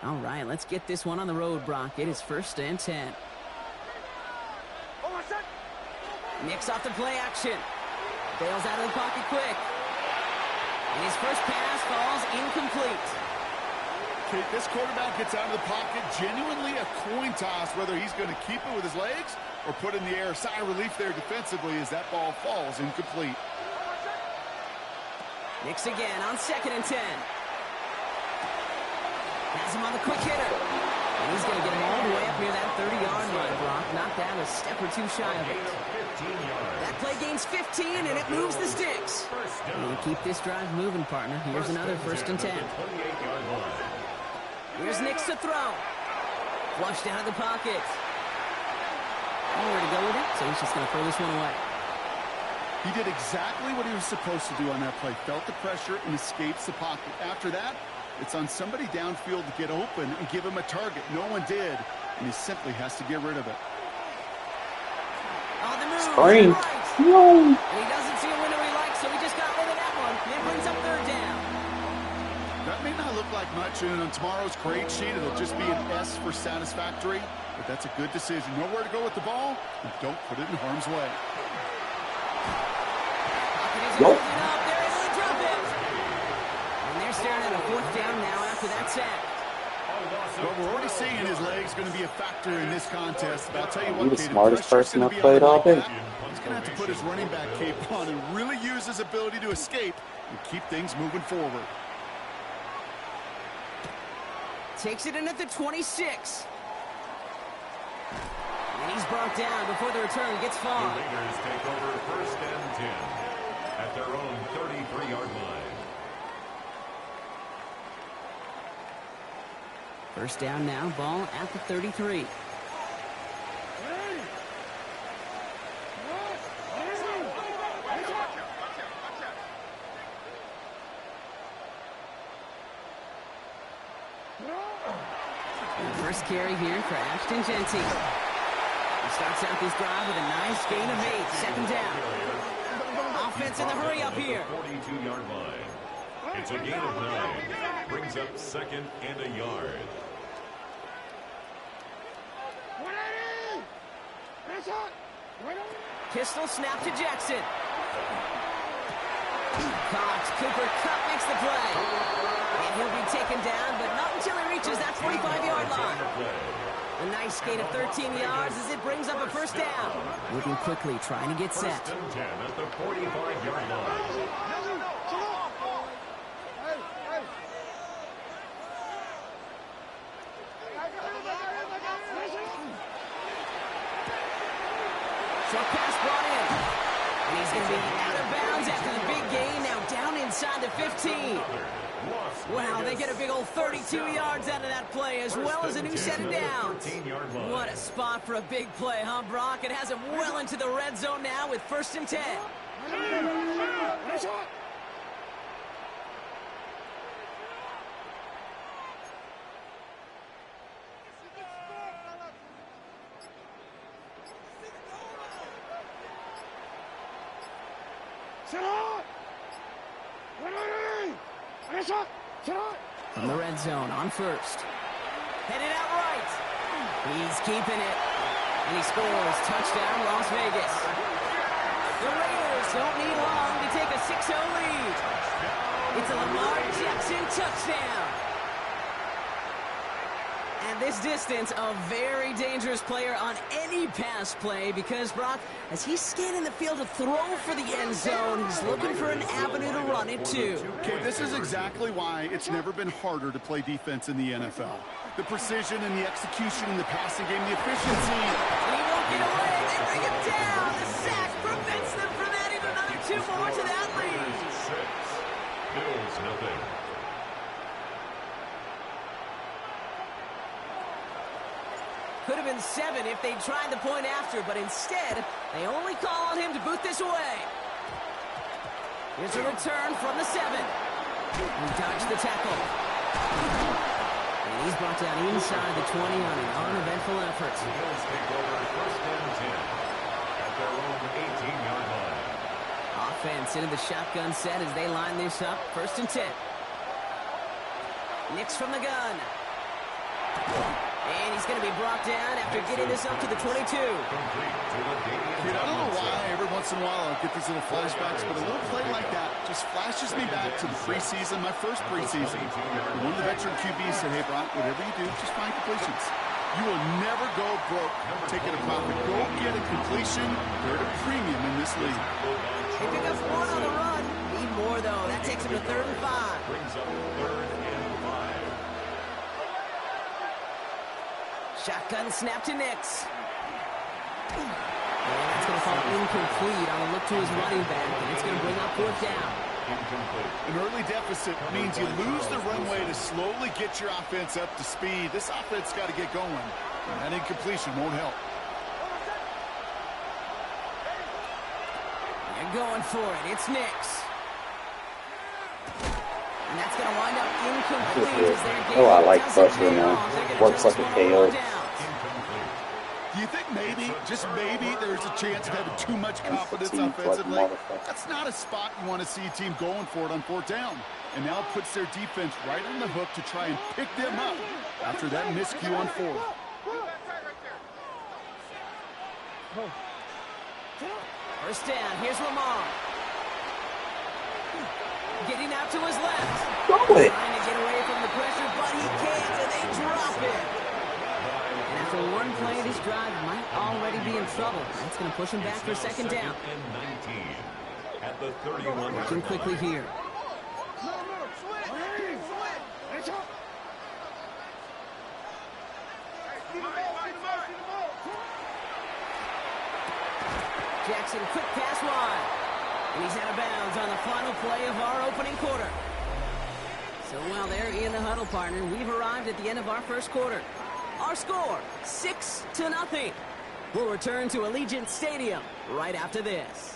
All right, let's get this one on the road, Brock. It is 1st and 10. Nicks off the play action. Bails out of the pocket quick. And his first pass falls incomplete. Okay, this quarterback gets out of the pocket, genuinely a coin toss, whether he's going to keep it with his legs or put it in the air. Sigh of relief there defensively as that ball falls incomplete. Nicks again on 2nd and 10. Has him on the quick hitter. And he's going to get him all the way up near that 30-yard line, Brock. Knocked down a step or two shy of it. That play gains 15, and it moves the sticks. And keep this drive moving, partner. Here's another 1st and 10. Here's Nicks to throw. Flushed out of the pocket. Nowhere to go with it, so he's just going to throw this one away. He did exactly what he was supposed to do on that play. Felt the pressure and escapes the pocket. After that, it's on somebody downfield to get open and give him a target. No one did, and he simply has to get rid of it. On the move. Spring. Right. No. And he doesn't see a window he likes, so he just got rid of that one. And it brings up 3rd down. That may not look like much, and on tomorrow's grade sheet, it'll just be an S for satisfactory, but that's a good decision. Know where to go with the ball, and don't put it in harm's way. Nope. They're able to drop it. And they're staring at a 4th down now after that sack. Well, we're already seeing his legs going to be a factor in this contest, but I'll tell you what, He's the Kate, smartest pressure's person gonna I've be played on all like day. that. He's going to have to put his running back cape on and really use his ability to escape and keep things moving forward. Takes it in at the 26. And he's brought down before the return gets far. The Raiders take over 1st and 10 at their own 33-yard line. 1st down now, ball at the 33. First carry here for Ashton Genty. He starts out this drive with a nice gain of 8. 2nd down. Offense in the hurry up here. 42-yard line. It's a gain of 9. Brings up 2nd and a yard. Pistol snap to Jackson. Caught. Cooper Kupp makes the play. And he'll be taken down, but not until he reaches that 45-yard line. A nice gain of 13 yards as it brings up a 1st down. Moving quickly, trying to get set. 1st and 10 at the 45-yard line. Short pass brought in. And he's going to be out of bounds after the big gain. Now down inside the 15. Wow, they get a big old 32 yards out of that play as well as a new set of downs. What a spot for a big play, huh, Brock? It has him well into the red zone now with 1st and 10. From the red zone on 1st. Headed out right. He's keeping it. And he scores. Touchdown, Las Vegas. The Raiders don't need long to take a 6-0 lead. It's a Lamar Jackson touchdown. And this distance, a very dangerous player on any pass play because, Brock, as he's scanning the field to throw for the end zone, he's looking for an avenue to run it to. Okay, this is exactly why it's never been harder to play defense in the NFL. The precision and the execution in the passing game, the efficiency. And he won't get away. They bring him down. The sack prevents them from adding another 2 more to that lead. 6. Bills nothing. Could have been 7 if they tried the point after, but instead, they only call on him to boot this away. Here's a return from the 7. He dodged the tackle. And he's brought down inside the 20 on an uneventful effort. The Bills take over 1st and 10 at their own 18-yard line. Offense into the shotgun set as they line this up. 1st and 10. Nix from the gun. And he's going to be brought down after getting this up to the 22. Dude, I don't know why every once in a while I get these little flashbacks, but a little play like that just flashes me back to the preseason, my first preseason. One of the veteran QBs said, hey, Brock, whatever you do, just find completions. You will never go broke taking a profit. Go get a completion. They're at a premium in this league. They pick up 1 on the run. Need more, though. That takes him to 3rd and 5. Brings up 3rd and 5. Shotgun snap to Nix. And that's going to fall incomplete on a look to his running back, and it's going to bring up 4th down. Incomplete. An early deficit means you lose the runway to slowly get your offense up to speed. This offense got to get going. That incompletion won't help. They're going for it. It's Nix. And that's going to wind up incomplete as their game. Oh, I like doesn't pressure pay now. off. They're gonna Works turn like a this one over KO. down. Do you think maybe, just maybe, there's a chance of having too much confidence Team offensively? like motherfucker. That's not a spot you want to see a team going for it on 4th down. And now it puts their defense right on the hook to try and pick them up after that miscue on 4th. First down. Here's Lamar. Getting out to his left. Go with it. Trying to get away from the pressure, but he can't, and they drop it. And after one play, this drive might already be in trouble. That's going to push him back for 2nd down. 2nd and 19 at the 31. Looking quickly here. Jackson, quick pass wide. And he's out of bounds on the final play of our opening quarter. So while they're in the huddle, partner, we've arrived at the end of our 1st quarter. Our score, 6-0. We'll return to Allegiant Stadium right after this.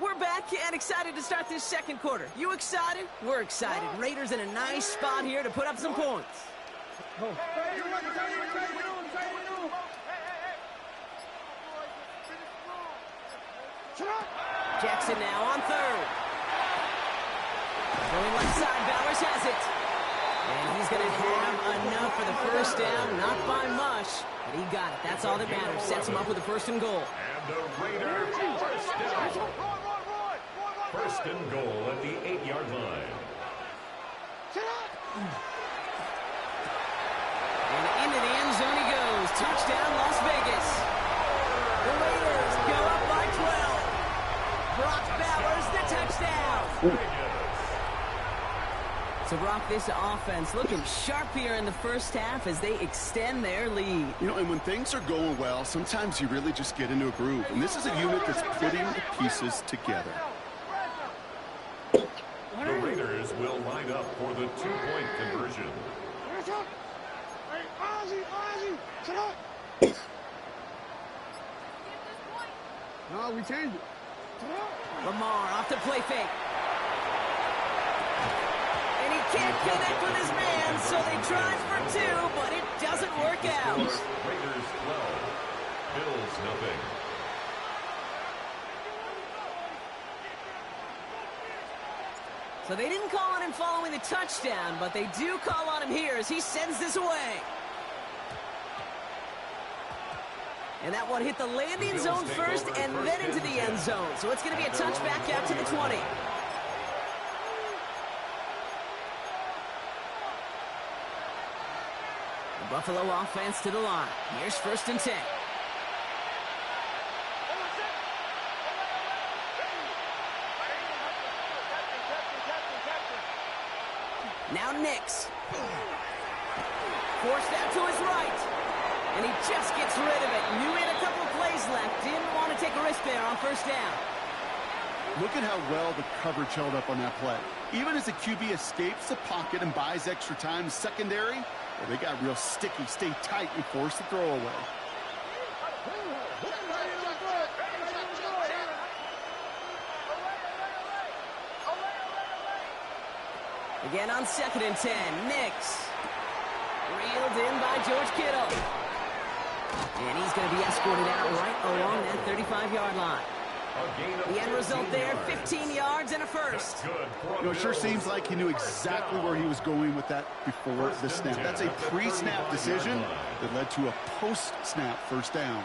We're back and excited to start this 2nd quarter. You excited? We're excited. Raiders in a nice spot here to put up some points. Jackson now on 3rd. Going left side, Bowers has it. And he's going to have enough for the 1st down, not by much, but he got it. That's all that matters. Sets him up with a 1st and goal. And the Raiders 1st down. 1st and goal at the 8-yard line. And into the end zone he goes. Touchdown, Las Vegas. The Raiders go up by 12. Brock Bowers, the touchdown. So, Brock, this offense looking sharp here in the 1st half as they extend their lead. You know, and when things are going well, sometimes you really just get into a groove. And this is a unit that's putting the pieces together. The Raiders will line up for the 2-point conversion. No, we changed it. Lamar off the play fake. And he can't connect with his man, so they try for 2, but it doesn't work out. Raiders 12, Bills nothing. So they didn't call on him following the touchdown, but they do call on him here as he sends this away. And that one hit the landing zone first and then into the end zone. So it's going to be a touchback out to the 20. The Buffalo offense to the line. Here's 1st and 10. Now Nix. Forced out to his right. And he just gets rid of it. Knew he had a couple of plays left. Didn't want to take a risk there on 1st down. Look at how well the coverage held up on that play. Even as the QB escapes the pocket and buys extra time in secondary, well, they got real sticky, stay tight, and force the throw away. Again on 2nd and 10. Nix. Reeled in by George Kittle. And he's going to be escorted out right along that 35-yard line. The end result there, 15 yards and a 1st. You know, it sure seems like he knew exactly where he was going with that before the snap. That's a pre-snap decision that led to a post-snap 1st down.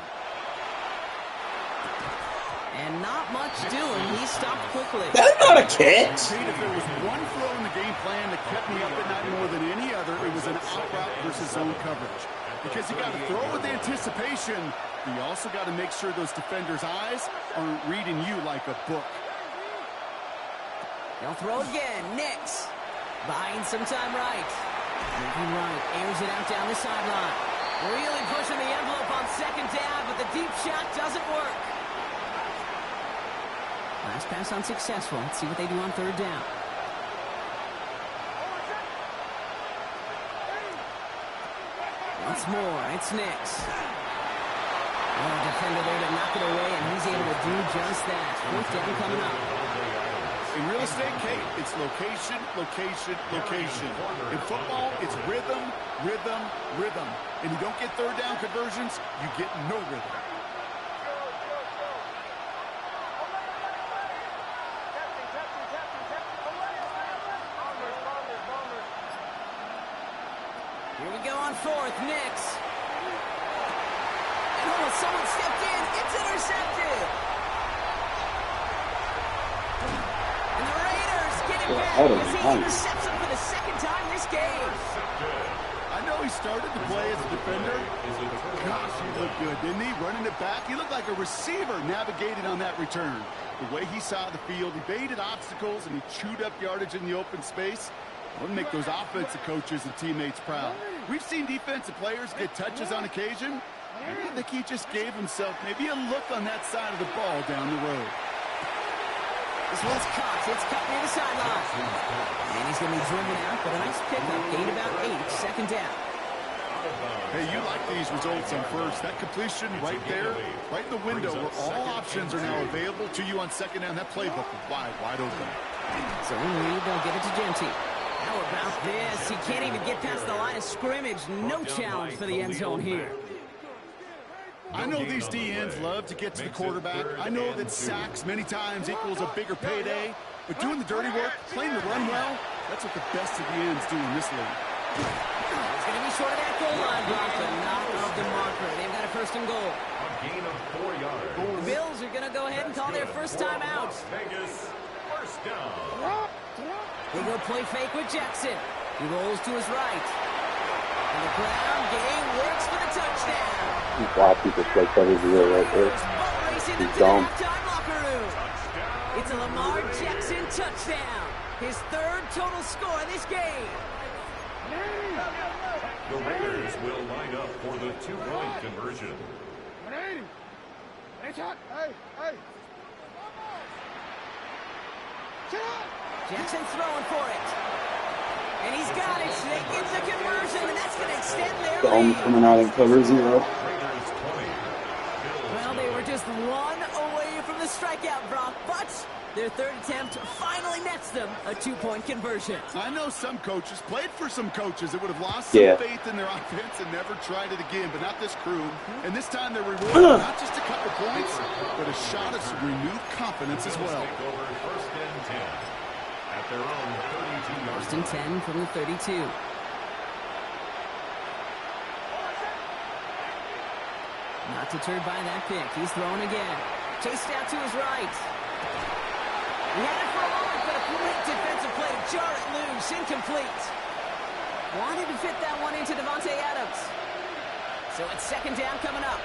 And not much doing. He stopped quickly. That's not a catch. If there was one throw in the game plan that kept me up at night more than any other, it was an out route versus zone coverage. Because you got to throw with anticipation, but you also got to make sure those defenders' eyes aren't reading you like a book. They'll throw again. Nix. Buying some time right. Moving right. Airs it out down the sideline. Really pushing the envelope on 2nd down, but the deep shot doesn't work. Last pass unsuccessful. Let's see what they do on 3rd down. Once more, it's Nix. Oh, defender there to knock it away, and he's able to do just that. 4th down coming up. In real estate, Kate, it's location, location, location. In football, it's rhythm, rhythm, rhythm. And you don't get 3rd down conversions, you get no rhythm. Here we go on 4th, Nix. And oh, someone stepped in. It's intercepted. And the Raiders get it back as he intercepts him for the 2nd time this game. I know he started to play as a defender. Gosh, he looked good, didn't he? Running it back. He looked like a receiver navigating on that return. The way he saw the field, he baited obstacles, and he chewed up yardage in the open space. Wouldn't make those offensive coaches and teammates proud. We've seen defensive players get touches on occasion. I think he just gave himself maybe a look on that side of the ball down the road. This one's caught. It's cut near the sideline. And he's going to be driven out, but a nice pickup. Gain about 8. 2nd down. Hey, you like these results on 1st. That completion right there, right in the window where all options are now available to you on 2nd down. That playbook is wide open. So read, they'll give it to Genty. How about this? He can't even get past the line of scrimmage. No challenge for the end zone here. I know these D-ends love to get to the quarterback. I know that sacks many times equals a bigger payday. But doing the dirty work, playing the run well, that's what the best of the ends do in this league. He's going to be short of that goal line block, but not of the marker. They've got a 1st and goal. A gain of 4 yards. The Bills are going to go ahead and call their 1st time out. Vegas, 1st down. They go play fake with Jackson. He rolls to his right. And the ground game works for the touchdown. Why people play cover 0 right there. He's gone. It's a Lamar Jackson touchdown. His 3rd total score in this game. The Raiders will line up for the 2-point conversion. 180. Hey, Chuck. Hey. Jackson throwing for it. And he's got it. They get the conversion, and that's going to extend their lead. Coming out in cover 0. Well, they were just 1 away from the strikeout, Brock, but their 3rd attempt finally nets them a 2-point conversion. I know some coaches, played for some coaches that would have lost some faith in their offense and never tried it again, but not this crew. And this time they're rewarded not just a couple points, but a shot of some renewed confidence as well. At their own 32 1st and 10 from the 32. Not deterred by that pick. He's throwing again. Chased out to his right. He had it for a moment, but a great defensive play to jar it loose. Incomplete. Wanted to fit that one into Devontae Adams. So it's second down coming up.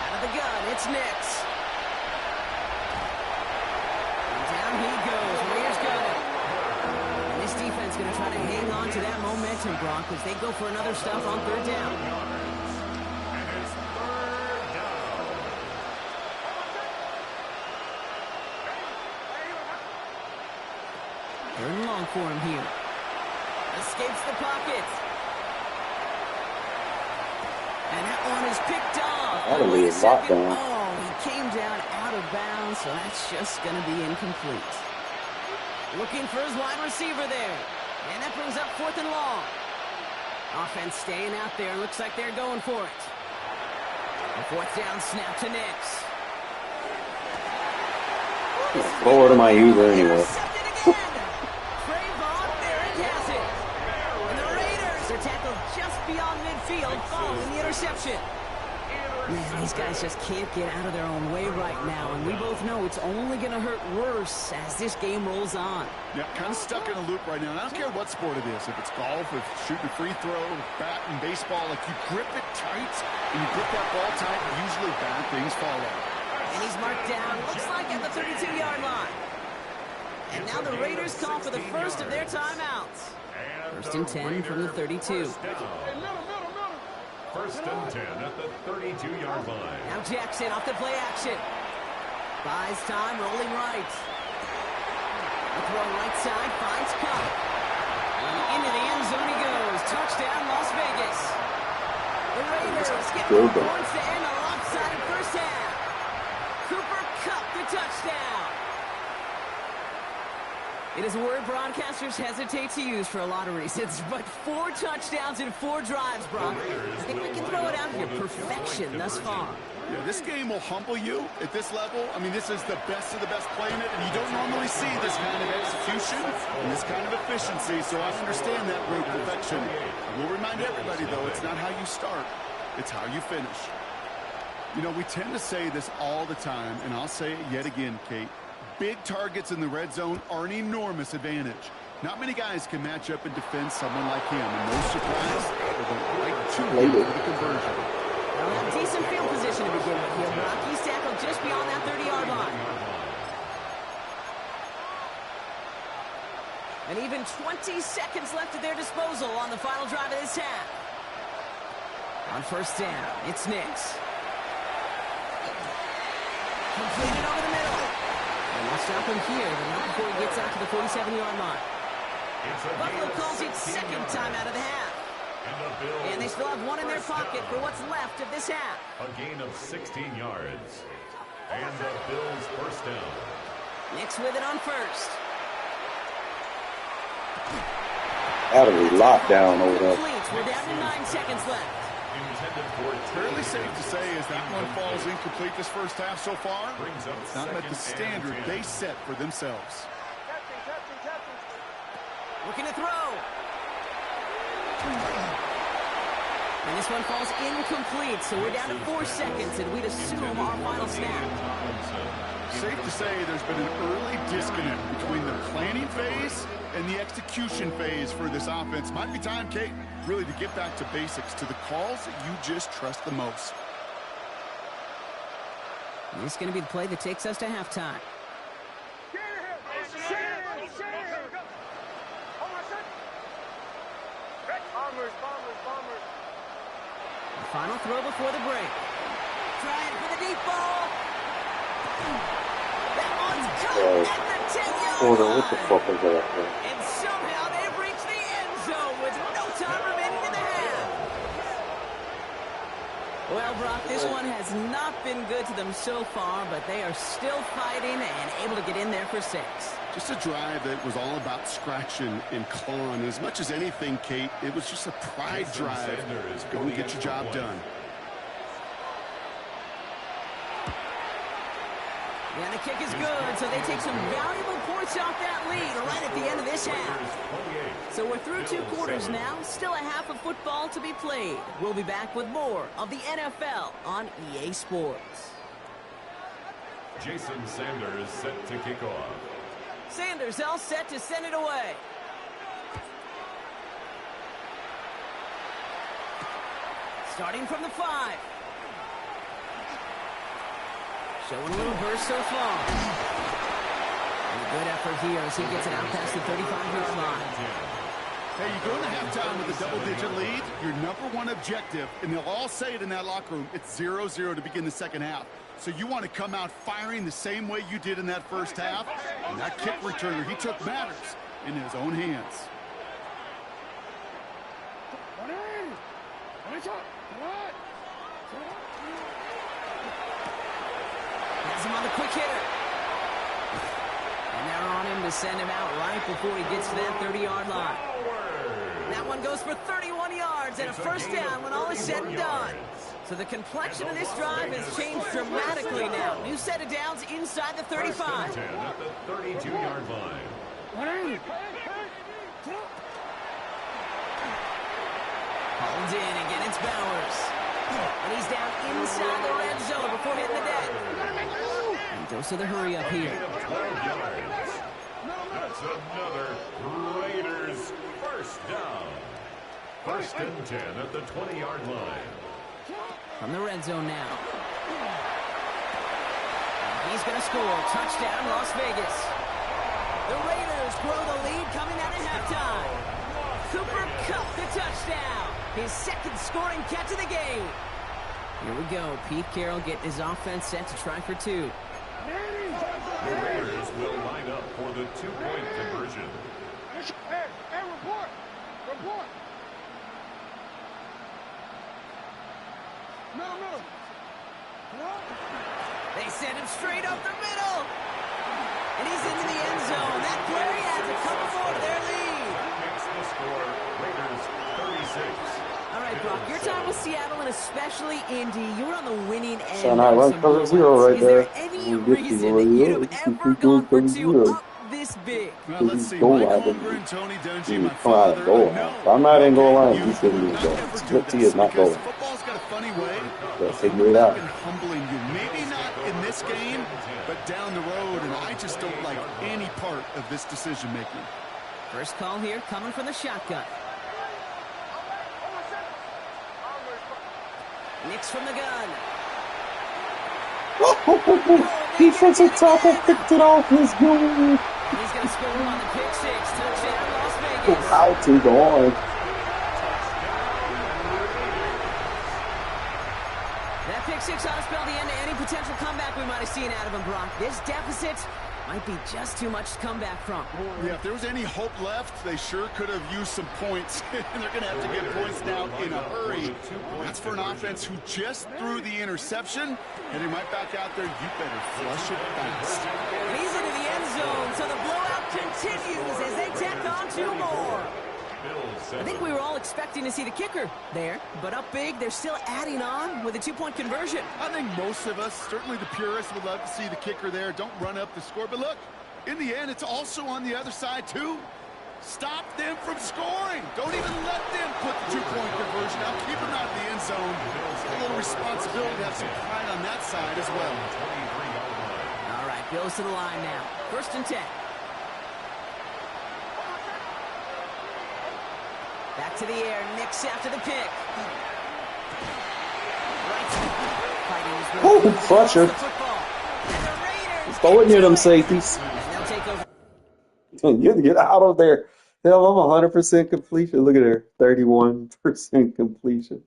Out of the gun, it's Nix. And down he goes. Raiders got it. And this defense going to try to hang on to that momentum, Brock, as they go for another stuff on third down. And it's third down. Third and long for him here. Escapes the pocket. And that one is picked off. That'll be a lockdown. Oh, he came down out of bounds, so that's just going to be incomplete. Looking for his wide receiver there. And that brings up fourth and long. Offense staying out there. Looks like they're going for it. A fourth down snap to Nix. Forward to my user anyway. Intercepted again. Trayvon, there it has it. And the Raiders are tackled just beyond midfield following the interception. Man, these guys just can't get out of their own way right now, and we both know it's only going to hurt worse as this game rolls on. Yeah, kind of stuck in a loop right now. And I don't care what sport it is. If it's golf, if shooting a free throw, bat and baseball, like you grip it tight, and you grip that ball tight, usually bad things follow. And he's marked down, looks like at the 32-yard line. And now the Raiders call for the first of their timeouts. First and 10 from the 32. First and 10 at the 32-yard line. Now Jackson off the play action. Buys time, rolling right. The throw right side, finds Cup. And into the end zone he goes. Touchdown, Las Vegas. The Raiders get 4 points to end a lopsided first half. Cooper Kupp, the touchdown. It is a word broadcasters hesitate to use for a lot of reasons, but 4 touchdowns in 4 drives, Brock. I think we can throw it out here. Perfection thus far. Yeah, this game will humble you at this level. I mean, this is the best of the best playing it, and you don't normally see this kind of execution and this kind of efficiency, so I understand that road perfection. I will remind everybody, though, it's not how you start, it's how you finish. You know, we tend to say this all the time, and I'll say it yet again, Kate. Big targets in the red zone are an enormous advantage. Not many guys can match up and defend someone like him, and no surprise, they're going right to him for the conversion. Well, decent field position to begin with here, Brock. He's tackled just beyond that 30-yard line. And even 20 seconds left at their disposal on the final drive of this half. On first down, it's Nix. Completed over the middle. And they'll stop him here, but not before he gets out to the 47-yard line. Buffalo calls it second time out of the half. And they still have 1 in their pocket for what's left of this half. A gain of 16 yards. And the Bills first down. Nix with it on first. That'll be locked down over there. We're down to 9 seconds left. Fairly safe to say as that one falls incomplete this first half so far, it's not met the standard they set for themselves. Looking to throw. And this one falls incomplete, so we're down to 4 seconds, and we'd assume our final snap. Safe to say there's been an early disconnect between the planning phase and the execution phase for this offense. Might be time, Kate, really to get back to basics, to the calls that you just trust the most. And this is going to be the play that takes us to halftime. The final throw before the break. Trying for the deep ball. That one's caught at the 10-yard line. What the fuck is that? And somehow they've reached the end zone with no time remaining in the half. Well, Brock, this one has not been good to them so far, but they are still fighting and able to get in there for 6. Just a drive that was all about scratching and clawing. As much as anything, Kate, it was just a pride drive. Go and get your job done. And the kick is good, so they take some valuable points off that lead right at the end of this half. So we're through 2 quarters now, still a half of football to be played. We'll be back with more of the NFL on EA Sports. Jason Sanders set to kick off. Sanders all set to send it away. Starting from the 5. Showing a little burst so far. And a good effort here as he gets it out past the 35-yard line. Hey, you go into halftime with a double-digit lead, your number one objective, and they'll all say it in that locker room, it's 0-0 to begin the second half. So you want to come out firing the same way you did in that first half. And that kick returner, he took matters in his own hands. Has him on the quick hitter. And they're on him to send him out right before he gets to that 30-yard line. That one goes for 31 yards and a first down when all is said and done. So the complexion of this drive has changed dramatically now. New set of downs inside the 35. 10 at the 32-yard line. Holds in, again it's Bowers. And he's down inside the red zone before hitting the deck. And goes to the hurry up here. 12 yards. That's another Raiders first down. First and 10 at the 20-yard line. From the red zone now. And he's going to score. Touchdown, Las Vegas. The Raiders grow the lead coming out at halftime. Cooper Kupp the touchdown. His second scoring catch of the game. Here we go. Pete Carroll getting his offense set to try for 2. The Raiders will line up for the 2-point conversion. Hey, report. Report. Middle. They send him straight up the middle. And he's into the end zone. That play adds a couple more to their lead. Makes the score Raiders 36. All right, Brock, your time with Seattle and especially Indy, you were on the winning end. So now of run some cover moments. 0 right Is there there. any We'll get you reason where that you you'd are. have You can ever keep gone for going 2 0. up this big? Well, let's see. Goal Mike line, Holmgren and Tony Dungy, my come out father. of goal line. No. If I'm not in goal line, You you shouldn't would be not goal. ever do Split T this is not because goal. football's got a funny way Yeah, of figure it coming out. back and humbling you. Maybe not in this game, but down the road, and I just don't like any part of this decision-making. First call here coming from the shotgun. Knicks from the gun. Defensive tackle picked it off. Let's go. And he's going to score on the pick 6. Touchdown, Las Vegas. How to go on. That pick 6 ought to spell the end to any potential comeback we might have seen out of him, Brock. This deficit might be just too much to come back from. Yeah, if there was any hope left, they sure could have used some points. And they're going to have to get points now in a hurry. That's for an offense who just threw the interception. Heading right back out there, you better flush it fast. And he's into the end zone, so the blowout continues as they tack on 2 more. I think we were all expecting to see the kicker there, but up big, they're still adding on with a 2-point conversion. I think most of us, certainly the purists, would love to see the kicker there. Don't run up the score. But look, in the end, it's also on the other side, too. Stop them from scoring. Don't even let them put the 2-point conversion out. Keep them out of the end zone. A little responsibility to have some pride on that side as well. All right, goes to the line now. First and 10. Back to the air, Knicks after the pick. Right. Oh, crusher. Throw it near them safeties. And they'll take over. Get out of there. Hell, I'm 100% completion. Look at her. 31% completion.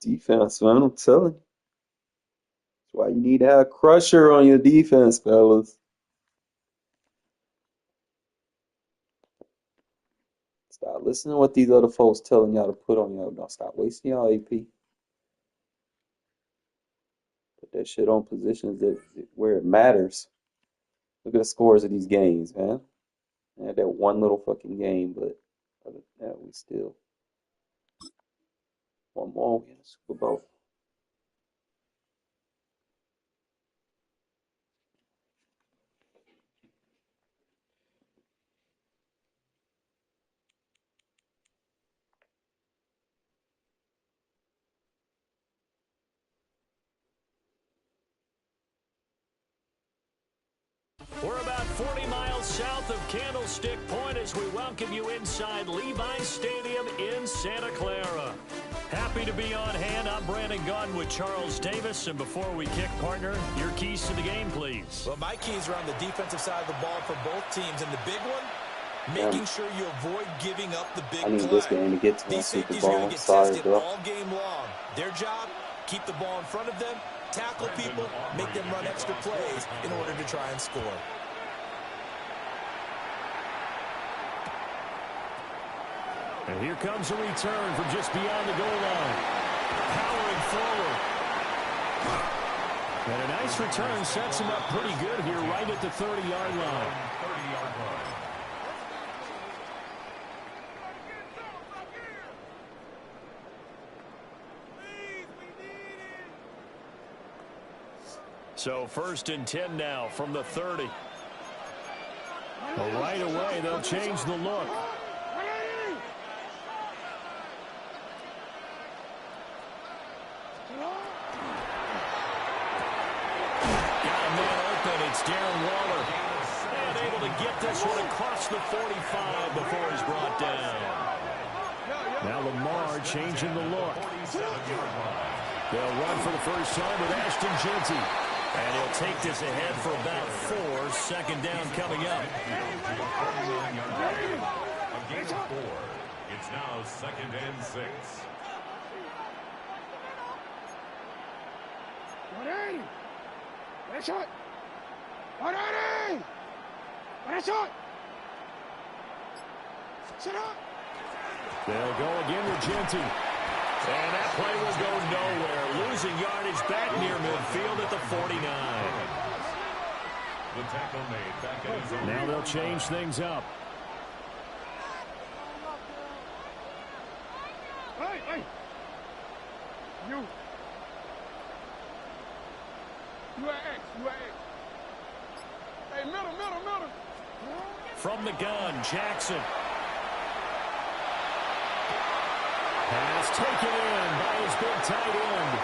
Defense, man. I'm telling you. That's why you need to have crusher on your defense, fellas. Stop listening to what these other folks telling y'all to put on y'all. Don't stop wasting y'all AP. Put that shit on positions where it matters. Look at the scores of these games, man. They had that one little fucking game, but other than that, we still one more we in the Super Bowl. We're about 40 miles south of Candlestick Point as we welcome you inside Levi's Stadium in Santa Clara. Happy to be on hand. I'm Brandon Gunn with Charles Davis. And before we kick, partner, your keys to the game, please. Well, my keys are on the defensive side of the ball for both teams. And the big one, making sure you avoid giving up the big I need play. this game to get to my These Super safeties are going Bowl. to get Sorry, tested bro. all game long. Their job, keep the ball in front of them, tackle people, make them run extra plays in order to try and score. And here comes a return from just beyond the goal line. Powering forward. And a nice return sets him up pretty good here right at the 30-yard line. So 1st and 10 now from the 30. But right away, they'll change the look. It's Darren Waller, and able to get this one across the 45 before he's brought down. Now Lamar changing the look. They'll run for the first time with Ashton Jeanty. And he'll take this ahead for about 4. Second down coming up. A gain of 4. It's now 2nd and 6. 180. Nice shot. 180. Nice shot. Sit up. They'll go again with Jeanty. And that play will go nowhere. Losing yardage back near midfield at the 49. The tackle made back at his own. Now they'll change things up. Hey, hey. You at X. You at X. Hey, middle. From the gun, Jackson. Pass taken in by his big tight end.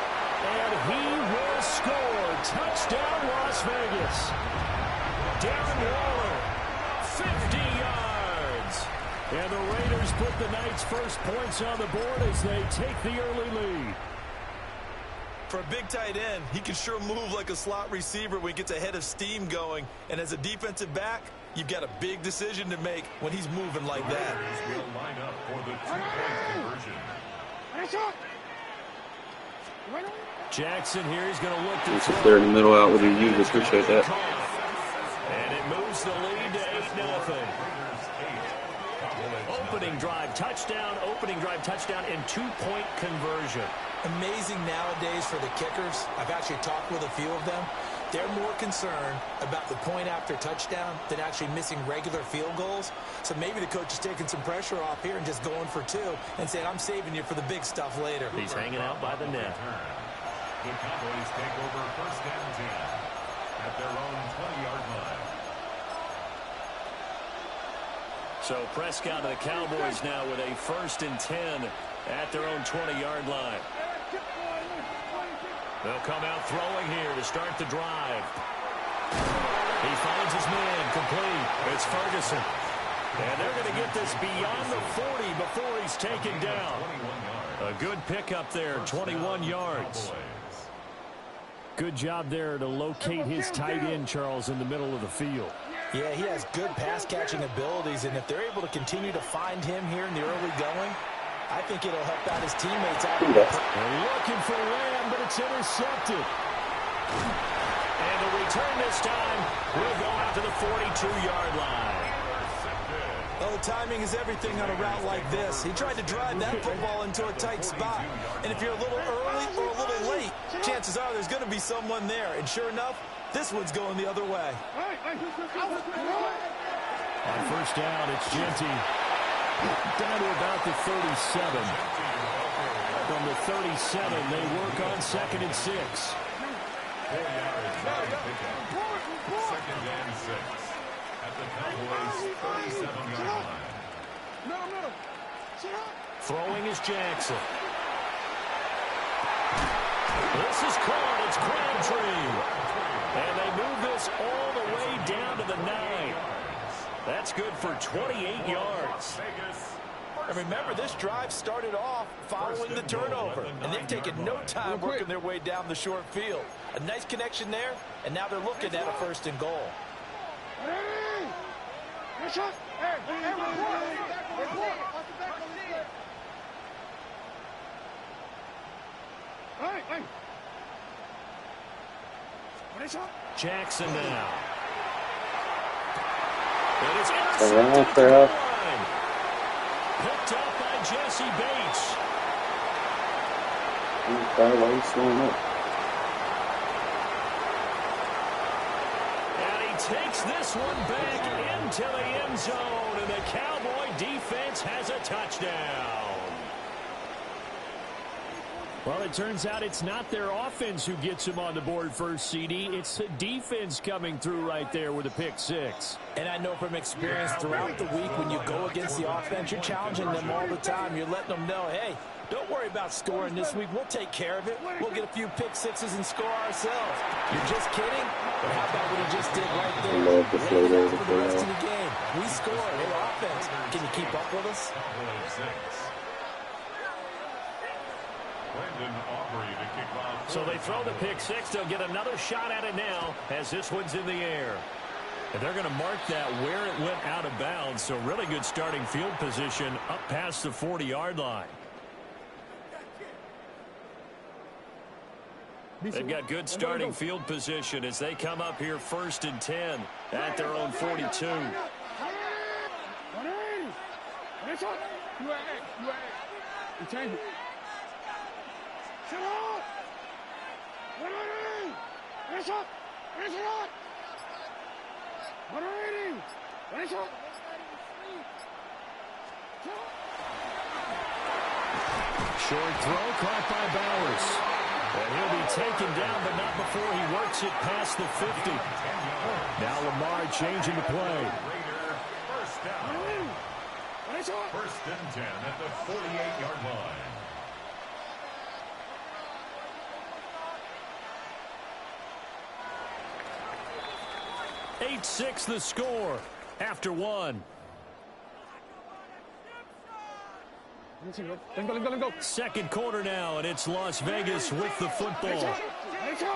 And he will score. Touchdown, Las Vegas. Darren Waller, 50 yards. And the Raiders put the Knights' first points on the board as they take the early lead. For a big tight end, he can sure move like a slot receiver when he gets a head of steam going. And as a defensive back, you've got a big decision to make when he's moving like that. Will line up for the 2-point conversion. Jackson here is going to look to He's just there in the middle out with you. Appreciate that. And it moves the lead to 8-0. Opening drive touchdown, and 2-point conversion. Amazing nowadays for the kickers. I've actually talked with a few of them. They're more concerned about the point after touchdown than actually missing regular field goals. So maybe the coach is taking some pressure off here and just going for 2 and saying, I'm saving you for the big stuff later. He's hanging out by the net. The Cowboys take over 1st and 10 at their own 20-yard line. So Prescott of the Cowboys now with a 1st and 10 at their own 20-yard line. They'll come out throwing here to start the drive. He finds his man complete. It's Ferguson. And they're going to get this beyond the 40 before he's taken down. A good pickup there, 21 yards. Good job there to locate his tight end, Charles, in the middle of the field. Yeah, he has good pass-catching abilities, and if they're able to continue to find him here in the early going, I think it'll help out his teammates out. They're looking for Lamb, but it's intercepted. And the return this time will go out to the 42-yard line. Well, the timing is everything on a route like this. He tried to drive that football into a tight spot. And if you're a little early or a little late, chances are there's going to be someone there. And sure enough, this one's going the other way. On 1st down, it's Jeanty. Down to about the 37. From the 37, they work on 2nd and 6. 4 yards. 2nd and 6 at the Cowboys' 37-yard line. Throwing is Jackson. This is caught. It's Crabtree. And they move this all the way down to the for 28 yards. And remember, this drive started off following the turnover, and they've taken no time working their way down the short field. A nice connection there, and now they're looking at a 1st and goal. Jackson now. It is Oh, intercepted at the goal line. Picked up by Jesse Bates. Why are you slowing up? And he takes this one back into the end zone, and the Cowboy defense has a touchdown. Well, it turns out it's not their offense who gets them on the board first, CD. It's the defense coming through right there with a pick 6. And I know from experience throughout the week, when you go against the offense, you're challenging them all the time. You're letting them know, hey, don't worry about scoring this week. We'll take care of it. We'll get a few pick 6s and score ourselves. You're just kidding? But how about what he just did right there? I love the Ready flavor for the rest of the game. We scored. Hey, offense, can you keep up with us? So they throw the pick 6. They'll get another shot at it now as this one's in the air. And they're going to mark that where it went out of bounds. So really good starting field position up past the 40-yard line. They've got good starting field position as they come up here 1st and 10 at their own 42. Short throw caught by Bowers. And he'll be taken down, but not before he works it past the 50. Now Lamar changing the play. First down. 1st and 10 at the 48-yard line. 8-6 the score after one. Second quarter now, and it's Las Vegas with the football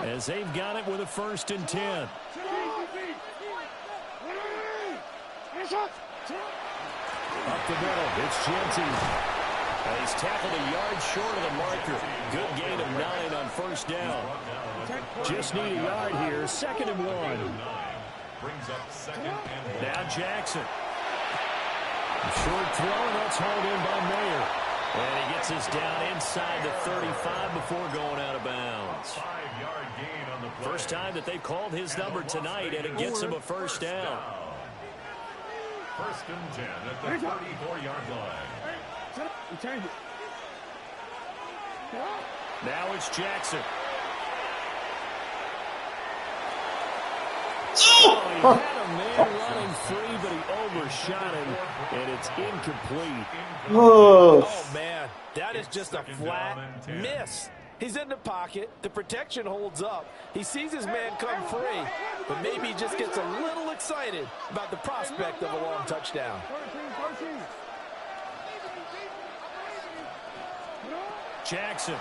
as they've got it with a 1st and 10. Up the middle, it's Genty. He's tackled a yard short of the marker. Good gain of 9 on 1st down. Just need a yard here, 2nd and 1. Brings up 2nd and 1. Now Jackson. Short throw, and that's hauled in by Mayer. And he gets us down inside the 35 before going out of bounds. 5-yard gain on the play. First time that they've called his number tonight, and it gets him a 1st down. 1st and 10 at the 34-yard line. Now it's Jackson. Oh, he had a man running free, but he overshot him, and it's incomplete. Oh, man, that is just a flat miss. He's in the pocket. The protection holds up. He sees his man come free, but maybe he just gets a little excited about the prospect of a long touchdown. Jackson.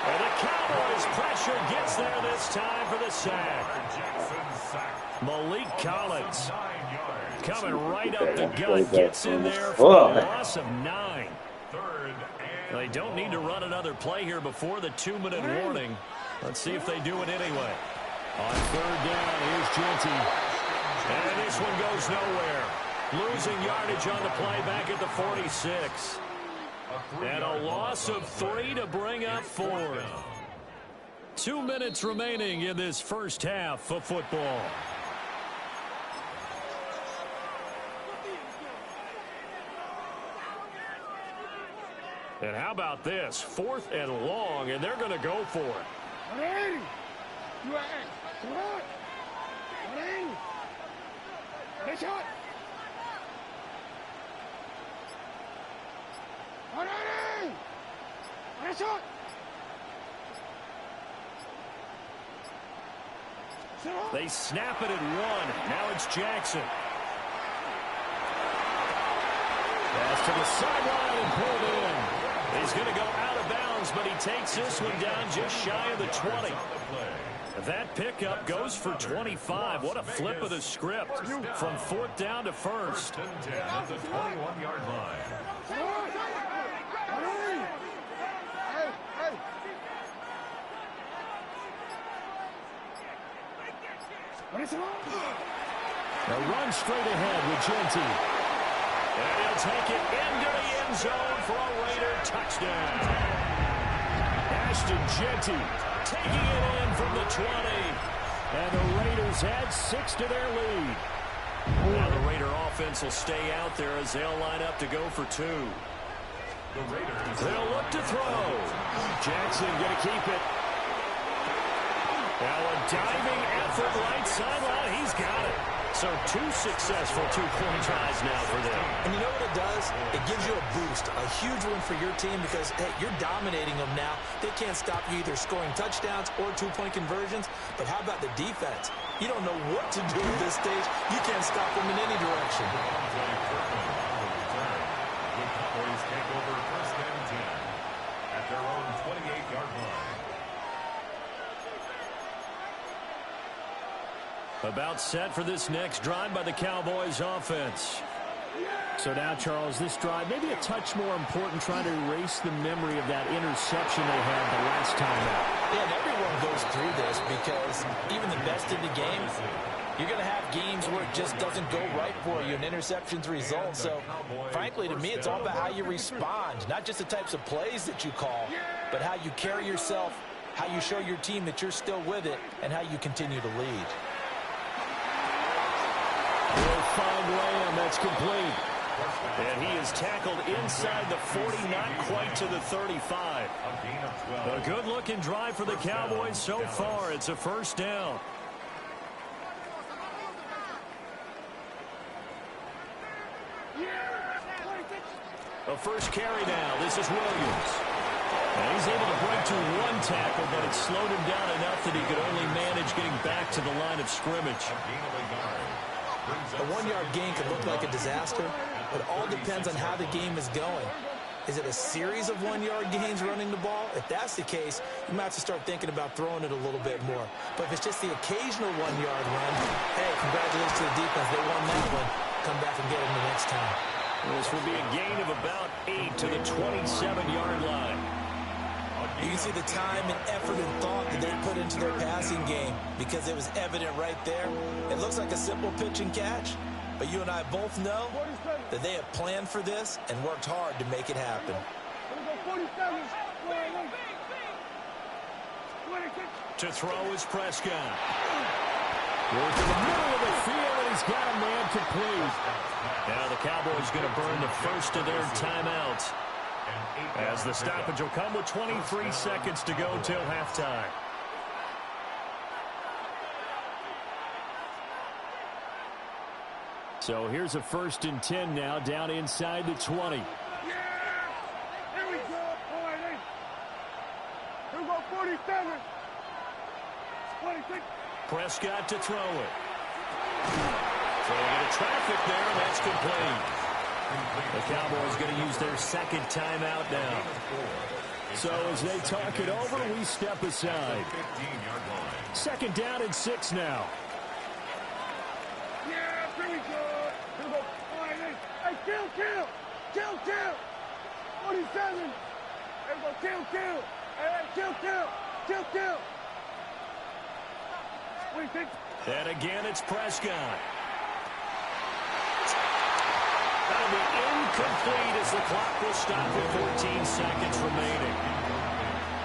And the Cowboys' pressure gets there this time for the sack. Malik Collins coming right up the gut, gets in there for a loss of 9. They don't need to run another play here before the 2-minute warning. Let's see if they do it anyway. On 3rd down, here's Genty. And this one goes nowhere. Losing yardage on the play back at the 46. And a loss of 3 to bring up 4th. 2 minutes remaining in this first half of football. And how about this? 4th and long, and they're going to go for it. They snap it at 1. Now it's Jackson. Pass to the sideline and pulled in. He's going to go out of bounds, but he takes this one down just shy of the 20. That pickup goes for 25. What a flip of the script from 4th down to 1st. At the 21-yard line. A run straight ahead with Genty. And he'll take it into the end zone for a Raider touchdown. Ashton Genty taking it in from the 20. And the Raiders add 6 to their lead. Now the Raider offense will stay out there as they'll line up to go for 2. They'll look to throw. Jackson going to keep it. Now a diving effort right sideline. He's got it. So 2 successful two-point tries now for them. And you know what it does? It gives you a boost, a huge win for your team because, hey, you're dominating them now. They can't stop you either scoring touchdowns or two-point conversions. But how about the defense? You don't know what to do at this stage. You can't stop them in any direction. The Cowboys take over 1st and 10 at their own 28-yard line. About set for this next drive by the Cowboys offense. So now, Charles, this drive maybe a touch more important, trying to erase the memory of that interception they had the last time out. Yeah, and everyone goes through this because even the best in the game, you're going to have games where it just doesn't go right for you, and interceptions result. So, frankly, to me, it's all about how you respond, not just the types of plays that you call, but how you carry yourself, how you show your team that you're still with it, and how you continue to lead. Will find Lamb. That's complete. And he is tackled inside the 40, not quite to the 35. A good-looking drive for the Cowboys so far. It's a 1st down. A first carry now. This is Williams. And he's able to break to 1 tackle, but it slowed him down enough that he could only manage getting back to the line of scrimmage. A 1-yard gain could look like a disaster, but it all depends on how the game is going. Is it a series of 1-yard gains running the ball? If that's the case, you might have to start thinking about throwing it a little bit more. But if it's just the occasional 1-yard run, hey, congratulations to the defense. They won that one. Come back and get them the next time. This will be a gain of about 8 to the 27-yard line. You can see the time and effort and thought that they put into their passing game because it was evident right there. It looks like a simple pitch and catch, but you and I both know that they have planned for this and worked hard to make it happen. To throw is Prescott. Goes to the middle of the field, and he's got a man complete. Now the Cowboys going to burn the first of their timeouts, as the stoppage will come with 23 seconds to go till halftime. So here's a 1st and 10 now, down inside the 20. Here we go, boy. Here we go, 47. 26. Prescott to throw it. Throwing into traffic there, and that's complete. The Cowboys going to use their 2nd timeout now. So as they talk it over, we step aside. 2nd down and 6 now. Yeah, here we go. Here we go. Hey, kill. 47. Here we go, kill. Hey, kill. 26. And again, it's Prescott. That'll be incomplete as the clock will stop with 14 seconds remaining.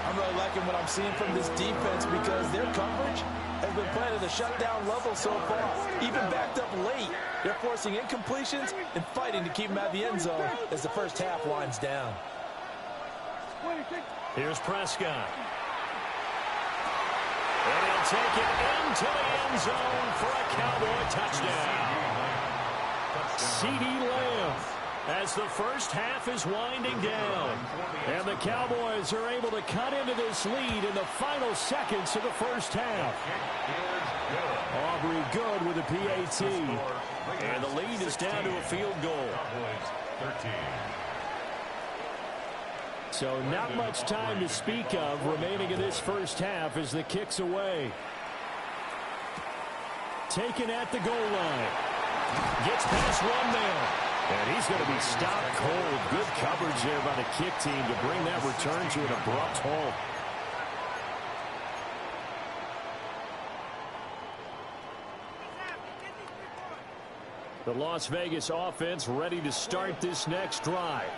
I'm really liking what I'm seeing from this defense because their coverage has been playing at a shutdown level so far. Even backed up late, they're forcing incompletions and fighting to keep them out of the end zone as the first half winds down. Here's Prescott. And he'll take it into the end zone for a Cowboy touchdown. CeeDee Lamb. as the first half is winding down. And the Cowboys are able to cut into this lead in the final seconds of the first half. Aubrey good with a PAT. And the lead is down to a field goal. So not much time to speak of remaining in this first half as the kick's away. Taken at the goal line. Gets past one man. And he's going to be stopped cold. Good coverage there by the kick team to bring that return to an abrupt halt. The Las Vegas offense ready to start this next drive.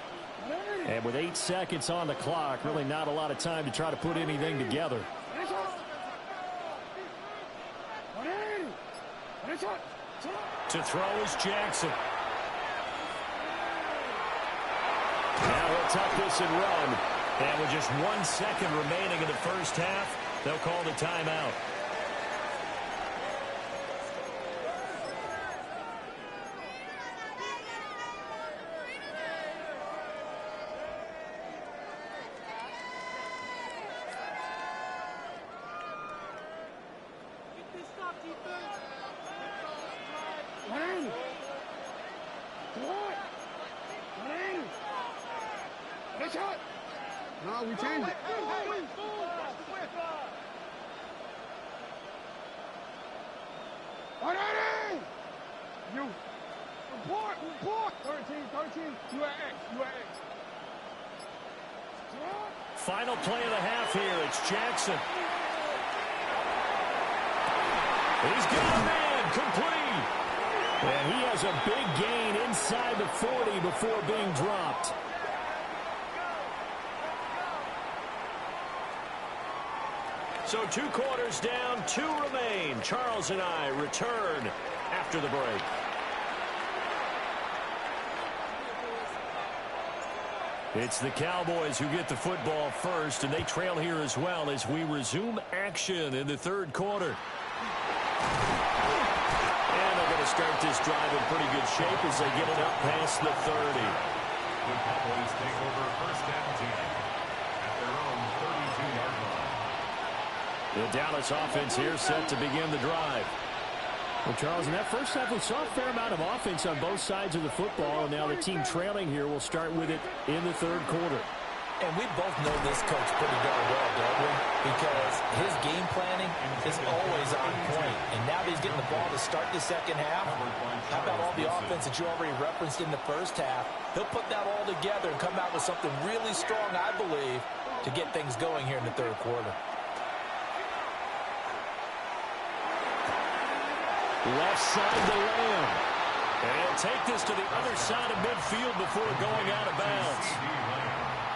And with 8 seconds on the clock, really not a lot of time to try to put anything together. To throw is Jackson. Now he'll tuck this and run. And with just 1 second remaining in the first half, they'll call the timeout. No, we changed it. You. Report. 13. You are X. Final play of the half here. It's Jackson. He's got a man complete. And he has a big gain inside the 40 before being dropped. So 2 quarters down, 2 remain. Charles and I return after the break. It's the Cowboys who get the football first, and they trail here as well as we resume action in the third quarter. And they're going to start this drive in pretty good shape as they get it up past the 30. The Cowboys take over first and 10 at their own 32-yard line. The Dallas offense here set to begin the drive. Well, Charles, in that first half, we saw a fair amount of offense on both sides of the football, and now the team trailing here will start with it in the third quarter. And we both know this coach pretty darn well, don't we? Because his game planning is always on point. And now that he's getting the ball to start the second half, how about all the offense that you already referenced in the first half? He'll put that all together and come out with something really strong, I believe, to get things going here in the third quarter. Left side to Lamb. And he'll take this to the other side of midfield before going out of bounds.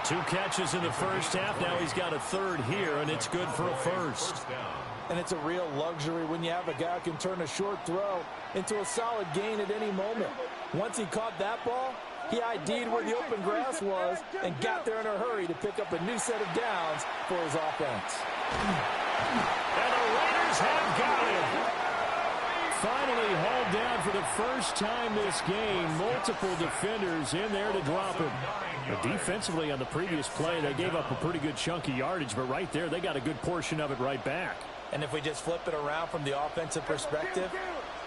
2 catches in the first half. Now he's got a third here, and it's good for a first. And it's a real luxury when you have a guy who can turn a short throw into a solid gain at any moment. Once he caught that ball, he ID'd where the open grass was and got there in a hurry to pick up a new set of downs for his offense. And the Raiders have got him. Finally hauled down for the first time this game. Multiple defenders in there to drop him. But defensively on the previous play, they gave up a pretty good chunk of yardage, but right there, they got a good portion of it right back. And if we just flip it around from the offensive perspective,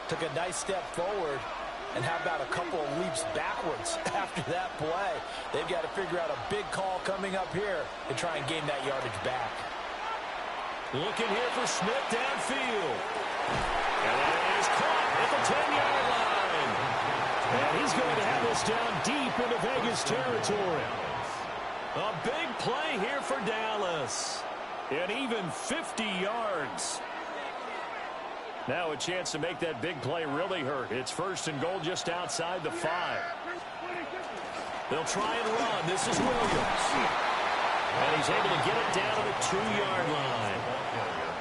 took a nice step forward, and how about a couple of leaps backwards after that play? They've got to figure out a big call coming up here to try and gain that yardage back. Looking here for Smith downfield. And that is caught at the 10-yard line. And he's going to have this down deep into Vegas territory. A big play here for Dallas. And even 50 yards. Now a chance to make that big play really hurt. It's first and goal just outside the 5. They'll try and run. This is Williams. And he's able to get it down to the 2-yard line.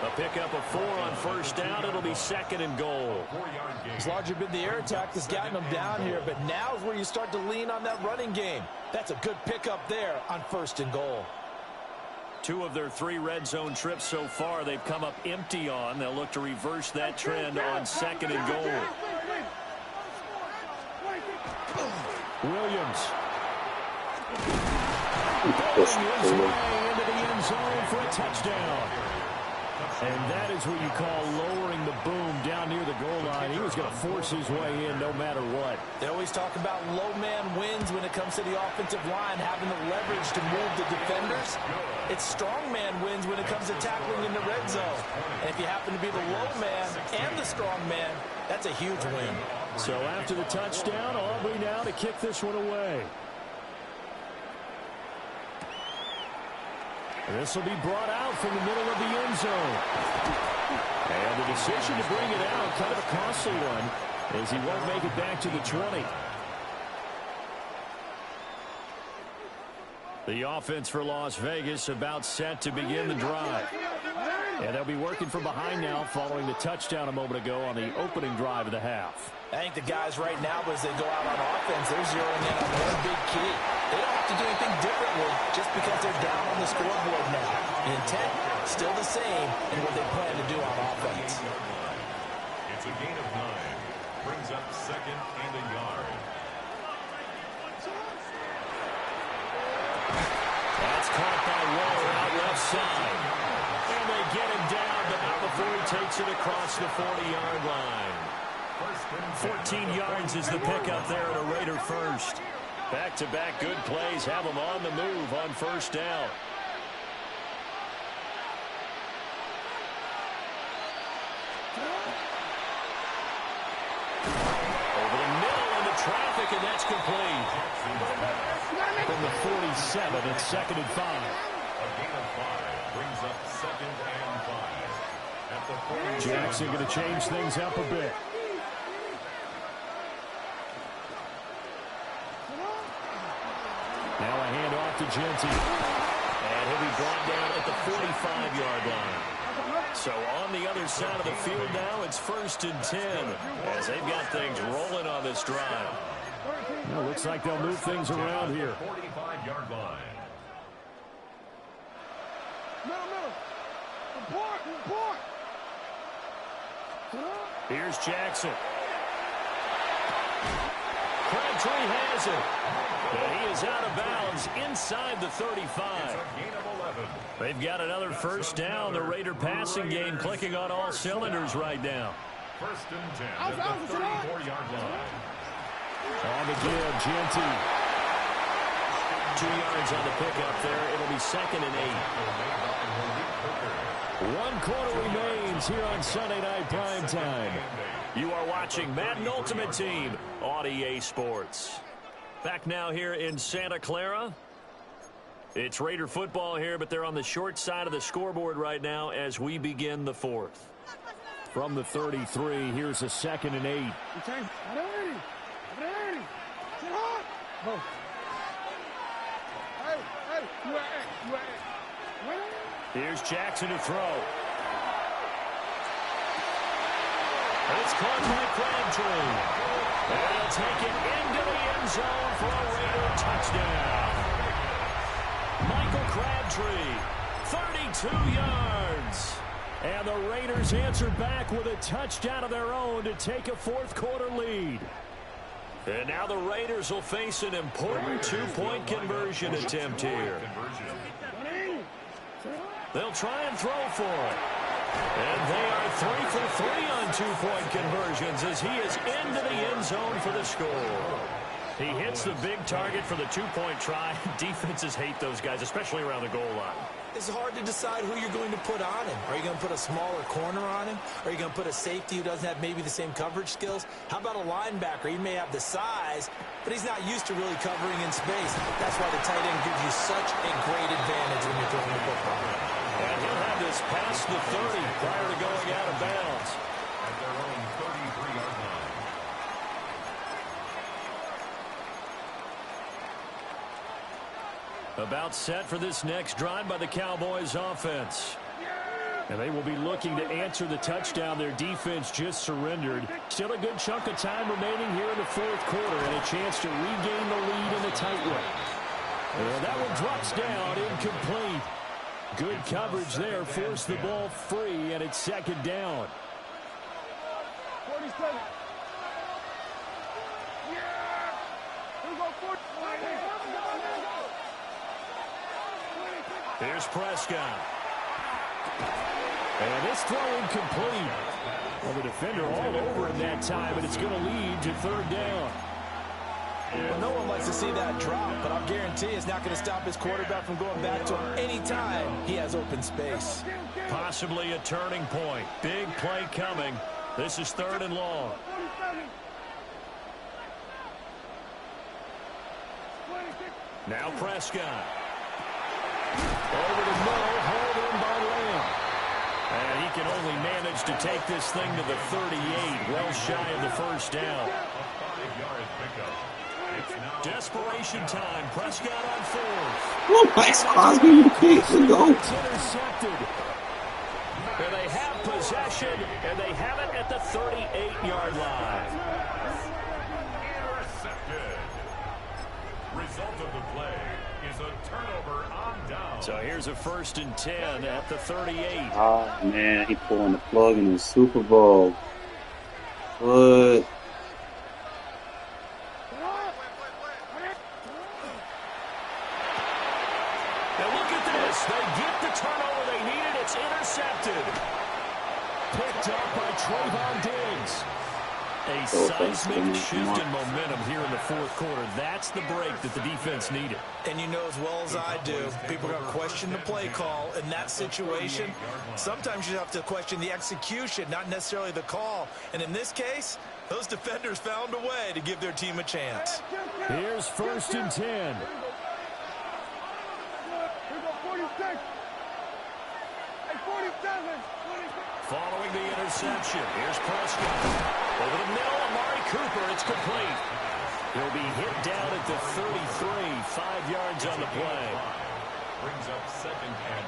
A pickup of 4 on first down. It'll be second and goal. It's largely been the air attack that's gotten them down here, but now is where you start to lean on that running game. That's a good pickup there on first and goal. 2 of their 3 red zone trips so far they've come up empty on. They'll look to reverse that trend on second and goal. Williams Bowling his way into the end zone for a touchdown. And that is what you call lowering the boom down near the goal line. He was going to force his way in no matter what. They always talk about low man wins when it comes to the offensive line, having the leverage to move the defenders. It's strong man wins when it comes to tackling in the red zone. And if you happen to be the low man and the strong man, that's a huge win. So after the touchdown, Aubrey now to kick this one away. This will be brought out from the middle of the end zone. And the decision to bring it out, kind of a costly one, as he won't make it back to the 20. The offense for Las Vegas about set to begin the drive. And they'll be working from behind now following the touchdown a moment ago on the opening drive of the half. I think the guys right now, as they go out on offense, they're zeroing in on one big key. They don't have to do anything differently just because they're down on the scoreboard now. The intent, still the same in what they plan to do on offense. It's a gain of 9. Brings up second and a yard. That's caught by Waller out left side. And they get him down, but not before he takes it across the 40-yard line. 14 yards is the pickup there at a Raider first. Back-to-back good plays have them on the move on first down. Over the middle into traffic, and that's complete. From the 47, it's 2nd and 5. A gain of 5 brings up second and 5. At the 40. Jackson going to change things up a bit. Now a handoff to Genty. And he'll be brought down at the 45-yard line. So on the other side of the field now, it's 1st and 10 as they've got things rolling on this drive. Well, looks like they'll move things around here. 45-yard line. Report! Here's Jackson. Crabtree has it. But he is out of bounds inside the 35. They've got another first down. The Raider passing game clicking on all cylinders right now. 1st and 10 at the 34-yard line. On the give, Genty. 2 yards on the pickup there. It'll be 2nd and 8. 1 quarter remains here on Sunday Night Primetime. You are watching Madden Ultimate Team on EA Sports. Back now here in Santa Clara. It's Raider football here, but they're on the short side of the scoreboard right now as we begin the 4th. From the 33, here's a 2nd and 8. Here's Jackson to throw. And it's caught by Crabtree. And he'll take it into the end zone for a Raider touchdown. Michael Crabtree, 32 yards. And the Raiders answer back with a touchdown of their own to take a 4th quarter lead. And now the Raiders will face an important 2-point conversion attempt here. They'll try and throw for it. And they are 3 for 3 on 2-point conversions as he is into the end zone for the score. He hits the big target for the 2-point try. Defenses hate those guys, especially around the goal line. It's hard to decide who you're going to put on him. Are you going to put a smaller corner on him? Are you going to put a safety who doesn't have maybe the same coverage skills? How about a linebacker? He may have the size, but he's not used to really covering in space. That's why the tight end gives you such a great advantage when you're throwing the football. And he'll have this past the 30 prior to going out of bounds. At their own 33-yard line. About set for this next drive by the Cowboys offense. And they will be looking to answer the touchdown their defense just surrendered. Still a good chunk of time remaining here in the 4th quarter and a chance to regain the lead in a tight one. And that one drops down, incomplete. Good coverage there, forced the ball free, and it's 2nd down. 47. Yeah! Here we go, 40. Here's Prescott. And this throw incomplete. Well, the defender all over him that time, and it's going to lead to third down. Well, no one likes to see that drop, but I'll guarantee it's not going to stop his quarterback from going back to him any time he has open space. Possibly a turning point. Big play coming. This is third and long. Now Prescott. Over the middle, hauled in by Lamb. And he can only manage to take this thing to the 38, well shy of the first down. Desperation time. Prescott on fourth. Oh, Max Crosby with a kick and go. It's intercepted. And they have possession, and they have it at the 38-yard line. Intercepted. Result of the play is a turnover on down. So here's a 1st and 10 at the 38. Oh, man, he pulling the plug in the Super Bowl. But Now look at this. They get the turnover they needed. It's intercepted. Picked up by Trayvon Diggs. A seismic shift in momentum here in the fourth quarter. That's the break that the defense needed. And you know as well as I do, people are going to question the play call in that situation. Sometimes you have to question the execution, not necessarily the call. And in this case, those defenders found a way to give their team a chance. Here's 1st and 10. Following the interception, here's Prescott. Over the middle, Amari Cooper, it's complete. He'll be hit down at the 33, 5 yards on the play. Brings up 2nd and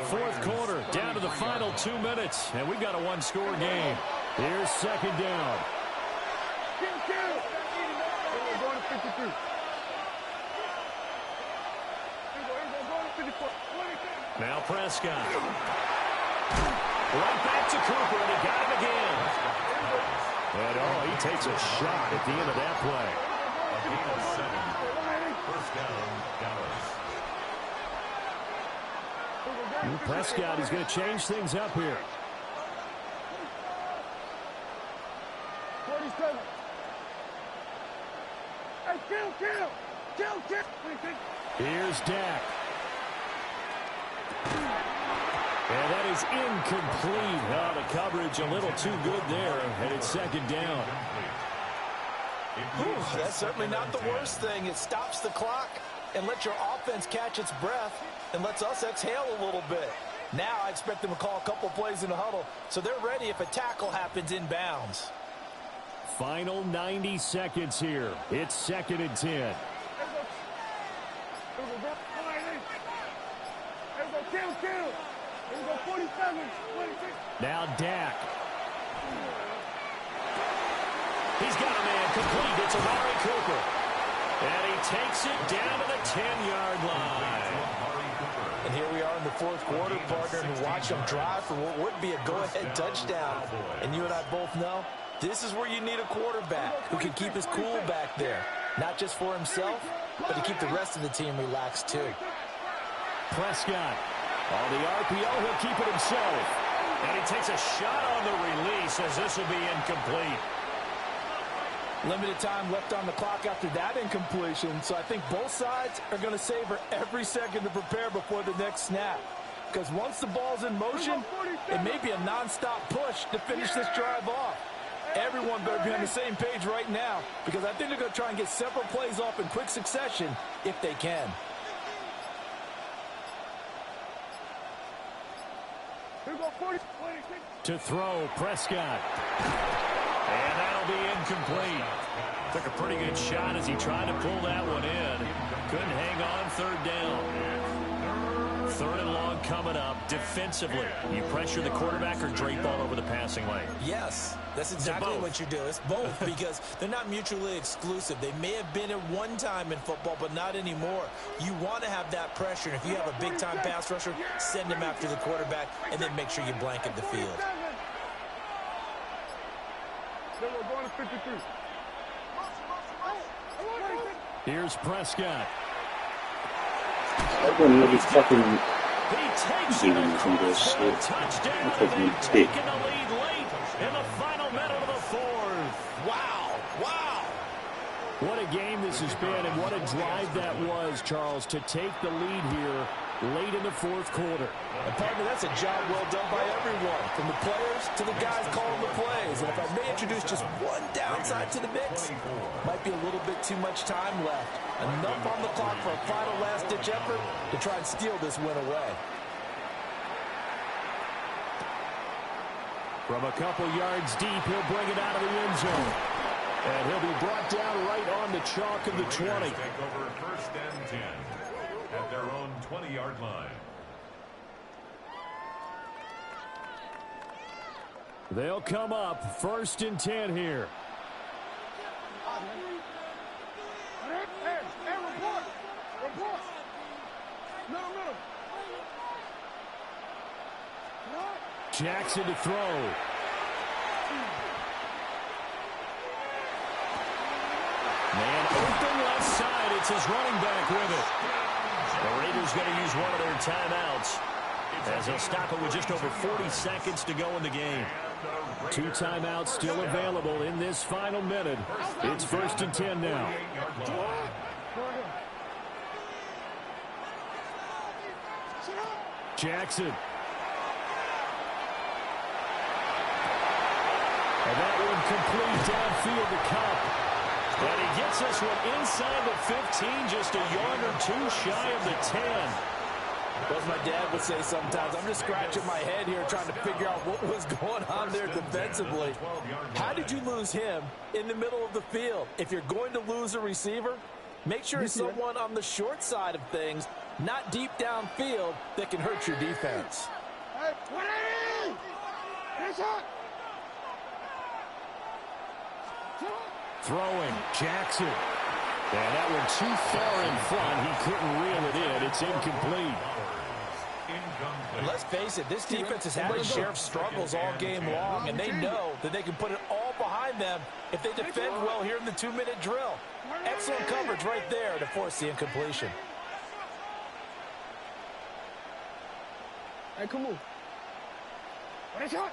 5. Fourth quarter, down to the final 2 minutes, and we've got a one-score game. Here's 2nd down. Now Prescott. Right back to Cooper, and he got him again. And he takes a shot at the end of that play. A gain of 7. First down, Dallas. Prescott is going to change things up here. 47. Hey, kill. Here's Dak. And that is incomplete. Oh, the coverage a little too good there, and it's 2nd down. That's certainly not the worst thing. It stops the clock and lets your offense catch its breath and lets us exhale a little bit. Now I expect them to call a couple plays in the huddle so they're ready if a tackle happens inbounds. Final 90 seconds here. It's 2nd and 10. Kill. Here we go, 47, 26. Now Dak. He's got a man complete. It's Amari Cooper. And he takes it down to the 10-yard line. And here we are in the fourth quarter, partner, and watch them drive for what would be a go-ahead touchdown. And you and I both know this is where you need a quarterback who can keep his cool back there. Not just for himself, but to keep the rest of the team relaxed too. Prescott. On the RPO, he'll keep it himself. And he takes a shot on the release as this will be incomplete. Limited time left on the clock after that incompletion, so I think both sides are going to savor every second to prepare before the next snap. Because once the ball's in motion, it may be a nonstop push to finish this drive off. Everyone better be on the same page right now, because I think they're going to try and get several plays off in quick succession if they can. To throw, Prescott. And that'll be incomplete. Took a pretty good shot as he tried to pull that one in. Couldn't hang on, 3rd down. 3rd and long coming up. Defensively, you pressure the quarterback or drape all over the passing lane? Yes, that's exactly what you do. It's both because they're not mutually exclusive. They may have been at one time in football, but not anymore. You want to have that pressure. And if you have a big-time pass rusher, send him after the quarterback and then make sure you blanket the field. Here's Prescott. Everyone will be fucking He takes doing it some of this across for a shit. touchdown. I'm taking They've a tick. taken the lead late in the final minute of the fourth. Wow, wow. What a game this has been, and what a drive that was, Charles, to take the lead here late in the fourth quarter. And partner, that's a job well done by everyone, from the players to the guys calling the plays. And if I may introduce just one downside to the mix, might be a little bit too much time left. Enough on the clock for a final last-ditch effort to try and steal this win away. From a couple yards deep, he'll bring it out of the end zone. And he'll be brought down right on the chalk of the 20. Take over first and 10 at their own 20-yard line. They'll come up first and 10 here. Hey, report. Report. No. Jackson to throw. Man open left side. It's his running back with it. The Raiders going to use one of their timeouts as they'll stop it with just over 40 seconds to go in the game. 2 timeouts still available in this final minute. It's first and 10 now. Jackson. And that one complete downfield to Cup. And he gets this one inside the 15, just a yard or two shy of the 10. Well, as my dad would say sometimes, I'm just scratching my head here trying to figure out what was going on there defensively. How did you lose him in the middle of the field? If you're going to lose a receiver, make sure it's someone on the short side of things, not deep downfield, that can hurt your defense. Hey, 180! Finish up! Throwing, Jackson. And that one too far in front. He couldn't reel it in. It's incomplete. And let's face it, this defense has had its share of struggles all game long, and they know that they can put it all behind them if they defend well here in the 2-minute drill. Excellent coverage right there to force the incompletion. Hey, come on. What is shot?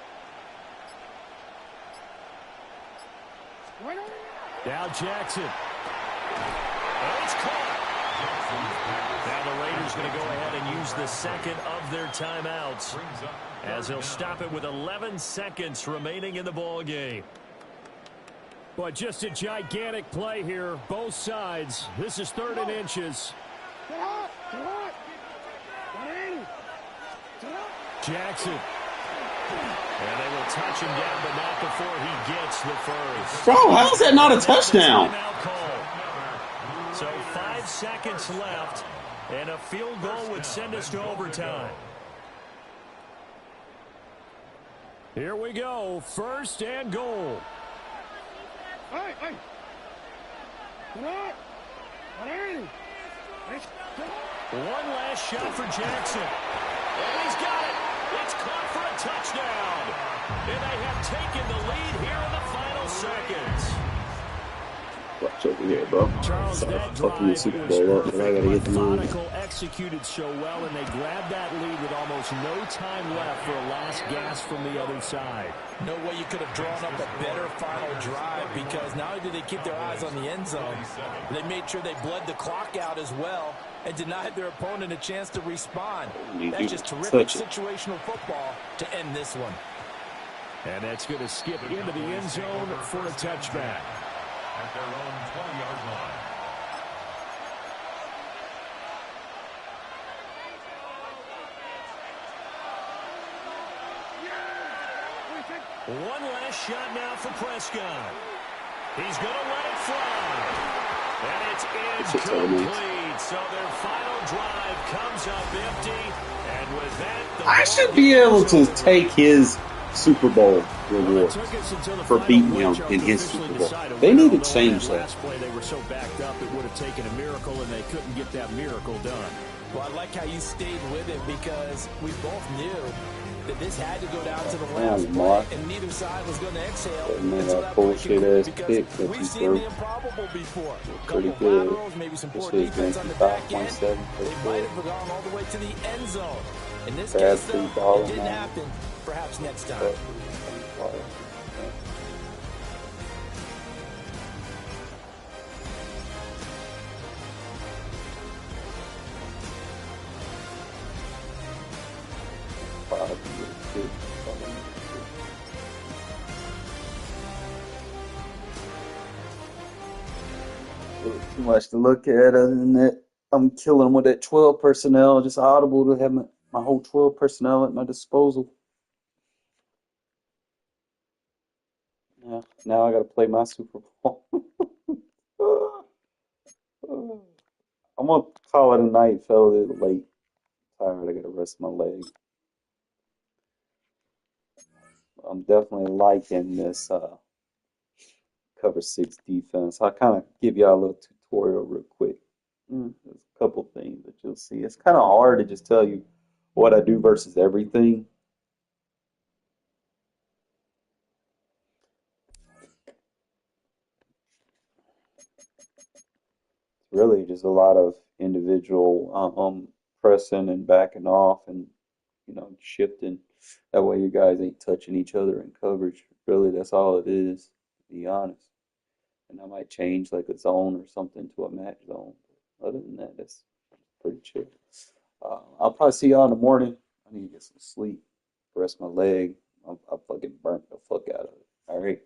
Now Jackson. And it's caught. Now the Raiders going to go ahead and use the second of their timeouts as they'll stop it with 11 seconds remaining in the ball game. But just a gigantic play here, both sides. This is 3rd and inches. Jackson. And they will touch him down, but not before he gets the first. Bro, how's that not a touchdown? So 5 seconds left, and a field goal would send us to overtime. Here we go, 1st and goal. Hey. One last shot for Jackson. And he's got it. It's caught for a touchdown. And they have taken the lead here in the final seconds. Watch over here, bro. Charles, Sorry, that fucking the drive Super was Bowl up, but I gotta get the move. methodical, executed so well, and they grabbed that lead with almost no time left for a last gasp from the other side. No way you could have drawn up a better final drive, because not only did they keep their eyes on the end zone, they made sure they bled the clock out as well and denied their opponent a chance to respond. That's just terrific situational football to end this one. And that's going to skip into the end zone for a touchback. At their own 20-yard line. One last shot now for Prescott. He's going to let it fly. And it's incomplete. So their final drive comes up empty. And with that, I should be able to take his Super Bowl reward for beating him in his Super Bowl. They need to change that. Last play, they were so backed up, it would have taken a miracle, and they couldn't get that miracle done. Well, I like how you stayed with it because we both knew that this had to go down to the last Damn, play, Mark. and neither side was going to exhale That man, until that that play bullshit concluded ass because pick that we've you seen threw the improbable before. A pretty couple of good. laterals, maybe some This poor shit's defense on the back end. 55.7 per They might score. have gone all the way to the end zone. In this Crab case, though, $3 it didn't now. happen. Perhaps next time. Fuck, $25. Five, six, too much to look at other than that. I'm killing with that 12 personnel. Just audible to have my whole 12 personnel at my disposal. Yeah, now I got to play my Super Bowl. I'm gonna call it a night, fella. It's late. Tired. I gotta rest my leg. I'm definitely liking this cover six defense. I'll kind of give y'all a little tutorial real quick. There's a couple things that you'll see. It's kind of hard to just tell you what I do versus everything. It's really just a lot of individual pressing and backing off and shifting. That way you guys ain't touching each other in coverage. Really, that's all it is, to be honest. And I might change like a zone or something to a match zone. But other than that, that's pretty chill. I'll probably see y'all in the morning. I need to get some sleep, rest my leg. I'm fucking burnt the fuck out of it. All right.